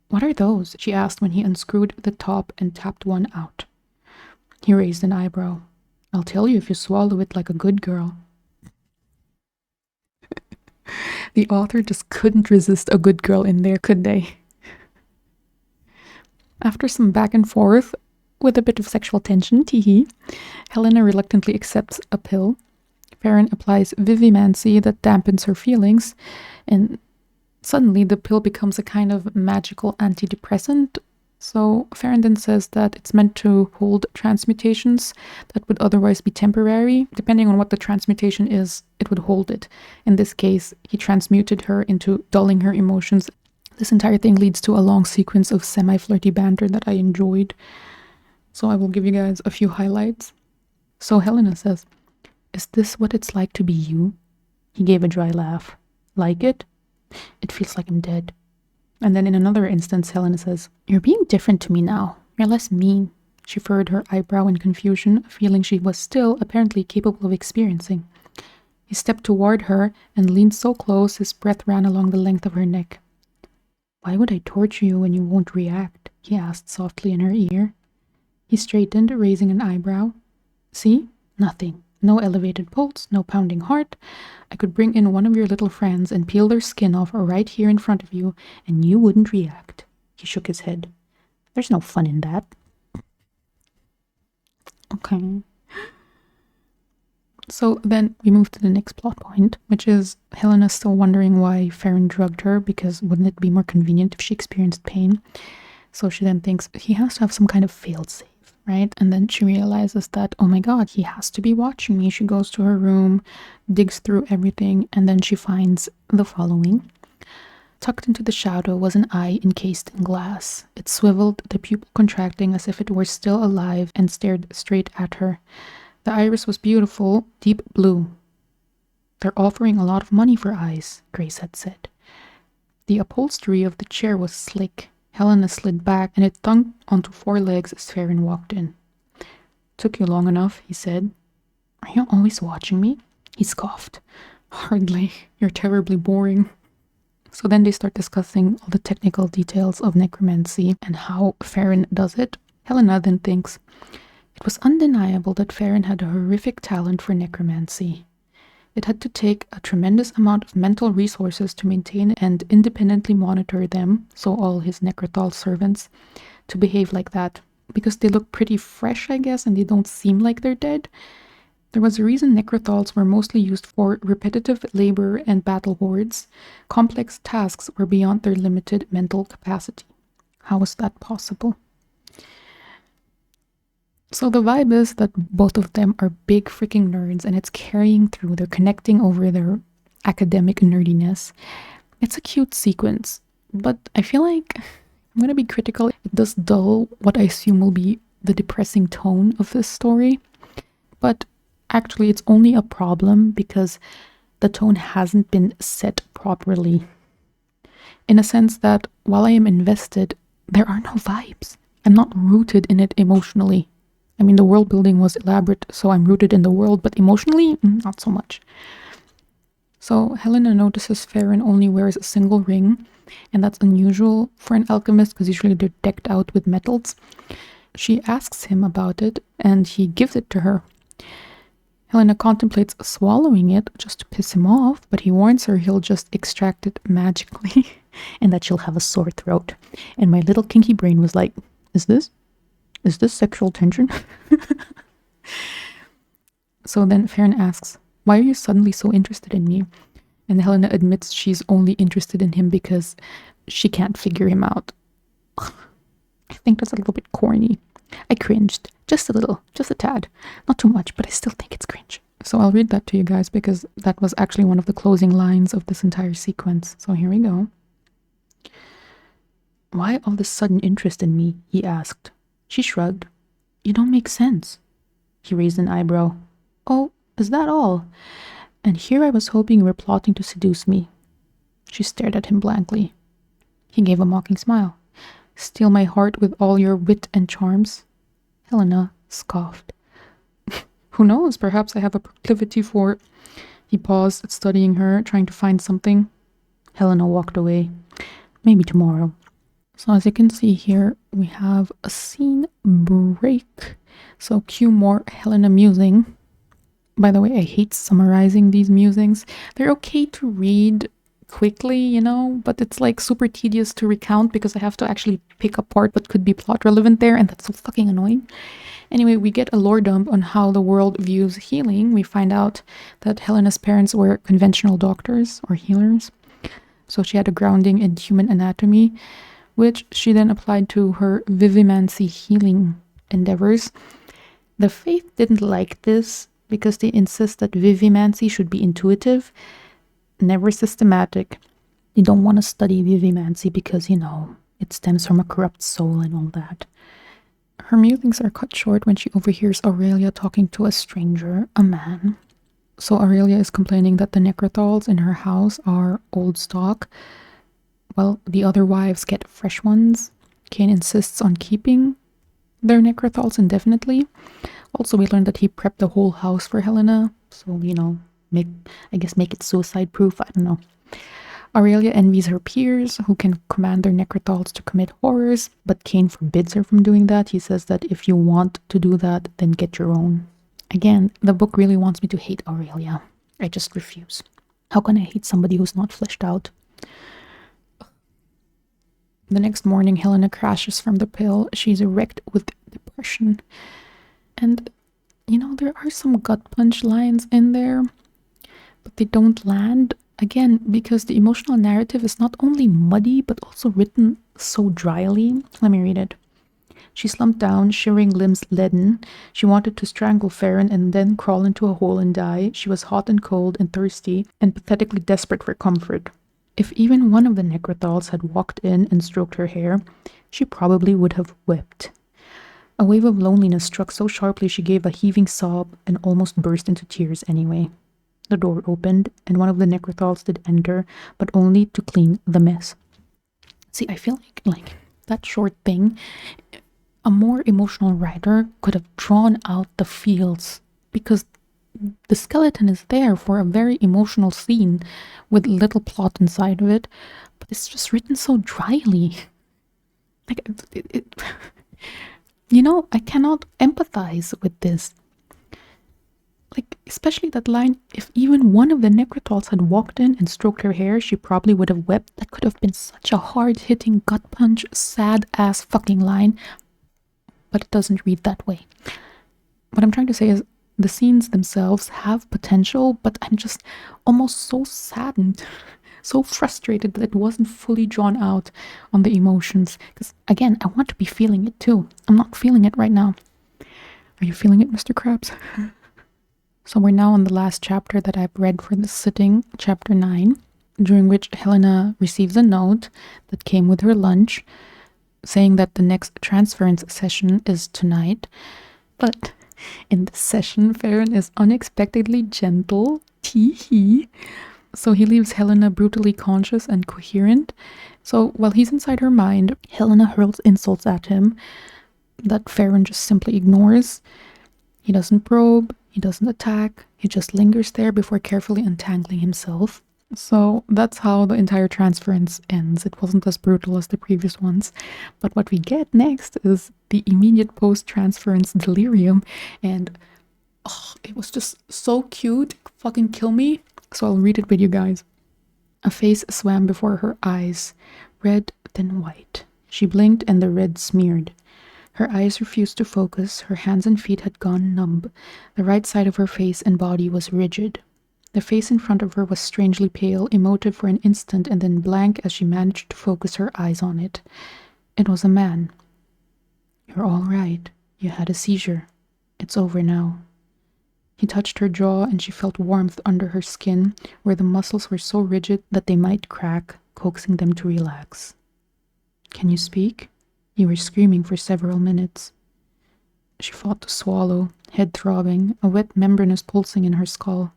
What are those? She asked when he unscrewed the top and tapped one out. He raised an eyebrow. I'll tell you if you swallow it like a good girl. The author just couldn't resist a good girl in there, could they? After some back and forth, with a bit of sexual tension, teehee, Helena reluctantly accepts a pill. Farron applies vivimancy that dampens her feelings, and suddenly the pill becomes a kind of magical antidepressant. So Farron then says that it's meant to hold transmutations that would otherwise be temporary. Depending on what the transmutation is, it would hold it. In this case, he transmuted her into dulling her emotions. This entire thing leads to a long sequence of semi-flirty banter that I enjoyed. So I will give you guys a few highlights. So Helena says, "Is this what it's like to be you?" He gave a dry laugh. "Like it? It feels like I'm dead." And then in another instance, Helena says, "You're being different to me now. You're less mean." She furrowed her eyebrow in confusion, a feeling she was still apparently capable of experiencing. He stepped toward her and leaned so close his breath ran along the length of her neck. "Why would I torture you when you won't react?" he asked softly in her ear. He straightened, raising an eyebrow. "See? Nothing. No elevated pulse, no pounding heart. I could bring in one of your little friends and peel their skin off right here in front of you, and you wouldn't react." He shook his head. "There's no fun in that." Okay. So then we move to the next plot point, which is Helena still wondering why Farron drugged her, because wouldn't it be more convenient if she experienced pain? So she then thinks he has to have some kind of failsafe. Right? And then she realizes that, oh my god, he has to be watching me. She goes to her room, digs through everything, and then she finds the following. Tucked into the shadow was an eye encased in glass. It swiveled, the pupil contracting as if it were still alive, and stared straight at her. The iris was beautiful, deep blue. "They're offering a lot of money for eyes," Grace had said. The upholstery of the chair was slick. Helena slid back, and it thunked onto 4 legs as Farron walked in. "Took you long enough," he said. "Are you always watching me?" He scoffed. "Hardly. You're terribly boring." So then they start discussing all the technical details of necromancy and how Farron does it. Helena then thinks, it was undeniable that Farron had a horrific talent for necromancy. It had to take a tremendous amount of mental resources to maintain and independently monitor them, so all his Necrothal servants, to behave like that. Because they look pretty fresh, I guess, and they don't seem like they're dead. There was a reason Necrothals were mostly used for repetitive labor and battle hordes. Complex tasks were beyond their limited mental capacity. How was that possible? So the vibe is that both of them are big freaking nerds, and it's carrying through. They're connecting over their academic nerdiness. It's a cute sequence, but I feel like I'm going to be critical. It does dull what I assume will be the depressing tone of this story. But actually, it's only a problem because the tone hasn't been set properly. In a sense that while I am invested, there are no vibes. I'm not rooted in it emotionally. I mean, the world building was elaborate, so I'm rooted in the world, but emotionally, not so much. So Helena notices Farron only wears a single ring, and that's unusual for an alchemist because usually they're decked out with metals. She asks him about it, and he gives it to her. Helena contemplates swallowing it just to piss him off, but he warns her he'll just extract it magically and that she'll have a sore throat. And my little kinky brain was like, is this sexual tension? So then Farron asks, why are you suddenly so interested in me? And Helena admits she's only interested in him because she can't figure him out. I think that's a little bit corny. I cringed. Just a little. Just a tad. Not too much, but I still think it's cringe. So I'll read that to you guys because that was actually one of the closing lines of this entire sequence. So here we go. Why all this sudden interest in me? He asked. She shrugged. You don't make sense. He raised an eyebrow. Oh, is that all? And here I was hoping you were plotting to seduce me. She stared at him blankly. He gave a mocking smile. Steal my heart with all your wit and charms? Helena scoffed. Who knows? Perhaps I have a proclivity for... He paused, studying her, trying to find something. Helena walked away. Maybe tomorrow. So as you can see here, we have a scene break. So cue more Helena musing. By the way, I hate summarizing these musings. They're okay to read quickly, you know, but it's like super tedious to recount because I have to actually pick apart what could be plot relevant there, and that's so fucking annoying. Anyway, we get a lore dump on how the world views healing. We find out that Helena's parents were conventional doctors or healers, so she had a grounding in human anatomy, which she then applied to her vivimancy healing endeavors. The faith didn't like this because they insist that vivimancy should be intuitive, never systematic. They don't want to study vivimancy because, you know, it stems from a corrupt soul and all that. Her musings are cut short when she overhears Aurelia talking to a stranger, a man. So Aurelia is complaining that the Necrothals in her house are old stock, while the other wives get fresh ones. Cain insists on keeping their Necrothals indefinitely. Also, we learned that he prepped the whole house for Helena, so, you know, make it suicide-proof, I don't know. Aurelia envies her peers, who can command their Necrothals to commit horrors, but Cain forbids her from doing that. He says that if you want to do that, then get your own. Again, the book really wants me to hate Aurelia. I just refuse. How can I hate somebody who's not fleshed out? The next morning, Helena crashes from the pill. She's wrecked with depression. And, you know, there are some gut punch lines in there, but they don't land. Again, because the emotional narrative is not only muddy, but also written so dryly. Let me read it. She slumped down, shivering limbs leaden. She wanted to strangle Farron and then crawl into a hole and die. She was hot and cold and thirsty and pathetically desperate for comfort. If even one of the Necrothals had walked in and stroked her hair, she probably would have wept. A wave of loneliness struck so sharply she gave a heaving sob and almost burst into tears anyway. The door opened, and one of the Necrothals did enter, but only to clean the mess. See, I feel like that short thing, a more emotional writer could have drawn out the feels, because the skeleton is there for a very emotional scene with little plot inside of it, but it's just written so dryly. Like, you know, I cannot empathize with this. Like, especially that line, if even one of the Necrotols had walked in and stroked her hair, she probably would have wept. That could have been such a hard-hitting, gut-punch, sad-ass fucking line. But it doesn't read that way. What I'm trying to say is the scenes themselves have potential, but I'm just almost so saddened, so frustrated that it wasn't fully drawn out on the emotions. Because, again, I want to be feeling it too. I'm not feeling it right now. Are you feeling it, Mr. Krabs? So we're now on the last chapter that I've read for this sitting, chapter 9, during which Helena receives a note that came with her lunch saying that the next transference session is tonight. But in this session, Farron is unexpectedly gentle. Tee-hee. So he leaves Helena brutally conscious and coherent. So while he's inside her mind, Helena hurls insults at him that Farron just simply ignores. He doesn't probe, he doesn't attack, he just lingers there before carefully untangling himself. So that's how the entire transference ends. It wasn't as brutal as the previous ones. But what we get next is the immediate post-transference delirium. And it was just so cute. Fucking kill me. So I'll read it with you guys. A face swam before her eyes, red then white. She blinked and the red smeared. Her eyes refused to focus, her hands and feet had gone numb. The right side of her face and body was rigid. The face in front of her was strangely pale, emotive for an instant, and then blank as she managed to focus her eyes on it. It was a man. You're all right. You had a seizure. It's over now. He touched her jaw, and she felt warmth under her skin, where the muscles were so rigid that they might crack, coaxing them to relax. Can you speak? You were screaming for several minutes. She fought to swallow, head throbbing, a wet membranous pulsing in her skull.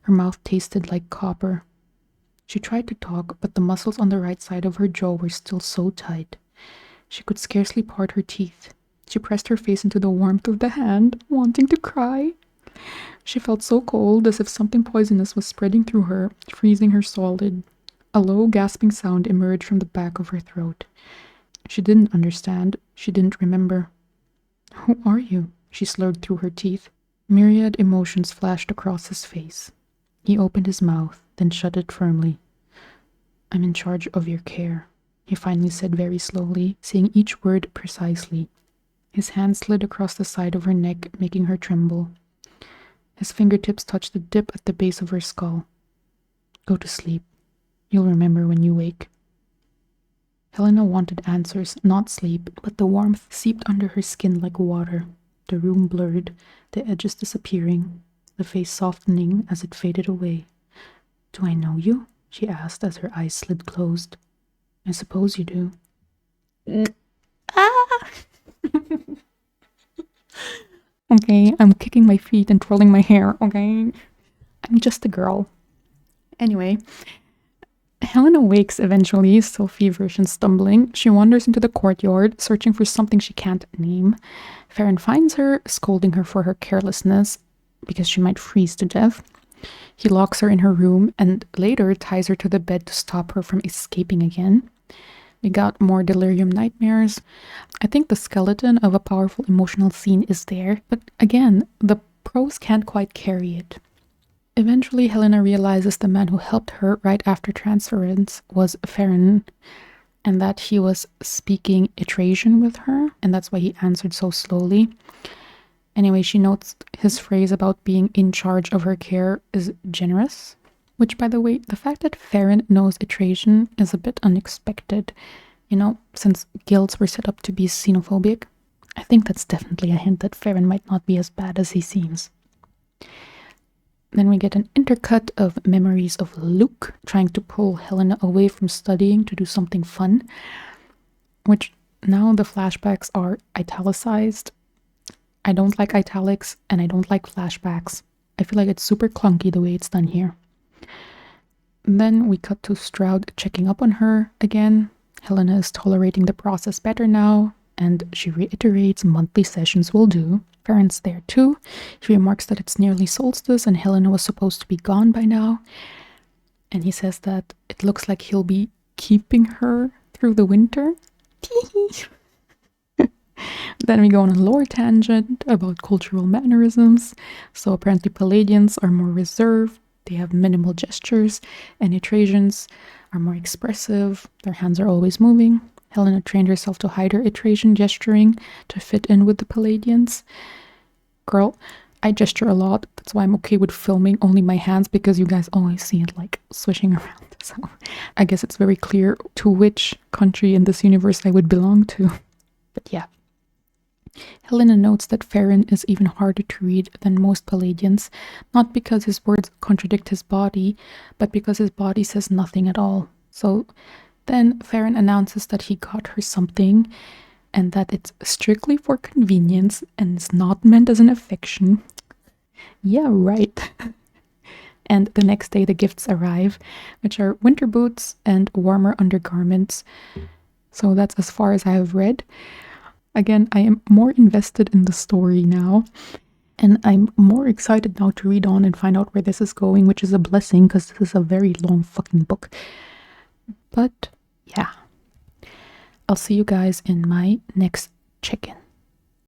Her mouth tasted like copper. She tried to talk, but the muscles on the right side of her jaw were still so tight. She could scarcely part her teeth. She pressed her face into the warmth of the hand, wanting to cry. She felt so cold, as if something poisonous was spreading through her, freezing her solid. A low, gasping sound emerged from the back of her throat. She didn't understand. She didn't remember. Who are you? She slurred through her teeth. Myriad emotions flashed across his face. He opened his mouth, then shut it firmly. I'm in charge of your care, he finally said very slowly, saying each word precisely. His hand slid across the side of her neck, making her tremble. His fingertips touched the dip at the base of her skull. Go to sleep. You'll remember when you wake. Helena wanted answers, not sleep, but the warmth seeped under her skin like water. The room blurred, the edges disappearing, the face softening as it faded away. Do I know you? She asked as her eyes slid closed. I suppose you do. Ah! Okay, I'm kicking my feet and twirling my hair, okay? I'm just a girl. Anyway, Helena wakes eventually, still feverish and stumbling. She wanders into the courtyard, searching for something she can't name. Farron finds her, scolding her for her carelessness, because she might freeze to death. He locks her in her room and later ties her to the bed to stop her from escaping again. We got more delirium nightmares. I think the skeleton of a powerful emotional scene is there, but again, the prose can't quite carry it. Eventually, Helena realizes the man who helped her right after transference was Farron, and that he was speaking Etrasian with her, and that's why he answered so slowly. Anyway, she notes his phrase about being in charge of her care is generous, which, by the way, the fact that Farron knows Etrasian is a bit unexpected. You know, since guilds were set up to be xenophobic, I think that's definitely a hint that Farron might not be as bad as he seems. Then we get an intercut of memories of Luke trying to pull Helena away from studying to do something fun, which now the flashbacks are italicized. I don't like italics and I don't like flashbacks. I feel like it's super clunky the way it's done here. Then we cut to Stroud checking up on her again. Helena is tolerating the process better now, and she reiterates monthly sessions will do. Farron's there too. He remarks that it's nearly solstice and Helena was supposed to be gone by now. And he says that it looks like he'll be keeping her through the winter. Then we go on a lore tangent about cultural mannerisms. So apparently Palladians are more reserved, they have minimal gestures, and Etrasians are more expressive, their hands are always moving. Helena trained herself to hide her Etrasian gesturing to fit in with the Palladians. Girl, I gesture a lot, that's why I'm okay with filming only my hands, because you guys always see it like swishing around. So I guess it's very clear to which country in this universe I would belong to. But yeah. Helena notes that Farron is even harder to read than most Palladians, not because his words contradict his body, but because his body says nothing at all. So then Farron announces that he got her something, and that it's strictly for convenience and is not meant as an affection. Yeah, right. And the next day the gifts arrive, which are winter boots and warmer undergarments. So that's as far as I have read. Again, I am more invested in the story now, and I'm more excited now to read on and find out where this is going, which is a blessing because this is a very long fucking book. But yeah, I'll see you guys in my next check-in.